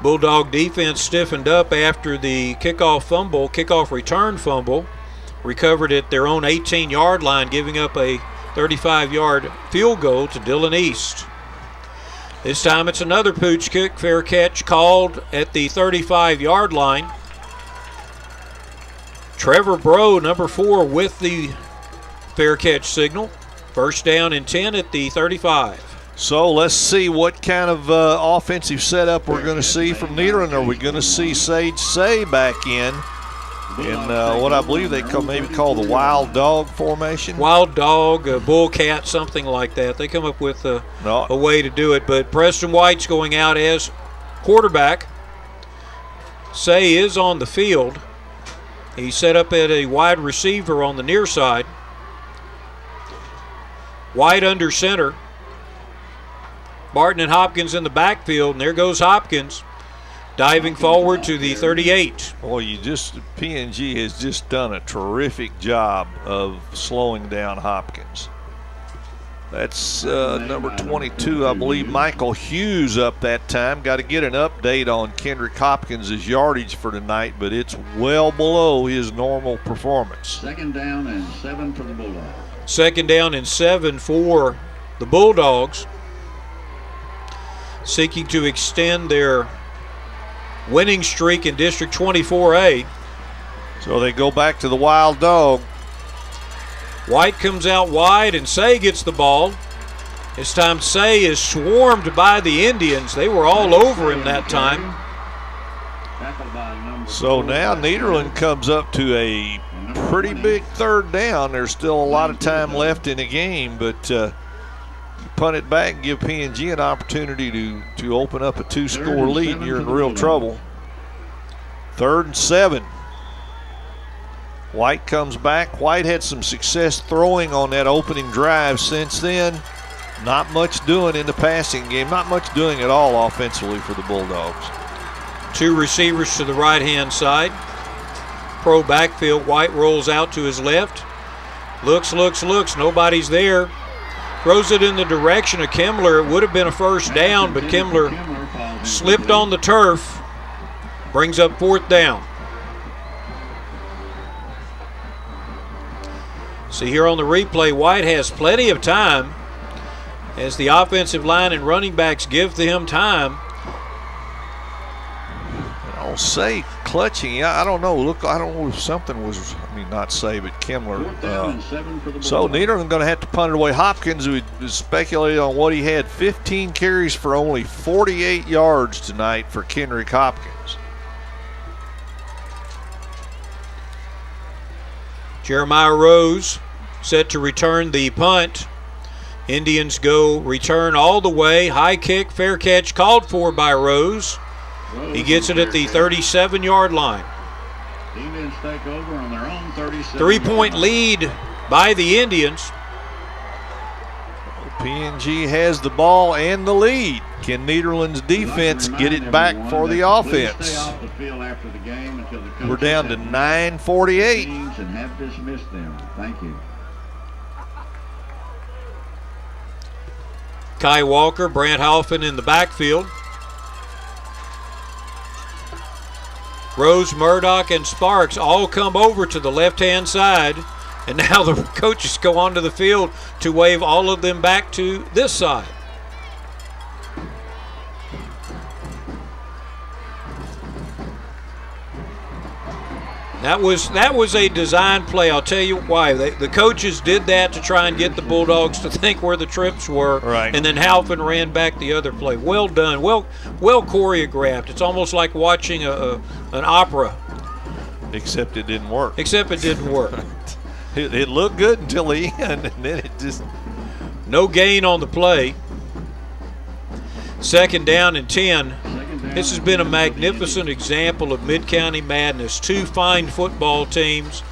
Bulldog defense stiffened up after the kickoff return fumble, recovered at their own 18-yard line, giving up a 35-yard field goal to Dillon East. This time it's another pooch kick, fair catch called at the 35-yard line. Trevor Bro, number 4, with the fair catch signal. First down and 10 at the 35. So let's see what kind of offensive setup we're going to see from Nederland. Are we going to see Sage Say back in what I believe they maybe call the wild dog formation? Wild dog, bull cat, something like that. They come up with a way to do it. But Preston White's going out as quarterback. Say is on the field. He's set up at a wide receiver on the near side. White under center. Barton and Hopkins in the backfield, and there goes Hopkins diving forward to the 38. Boy, P&G has just done a terrific job of slowing down Hopkins. That's number 22, I believe, Michael Hughes up that time. Got to get an update on Kendrick Hopkins' yardage for tonight, but it's well below his normal performance. Second down and 7 for the Bulldogs. Second down and 7 for the Bulldogs, seeking to extend their winning streak in District 24A. So they go back to the wild dog. White comes out wide, and Say gets the ball. This time Say is swarmed by the Indians. They were all over him that time. So now Nederland comes up to a pretty big third down. There's still a lot of time left in the game, but punt it back and give P&G an opportunity to open up a 2-score lead, and you're in real trouble. 3rd and 7. White comes back. White had some success throwing on that opening drive. Since then, not much doing in the passing game. Not much doing at all offensively for the Bulldogs. 2 receivers to the right-hand side. Pro backfield. White rolls out to his left. Looks. Nobody's there. Throws it in the direction of Kimmler. It would have been a first down, but Kimmler slipped on the turf. Brings up 4th down. See here on the replay, White has plenty of time as the offensive line and running backs give him time. I'll say clutching. I don't know. Look, I don't know if something was, not Say, but Kimmler. So Nederland going to have to punt it away. Hopkins, who was speculating on what he had, 15 carries for only 48 yards tonight for Kendrick Hopkins. Jeremiah Rose set to return the punt. Indians go return all the way. High kick, fair catch called for by Rose. He gets it at the 37-yard line. Indians take over on their own 37. 3-point lead by the Indians. P&G has the ball and the lead. Can Nederland's defense get it back for the offense? We're down to 9:48. And have dismissed them. Thank you. Kai Walker, Brant Halfin in the backfield. Rose, Murdoch, and Sparks all come over to the left-hand side, and now the coaches go onto the field to wave all of them back to this side. That was a design play. I'll tell you why. The coaches did that to try and get the Bulldogs to think where the trips were, right. And then Halpin ran back the other play. Well done, well choreographed. It's almost like watching an opera. Except it didn't work. It looked good until the end, and then it just... No gain on the play. 2nd down and 10. This has been a magnificent example of Midcounty Madness. 2 fine football teams.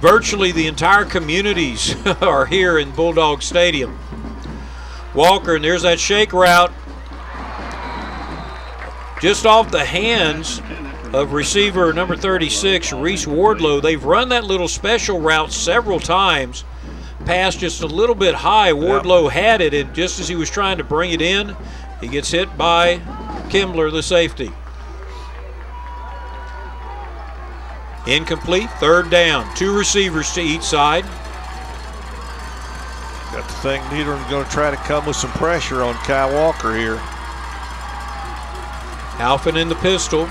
Virtually the entire communities are here in Bulldog Stadium. Walker, and there's that shake route. Just off the hands of receiver number 36, Reese Wardlow. They've run that little special route several times. Pass just a little bit high. Wardlow had it, and just as he was trying to bring it in, he gets hit by Kimbler, the safety. Incomplete, 3rd down. 2 receivers to each side. Got to think Nederland's going to try to come with some pressure on Kai Walker here. Halpin in the pistol.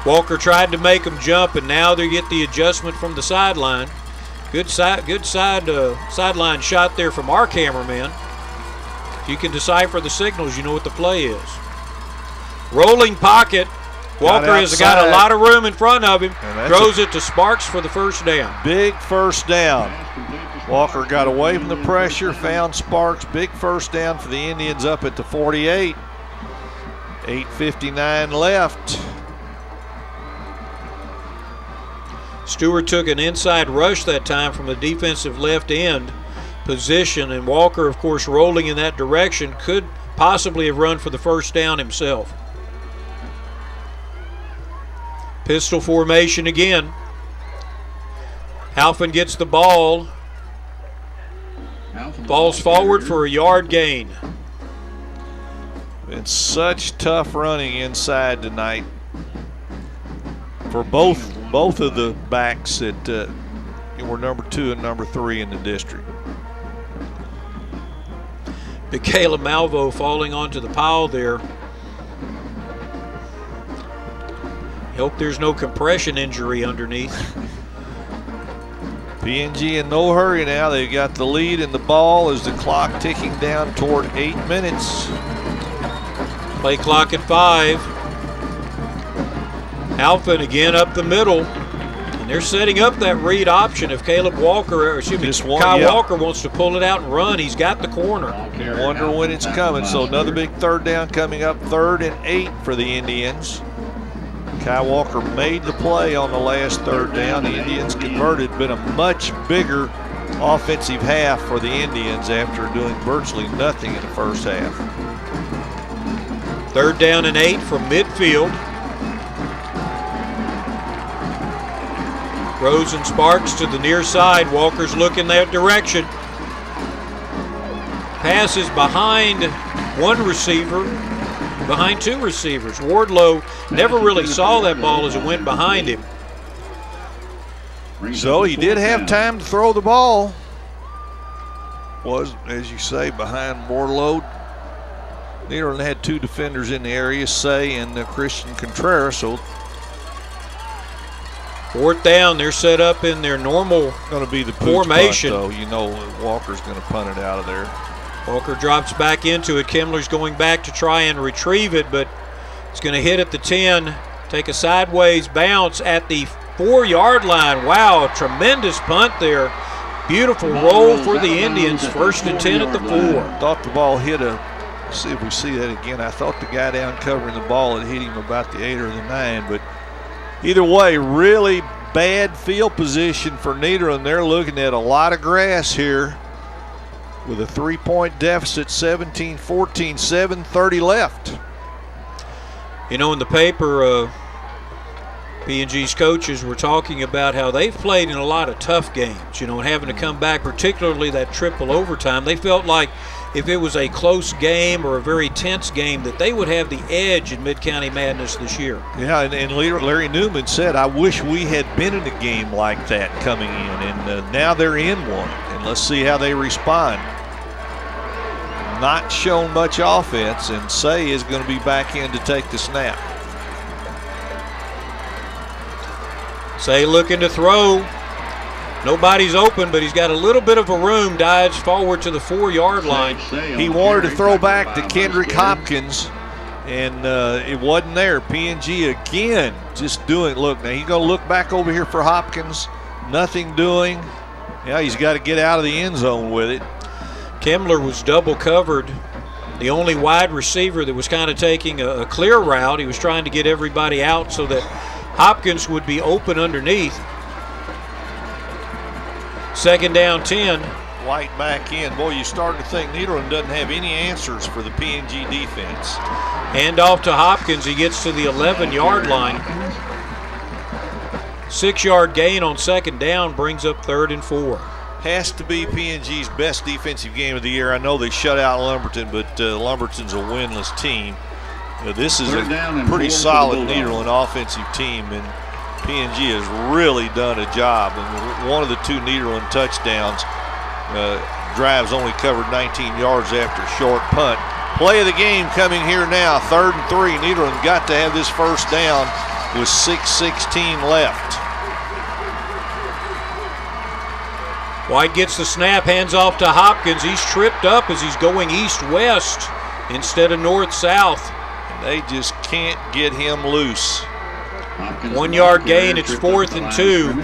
Walker tried to make him jump, and now they get the adjustment from the sideline. Good sideline shot there from our cameraman. If you can decipher the signals, you know what the play is. Rolling pocket. Walker has got a lot of room in front of him. Throws it to Sparks for the 1st down. Big 1st down. Walker got away from the pressure, found Sparks. Big 1st down for the Indians up at the 48. 8:59 left. Stewart took an inside rush that time from the defensive left end position, and Walker, of course, rolling in that direction, could possibly have run for the 1st down himself. Pistol formation again. Halpin gets the ball. Falls forward for a yard gain. Been such tough running inside tonight for both of the backs that were number 2 and number 3 in the district. Michaela Malvo falling onto the pile there. Hope there's no compression injury underneath. PNG in no hurry now. They've got the lead in the ball as the clock ticking down toward 8 minutes. Play clock at 5. Halpin again up the middle. And they're setting up that read option. If Kai Walker wants to pull it out and run, he's got the corner. Wonder when it's coming. So another big 3rd down coming up, 3rd and 8 for the Indians. Kai Walker made the play on the last 3rd down. The Indians converted. Been a much bigger offensive half for the Indians after doing virtually nothing in the 1st half. 3rd down and 8 from midfield. Rose and Sparks to the near side. Walker's looking that direction. Passes behind 1 receiver. Behind 2 receivers. Wardlow never really saw that ball as it went behind him. So he did have time to throw the ball. Was, as you say, behind Wardlow. Nederland had 2 defenders in the area, Say and Christian Contreras. So 4th down, they're set up in their normal going to be the formation. Punt, though. You know Walker's going to punt it out of there. Walker drops back into it. Kimbler's going back to try and retrieve it, but it's going to hit at the 10, take a sideways bounce at the 4-yard line. Wow, a tremendous punt there. Beautiful roll for the Indians. 1st and 10 at the 4. Thought the ball hit see if we see that again. I thought the guy down covering the ball had hit him about the 8 or the 9, but either way, really bad field position for Nederland. They're looking at a lot of grass here with a 3-point deficit, 17-14, 7:30 left. You know, in the paper, P&G's coaches were talking about how they've played in a lot of tough games, you know, and having to come back, particularly that triple overtime. They felt like if it was a close game or a very tense game, that they would have the edge in Midcounty Madness this year. Yeah, and Larry Newman said, I wish we had been in a game like that coming in, and now they're in one, and let's see how they respond. Not shown much offense, and Say is going to be back in to take the snap. Say looking to throw. Nobody's open, but he's got a little bit of a room, dives forward to the 4-yard line. He wanted to throw back to Kendrick Hopkins, and it wasn't there. PNG again just doing, look, now he's going to look back over here for Hopkins. Nothing doing. Yeah, he's got to get out of the end zone with it. Kemmler was double covered. The only wide receiver that was kind of taking a clear route. He was trying to get everybody out so that Hopkins would be open underneath. 2nd down 10. White back in. Boy, you started to think Nederland doesn't have any answers for the PNG defense. Hand off to Hopkins. He gets to the 11-yard line. 6-yard gain on 2nd down brings up 3rd and 4. Has to be PNG's best defensive game of the year. I know they shut out Lumberton, but Lumberton's a winless team. This is a pretty solid Nederland offensive team, and PNG has really done a job. And one of the 2 Nederland touchdowns, drives only covered 19 yards after a short punt. Play of the game coming here now, 3rd and 3. Nederland got to have this first down with 6:16 left. White gets the snap, hands off to Hopkins. He's tripped up as he's going east-west instead of north-south. They just can't get him loose. 1-yard gain, it's 4th and 2,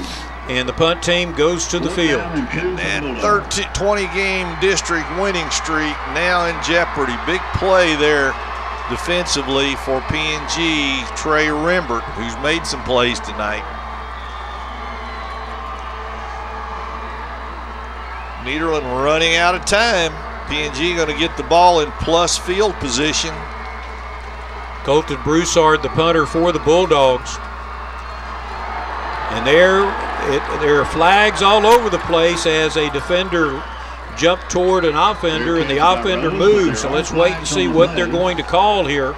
and the punt team goes to the field. That 20-game district winning streak now in jeopardy. Big play there defensively for PNG. Trey Rembert, who's made some plays tonight. Nederland running out of time. PNG going to get the ball in plus field position. Colton Broussard, the punter for the Bulldogs. And there are flags all over the place as a defender jumped toward an offender and the offender moved. So let's wait and see what they're going to call here.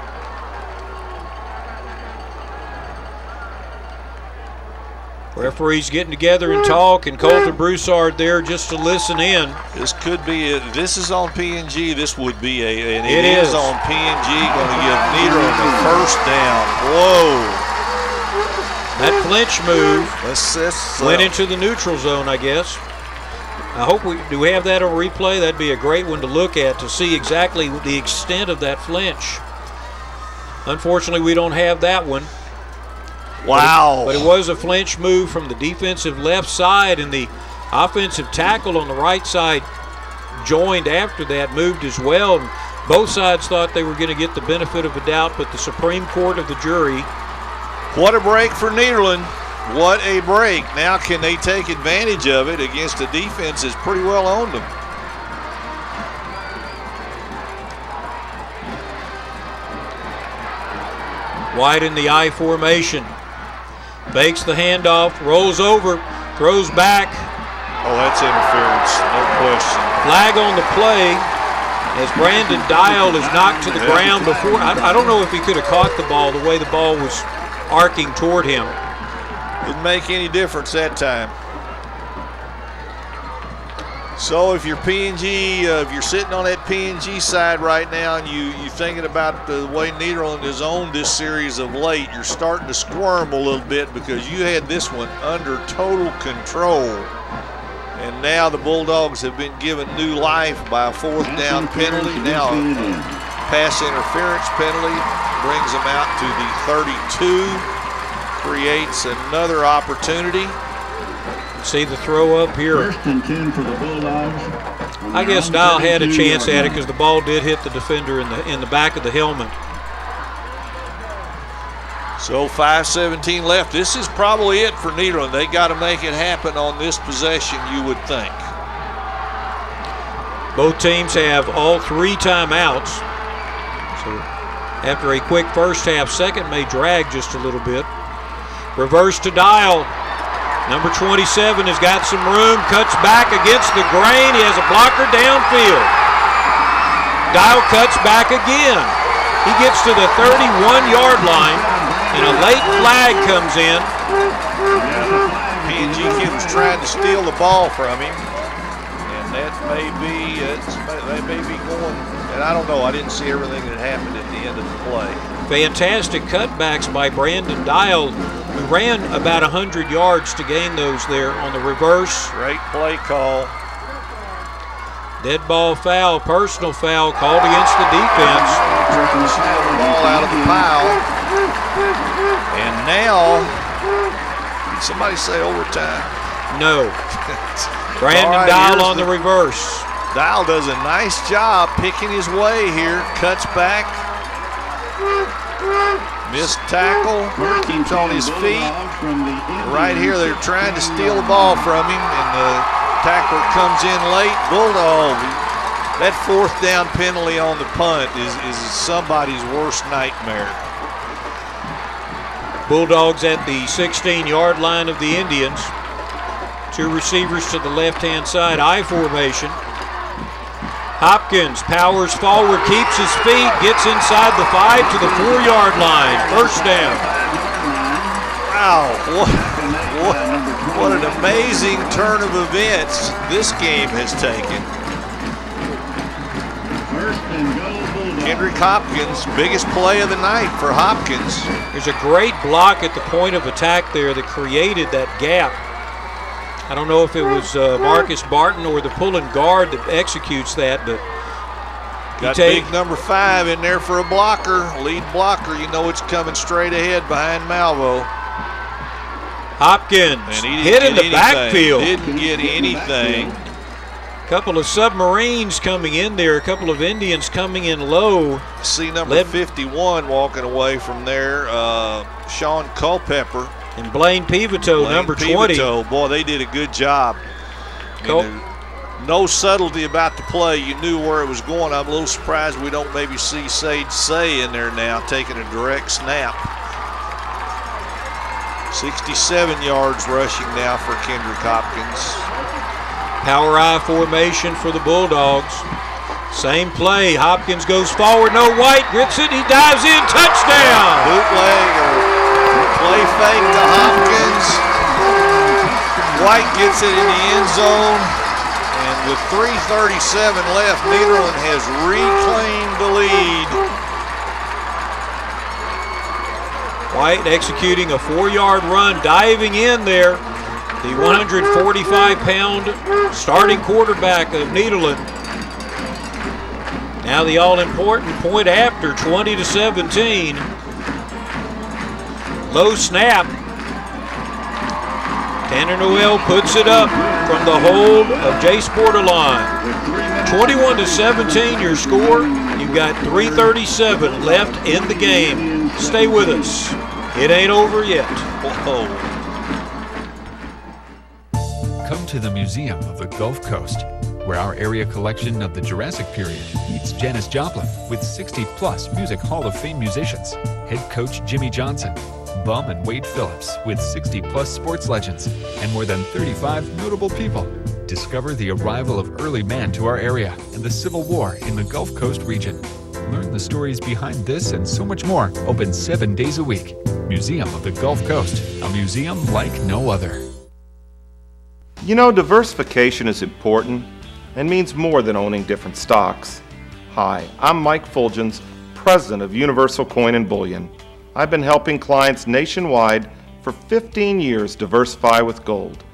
Referees getting together and talk, and Colton Broussard there just to listen in. This could be this is on PNG. This would be and it is on PNG. Going to give Nederland the first down. Whoa! That clinch move went into the neutral zone, I guess. I hope do we have that on replay? That'd be a great one to look at to see exactly the extent of that flinch. Unfortunately, we don't have that one. Wow. But it was a flinch move from the defensive left side, and the offensive tackle on the right side joined after that, moved as well. And both sides thought they were going to get the benefit of the doubt, but the Supreme Court of the jury. What a break for Nederland. What a break. Now can they take advantage of it against a defense that's pretty well owned them? White in the I formation. Fakes the handoff, rolls over, throws back. Oh, that's interference, no question. Flag on the play as Brandon Dial is knocked to the ground before. I don't know if he could have caught the ball the way the ball was arcing toward him. Didn't make any difference that time. So if you're PNG, if you're sitting on that PNG side right now and you're thinking about the way Nederland has owned this series of late, you're starting to squirm a little bit because you had this one under total control. And now the Bulldogs have been given new life by a 4th down penalty. Now a pass interference penalty brings them out to the 32, creates another opportunity. See the throw up here. 1st and 10 for the Bulldogs. I guess Dial had a chance at it because the ball did hit the defender in the back of the helmet. So 5:17 left. This is probably it for Nederland. They got to make it happen on this possession, you would think. Both teams have all 3 timeouts. So after a quick first half, second may drag just a little bit. Reverse to Dial. Number 27 has got some room, cuts back against the grain. He has a blocker downfield. Dial cuts back again. He gets to the 31-yard line, and a late flag comes in. P&G kid was trying to steal the ball from him, and that may be going. And I don't know. I didn't see everything that happened at the end of the play. Fantastic cutbacks by Brandon Dial, who ran about 100 yards to gain those there on the reverse. Great play call. Dead ball foul, personal foul called against the defense. Snap the ball out of the pile. And now, did somebody say overtime? No. Brandon Dial on the reverse. Dial does a nice job picking his way here. Cuts back. Missed tackle. Keeps on his feet. Right here, they're trying to steal the ball from him, and the tackler comes in late. Bulldog. That fourth down penalty on the punt is somebody's worst nightmare. Bulldogs at the 16-yard line of the Indians. Two receivers to the left-hand side, I formation. Hopkins powers forward, keeps his feet, gets inside the 5 to the 4-yard line. First down. Wow, what an amazing turn of events this game has taken. Kendrick Hopkins, biggest play of the night for Hopkins. There's a great block at the point of attack there that created that gap. I don't know if it was Marcus Barton or the pulling guard that executes that, but got big number 5 in there for a blocker, lead blocker. You know it's coming straight ahead behind Malvo. Hopkins hit in the backfield. Didn't get anything. Couple of submarines coming in there, a couple of Indians coming in low. See number 51 walking away from there, Sean Culpepper. And Blaine Pivotal, number 20. Boy, they did a good job. No subtlety about the play. You knew where it was going. I'm a little surprised we don't maybe see Sage Say in there now taking a direct snap. 67 yards rushing now for Kendrick Hopkins. Power I formation for the Bulldogs. Same play. Hopkins goes forward. No White. Grips it. He dives in. Touchdown. Bootleg or play fake to Hopkins. White gets it in the end zone. And with 3:37 left, Nederland has reclaimed the lead. White executing a 4-yard run, diving in there. The 145-pound starting quarterback of Nederland. Now the all-important point after, 20-17. Low snap. Tanner Noel puts it up from the hold of Jace Borderline. 21-17 your score. You've got 3:37 left in the game. Stay with us. It ain't over yet. Whoa. Come to the Museum of the Gulf Coast, where our area collection of the Jurassic period meets Janis Joplin with 60-plus Music Hall of Fame musicians, head coach Jimmy Johnson, Bum and Wade Phillips with 60-plus sports legends, and more than 35 notable people. Discover the arrival of early man to our area and the Civil War in the Gulf Coast region. Learn the stories behind this and so much more. Open 7 days a week. Museum of the Gulf Coast, a museum like no other. You know, diversification is important and means more than owning different stocks. Hi, I'm Mike Fulgens, president of Universal Coin and Bullion. I've been helping clients nationwide for 15 years diversify with gold.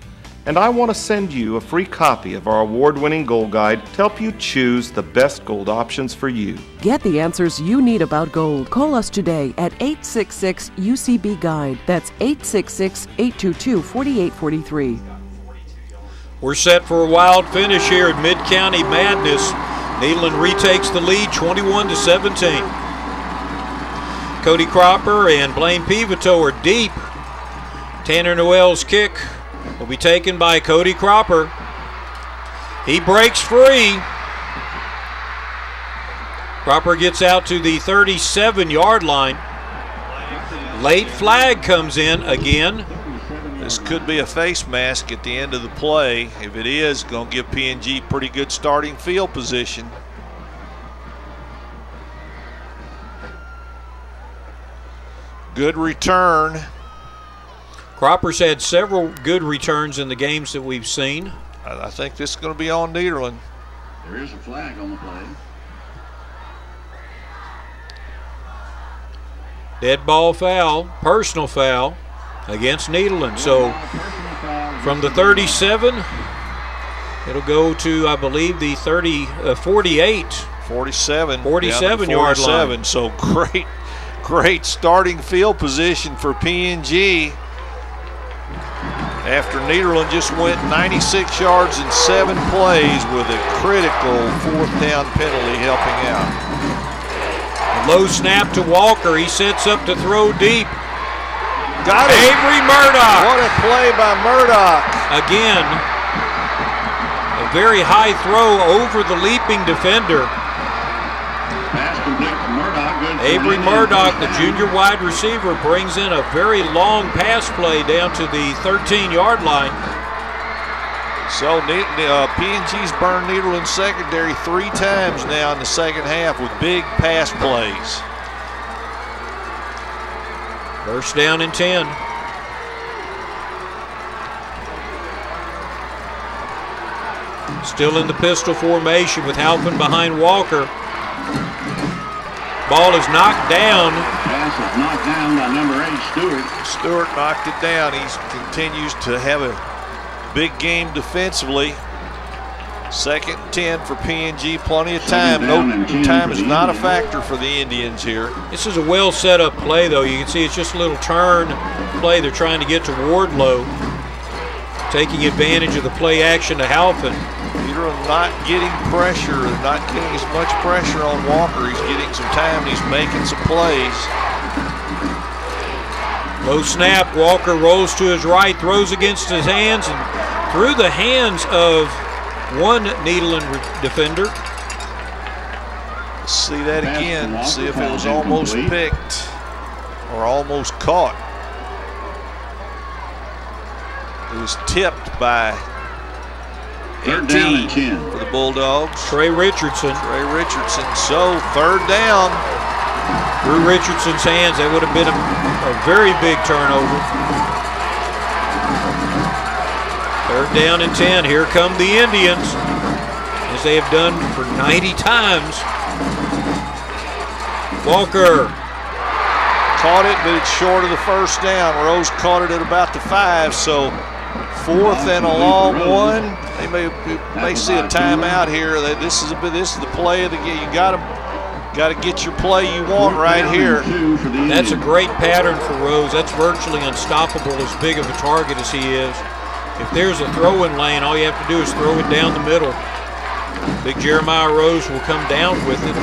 And I want to send you a free copy of our award-winning gold guide to help you choose the best gold options for you. Get the answers you need about gold. Call us today at 866-UCB-GUIDE. That's 866-822-4843. We're set for a wild finish here at Midcounty Madness. Nederland retakes the lead 21-17. Cody Cropper and Blaine Pivotal are deep. Tanner Noel's kick will be taken by Cody Cropper. He breaks free. Cropper gets out to the 37-yard line. Late flag comes in again. This could be a face mask at the end of the play. If it is, going to give P&G pretty good starting field position. Good return. Cropper's had several good returns in the games that we've seen. I think this is going to be on Nederland. There is a flag on the play. Dead ball foul, personal foul against Nederland. So from the 37, it'll go to, I believe, the 48. 47-yard line. So great starting field position for PNG. After Nederland just went 96 yards in 7 plays with a critical 4th down penalty helping out. Low snap to Walker. He sets up to throw deep. Got it. Avery Murdoch. What a play by Murdoch. Again, a very high throw over the leaping defender. Pass complete to Murdoch. Good. Avery Murdoch, the junior wide receiver, brings in a very long pass play down to the 13-yard line. So PNG's burned Nederland's secondary 3 times now in the second half with big pass plays. First down and 10. Still in the pistol formation with Halpin behind Walker. Ball is knocked down. Pass is knocked down by number 8, Stewart. Stewart knocked it down. He continues to have a big game defensively. 2nd and 10 for PNG. Plenty of time. No time is not a factor for the Indians here. This is a well set up play, though. You can see it's just a little turn play. They're trying to get to Wardlow, taking advantage of the play action to Halpin. Peter not getting pressure, not getting as much pressure on Walker. He's getting some time. He's making some plays. Low snap. Walker rolls to his right, throws against his hands, and through the hands of one Nederland defender. Let's see that again. See if it was almost picked or almost caught. It was tipped by 18 for the Bulldogs. Trey Richardson. So 3rd down. Through Richardson's hands, that would have been a very big turnover. 3rd down and 10. Here come the Indians, as they have done for 90 times. Walker. Caught it, but it's short of the 1st down. Rose caught it at about the 5, so 4th and a long one. They may see a timeout here. This is the play of the game. You got to get your play you want right here. That's a great pattern for Rose. That's virtually unstoppable, as big of a target as he is. If there's a throwing lane, all you have to do is throw it down the middle. Big Jeremiah Rose will come down with it.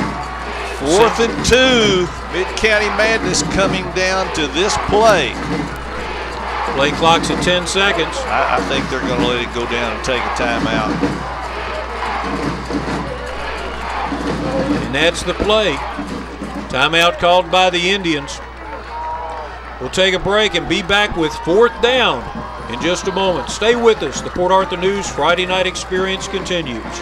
4th and 2. Midcounty Madness coming down to this play. Play clock's at 10 seconds. I think they're going to let it go down and take a timeout. And that's the play. Timeout called by the Indians. We'll take a break and be back with 4th down in just a moment. Stay with us. The Port Arthur News Friday Night Experience continues.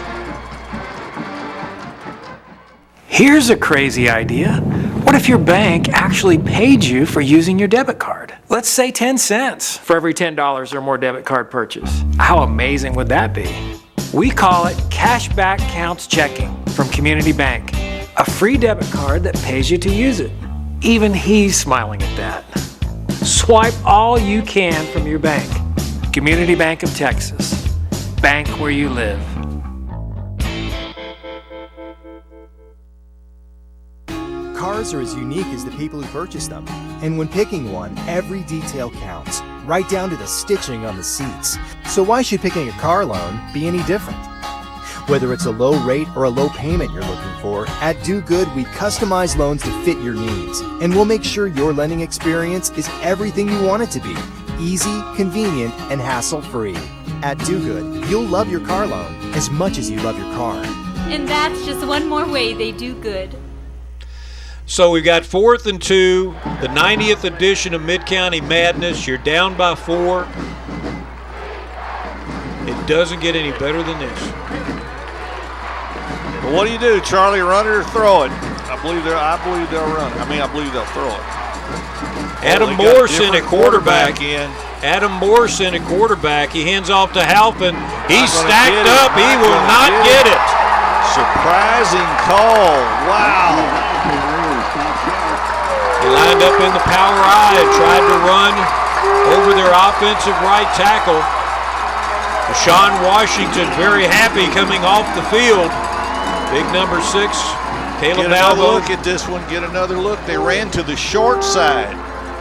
Here's a crazy idea. What if your bank actually paid you for using your debit card? Let's say 10 cents for every $10 or more debit card purchase. How amazing would that be? We call it Cashback Counts Checking from Community Bank, a free debit card that pays you to use it. Even he's smiling at that. Swipe all you can from your bank. Community Bank of Texas. Bank where you live. Cars are as unique as the people who purchase them. And when picking one, every detail counts, right down to the stitching on the seats. So why should picking a car loan be any different? Whether it's a low rate or a low payment you're looking for, at Do Good we customize loans to fit your needs. And we'll make sure your lending experience is everything you want it to be. Easy, convenient, and hassle-free. At Do Good, you'll love your car loan as much as you love your car. And that's just one more way they do good. So we've got 4th and 2, the 90th edition of Midcounty Madness. You're down by 4. It doesn't get any better than this. Well, what do you do, Charlie? Run it or throw it? I believe they'll run it. I believe they'll throw it. Adam Morrison at quarterback. Adam Morrison at quarterback. He hands off to Halpin. He's stacked up. He will not get it. Surprising call. Wow. They lined up in the power I and tried to run over their offensive right tackle. Deshaun Washington very happy coming off the field. Big number 6, Caleb Get another Alvo. look at this one. Get another look. They ran to the short side,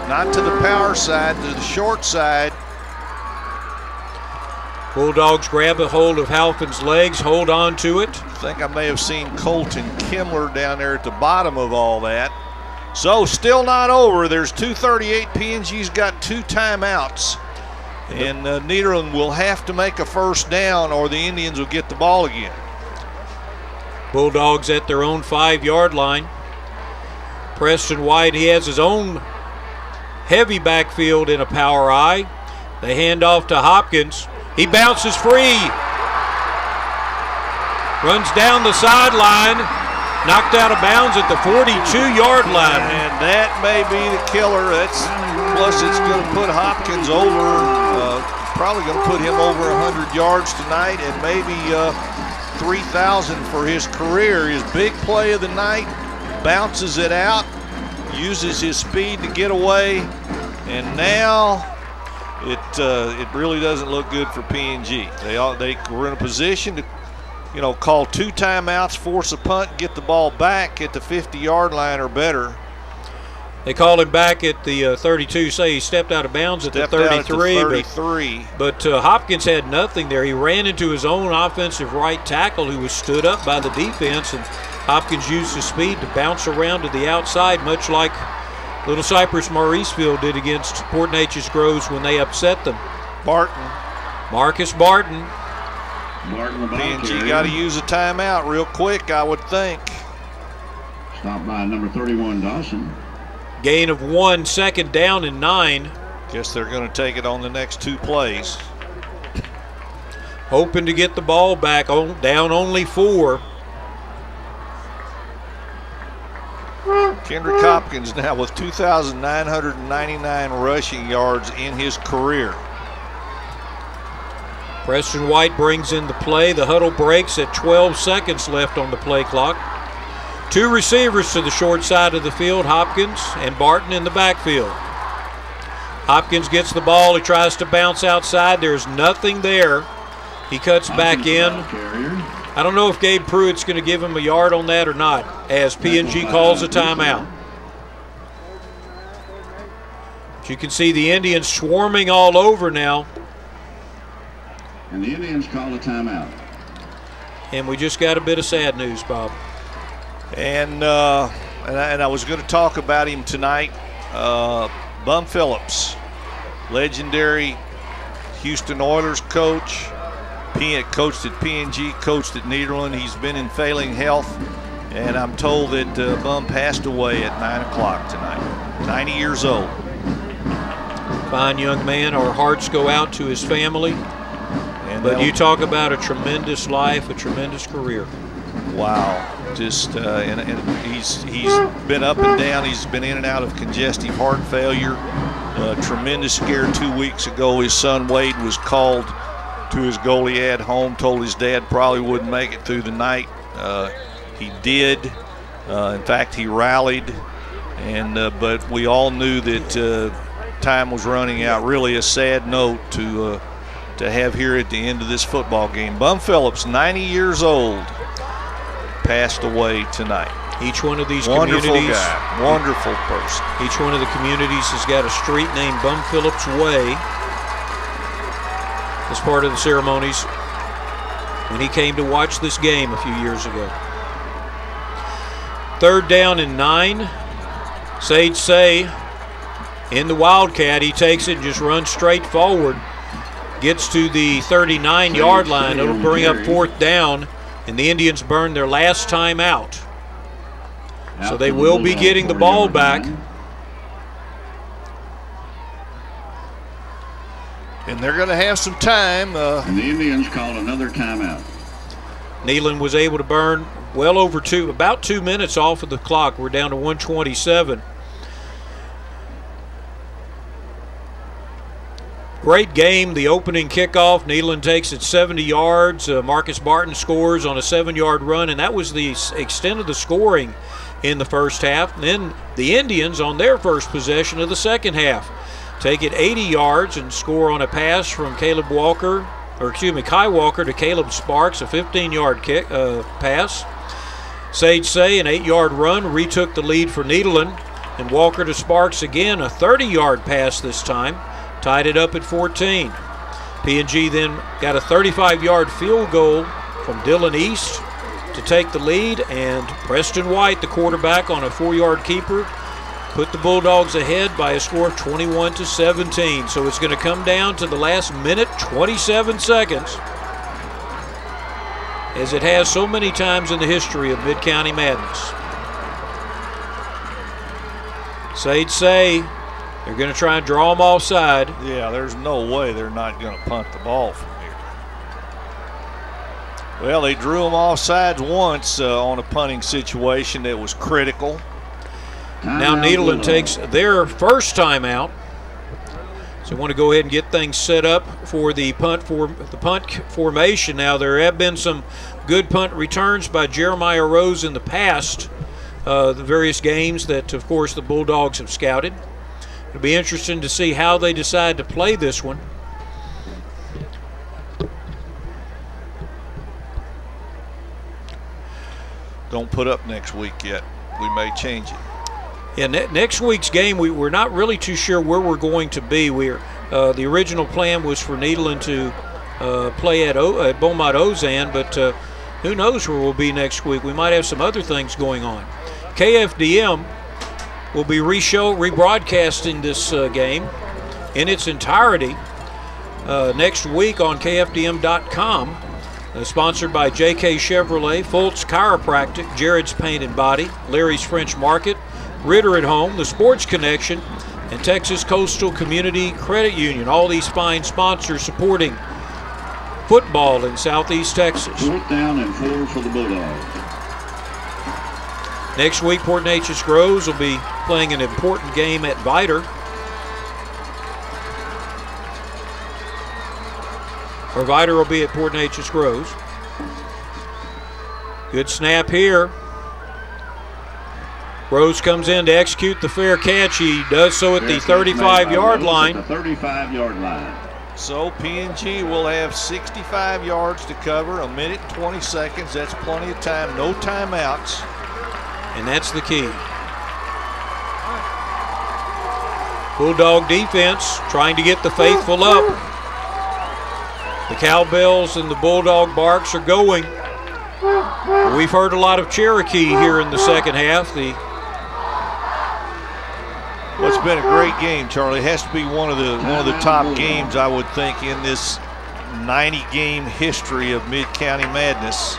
not to the power side, to the short side. Bulldogs grab a hold of Halpin's legs, hold on to it. I think I may have seen Colton Kimler down there at the bottom of all that. So still not over. There's 2:38. PNG's got 2 timeouts. And Nederland will have to make a first down or the Indians will get the ball again. Bulldogs at their own 5-yard line. Preston White, he has his own heavy backfield in a power I. They hand off to Hopkins. He bounces free. Runs down the sideline. Knocked out of bounds at the 42-yard line. And that may be the killer. Plus it's going to put Hopkins over, probably going to put him over 100 yards tonight and maybe 3,000 for his career. His big play of the night, bounces it out, uses his speed to get away, and now it really doesn't look good for PNG. They were in a position to call 2 timeouts, force a punt, get the ball back at the 50-yard line or better. They call him back at the 32, say he stepped out of bounds at the 33. But Hopkins had nothing there. He ran into his own offensive right tackle who was stood up by the defense, and Hopkins used his speed to bounce around to the outside, much like Little Cypress Mauriceville did against Port Neches-Groves when they upset them. Marcus Barton. PNG got to use a timeout real quick, I would think. Stopped by number 31, Dawson. Gain of 1, second down and 9. Guess they're going to take it on the next 2 plays. Hoping to get the ball back, down only 4. Kendrick Hopkins now with 2,999 rushing yards in his career. Preston White brings in the play. The huddle breaks at 12 seconds left on the play clock. 2 receivers to the short side of the field, Hopkins and Barton in the backfield. Hopkins gets the ball. He tries to bounce outside. There's nothing there. He cuts back in. I don't know if Gabe Pruitt's going to give him a yard on that or not, as PNG calls a timeout. But you can see the Indians swarming all over now. And the Indians call a timeout. And we just got a bit of sad news, Bob. And I was going to talk about him tonight. Bum Phillips, legendary Houston Oilers coach, coached at PNG, coached at Nederland. He's been in failing health, and I'm told that Bum passed away at 9 o'clock tonight, 90 years old. Fine young man. Our hearts go out to his family. But you talk about a tremendous life, a tremendous career. Wow. Just and he's been up and down. He's been in and out of congestive heart failure. Tremendous scare 2 weeks ago. His son Wade was called to his Goliad home, told his dad probably wouldn't make it through the night. He did. In fact, he rallied, and but we all knew that time was running out. Really a sad note to have here at the end of this football game. Bum Phillips, 90 years old, passed away tonight. Each one of these wonderful communities, guy, wonderful person. Each one of the communities has got a street named Bum Phillips Way as part of the ceremonies when he came to watch this game a few years ago. 3rd down and 9. Sage Say in the Wildcat. He takes it and just runs straight forward. Gets to the 39-yard line. It'll bring up 4th down, and the Indians burn their last time out. So they will be getting the ball back. And they're going to have some time. And the Indians called another timeout. Nederland was able to burn well over about 2 minutes off of the clock. We're down to 1:27. Great game, the opening kickoff. Nederland takes it 70 yards. Marcus Barton scores on a 7-yard run, and that was the extent of the scoring in the first half. And then the Indians, on their first possession of the second half, take it 80 yards and score on a pass from Kai Walker to Caleb Sparks, a 15-yard pass. Sage Say, an 8-yard run, retook the lead for Nederland. And Walker to Sparks again, a 30-yard pass this time. Tied it up at 14. P&G then got a 35-yard field goal from Dylan East to take the lead, and Preston White, the quarterback, on a 4-yard keeper, put the Bulldogs ahead by a score of 21-17. So it's going to come down to the last minute, 27 seconds, as it has so many times in the history of Midcounty Madness. Sage Say, they're going to try and draw them offside. Yeah, there's no way they're not going to punt the ball from here. Well, they drew them offsides once on a punting situation that was critical. Now Nederland takes their first timeout. So I want to go ahead and get things set up for the punt formation. Now there have been some good punt returns by Jeremiah Rose in the past, the various games that, of course, the Bulldogs have scouted. It'll be interesting to see how they decide to play this one. Don't put up next week yet. We may change it. Yeah, next week's game, we're not really too sure where we're going to be. The original plan was for Nederland to play at Beaumont Ozan, but who knows where we'll be next week. We might have some other things going on. KFDM will be rebroadcasting this game in its entirety next week on KFDM.com, sponsored by JK Chevrolet, Fultz Chiropractic, Jared's Paint and Body, Larry's French Market, Ritter at Home, The Sports Connection, and Texas Coastal Community Credit Union. all these fine sponsors supporting football in Southeast Texas. 4th down and 4 for the Bulldogs. Next week, Port Neches-Groves will be playing an important game at Vidor. Or Vidor will be at Port Neches-Groves. Good snap here. Rose comes in to execute the fair catch. He does so at the 35-yard line. The 35-yard line. So P&G will have 65 yards to cover, 1 minute and 20 seconds. That's plenty of time, no timeouts. And that's the key. Bulldog defense trying to get the faithful up. The cowbells and the Bulldog barks are going. We've heard a lot of Cherokee here in the second half. Well, it's been a great game, Charlie. It has to be one of the top games, I would think, in this 90-game history of Mid-County Madness.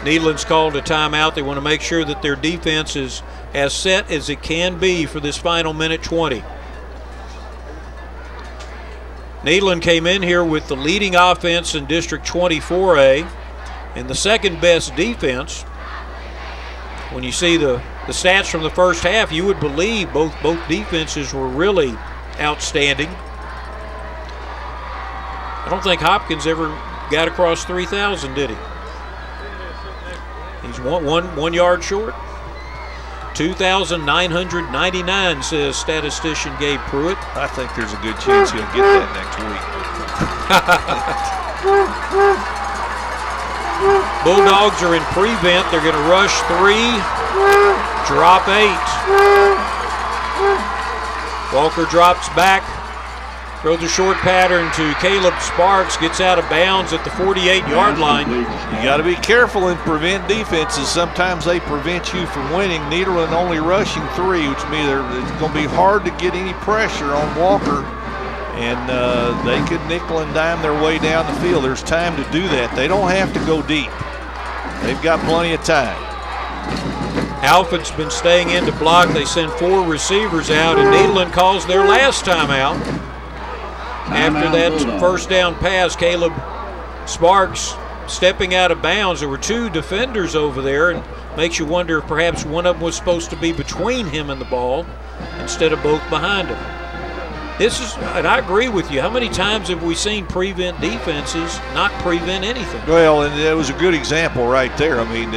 Nederland's called a timeout. They want to make sure that their defense is as set as it can be for this final minute 20. Nederland came in here with the leading offense in District 24A and the second best defense. When you see the stats from the first half, you would believe both defenses were really outstanding. I don't think Hopkins ever got across 3,000, did he? He's one yard short. 2,999, says statistician Gabe Pruitt. I think there's a good chance he'll get that next week. Bulldogs are in prevent. They're going to rush 3, drop 8. Walker drops back, throws a short pattern to Caleb Sparks, gets out of bounds at the 48-yard line. You got to be careful and prevent defenses. Sometimes they prevent you from winning. Nederland only rushing 3, which means it's going to be hard to get any pressure on Walker. And they could nickel and dime their way down the field. There's time to do that. They don't have to go deep. They've got plenty of time. Alfred's been staying in to block. They send 4 receivers out, and Nederland calls their last timeout. After that first down pass, Caleb Sparks stepping out of bounds. There were 2 defenders over there, and makes you wonder if perhaps one of them was supposed to be between him and the ball instead of both behind him. and I agree with you. How many times have we seen prevent defenses not prevent anything? Well, and it was a good example right there. I mean,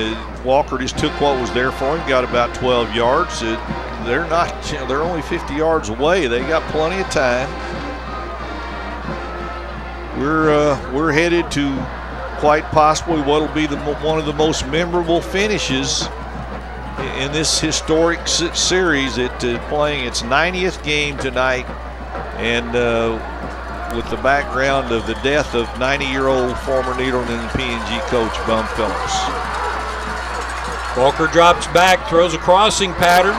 Walker just took what was there for him, got about 12 yards. They're only 50 yards away. They got plenty of time. We're headed to quite possibly what will be one of the most memorable finishes in this historic series. Playing its 90th game tonight, and with the background of the death of 90-year-old former Nederland and PNG coach Bum Phillips. Walker drops back, throws a crossing pattern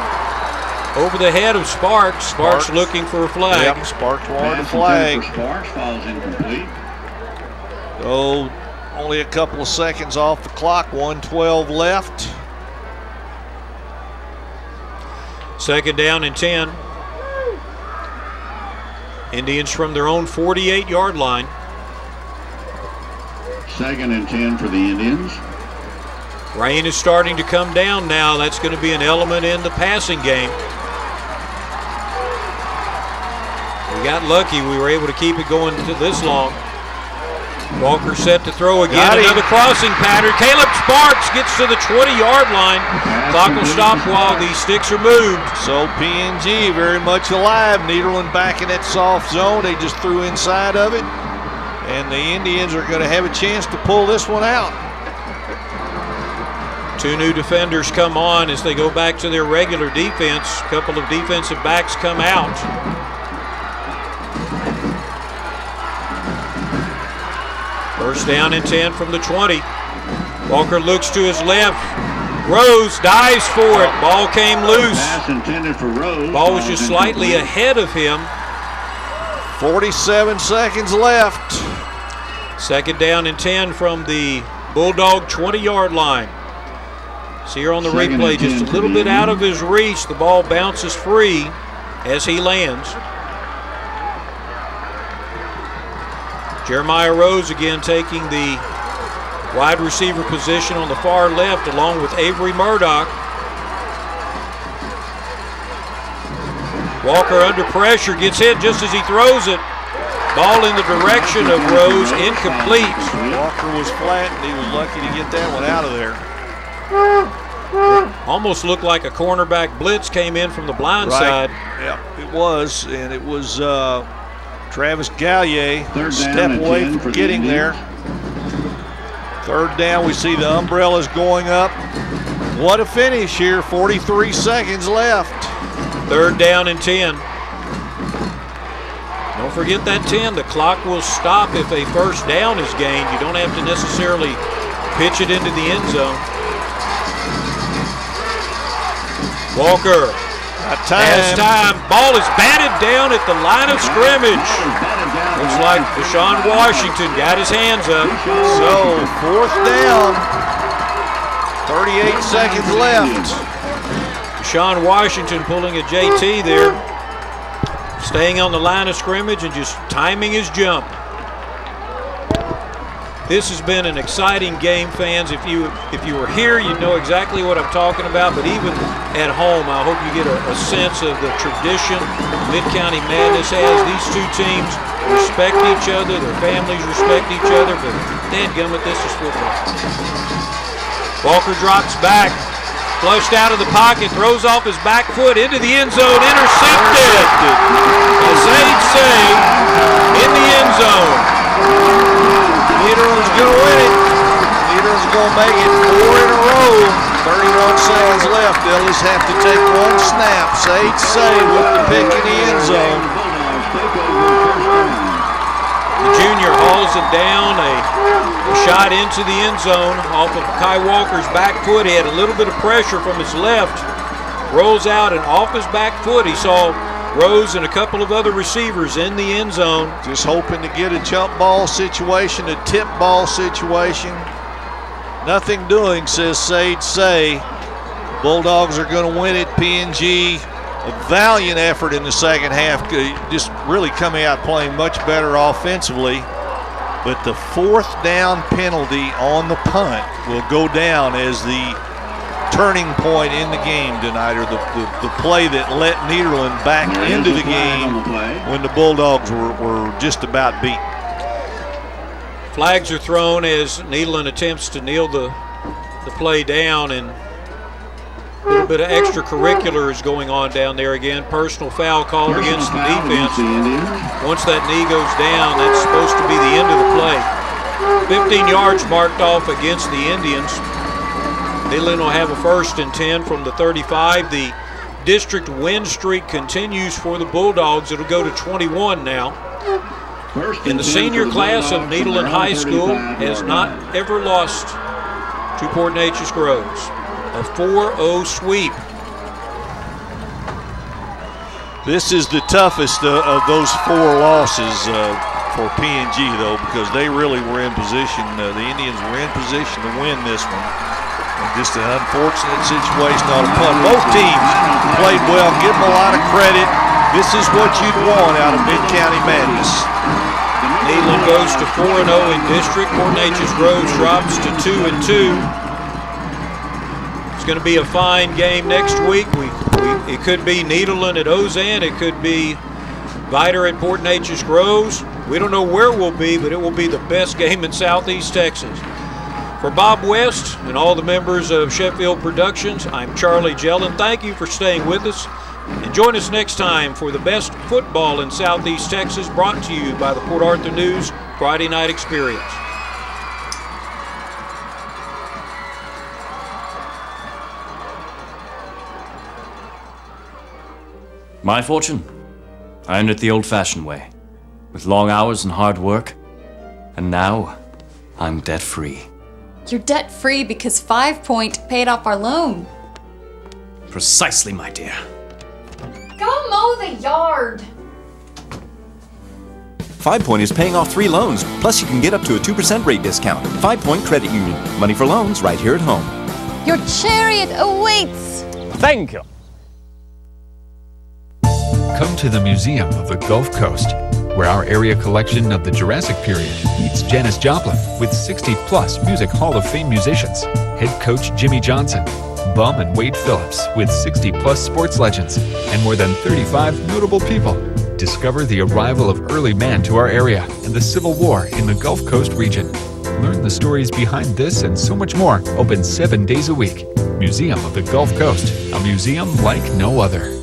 over the head of Sparks. Sparks looking for a flag. Yep, Sparks wanted a flag. Sparks falls incomplete. Oh, only a couple of seconds off the clock, 1:12 left. 2nd down and 10. Indians from their own 48-yard line. 2nd and 10 for the Indians. Rain is starting to come down now. That's going to be an element in the passing game. We got lucky. We were able to keep it going to this long. Walker set to throw again. Another crossing pattern. Caleb Sparks gets to the 20-yard line. Clock will stop while the sticks are moved. So PNG very much alive. Nederland back in that soft zone. They just threw inside of it. And the Indians are going to have a chance to pull this one out. 2 new defenders come on as they go back to their regular defense. A couple of defensive backs come out. First down and 10 from the 20. Walker looks to his left. Rose dives for it. Ball came loose. Pass intended for Rose. Ball was just slightly ahead of him. 47 seconds left. 2nd down and 10 from the Bulldog 20-yard line. See here on the replay, just a little bit out of his reach. The ball bounces free as he lands. Jeremiah Rose again taking the wide receiver position on the far left along with Avery Murdoch. Walker under pressure, gets hit just as he throws it. Ball in the direction of Rose, incomplete. Walker was flat and he was lucky to get that one out of there. Almost looked like a cornerback blitz came in from the blind side. Yeah, it was, and it was Travis Gallier, step away from getting there. 3rd down, we see the umbrellas going up. What a finish here, 43 seconds left. 3rd down and 10. Don't forget that 10, the clock will stop if a first down is gained. You don't have to necessarily pitch it into the end zone. Walker has time. Ball is batted down at the line of scrimmage. Looks like Deshaun Washington got his hands up. So 4th down, 38 seconds left. Deshaun Washington pulling a JT there, staying on the line of scrimmage and just timing his jump. This has been an exciting game, fans. If you were here, you'd know exactly what I'm talking about. But even at home, I hope you get a sense of the tradition Midcounty Madness has. These two teams respect each other. Their families respect each other. But dadgummit, this is football. Walker drops back, flushed out of the pocket, throws off his back foot into the end zone, intercepted. Zaid save in the end zone. Nederland's going to win it. Nederland's going to make it 4 in a row. 31 seconds left. They'll just have to take one snap. Zaid save with the pick in the end zone. The junior hauls it down, a shot into the end zone off of Kai Walker's back foot. He had a little bit of pressure from his left. Rolls out and off his back foot, he saw Rose and a couple of other receivers in the end zone. Just hoping to get a jump ball situation, a tip ball situation. Nothing doing, says Sage Say. Bulldogs are going to win it. PNG, a valiant effort in the second half, just really coming out playing much better offensively. But the 4th down penalty on the punt will go down as the turning point in the game tonight, or the play that let Nederland back into the game when the Bulldogs were just about beat. Flags are thrown as Nederland attempts to kneel the play down, and a little bit of extracurricular is going on down there again. Personal foul called against the defense. Once that knee goes down, that's supposed to be the end of the play. 15 yards marked off against the Indians. Nederland will have a 1st and 10 from the 35. The district win streak continues for the Bulldogs. It'll go to 21 now. And the senior class of Nederland High School has not ever lost to Port Neches-Groves. A 4-0 sweep. This is the toughest of those 4 losses for P&G, though, because they really were in position. The Indians were in position to win this one. Just an unfortunate situation on a punt. Both teams played well. Give them a lot of credit. This is what you'd want out of Midcounty Madness. Nederland goes to 4-0 in district. Port Neches-Groves drops to 2-2. It's going to be a fine game next week. It could be Nederland at Ozan. It could be Viter at Port Neches-Groves. We don't know where we'll be, but it will be the best game in Southeast Texas. For Bob West and all the members of Sheffield Productions, I'm Charlie Jellin. Thank you for staying with us. And join us next time for the best football in Southeast Texas, brought to you by the Port Arthur News Friday Night Experience. My fortune? I earned it the old-fashioned way, with long hours and hard work. And now, I'm debt-free. You're debt-free because 5 Point paid off our loan. Precisely, my dear. Go mow the yard. 5 Point is paying off 3 loans, plus you can get up to a 2% rate discount. 5 Point Credit Union. Money for loans right here at home. Your chariot awaits. Thank you. Come to the Museum of the Gulf Coast, where our area collection of the Jurassic period meets Janis Joplin with 60-plus Music Hall of Fame musicians, head coach Jimmy Johnson, Bum and Wade Phillips with 60-plus sports legends, and more than 35 notable people. Discover the arrival of early man to our area and the Civil War in the Gulf Coast region. Learn the stories behind this and so much more. Open 7 days a week. Museum of the Gulf Coast, a museum like no other.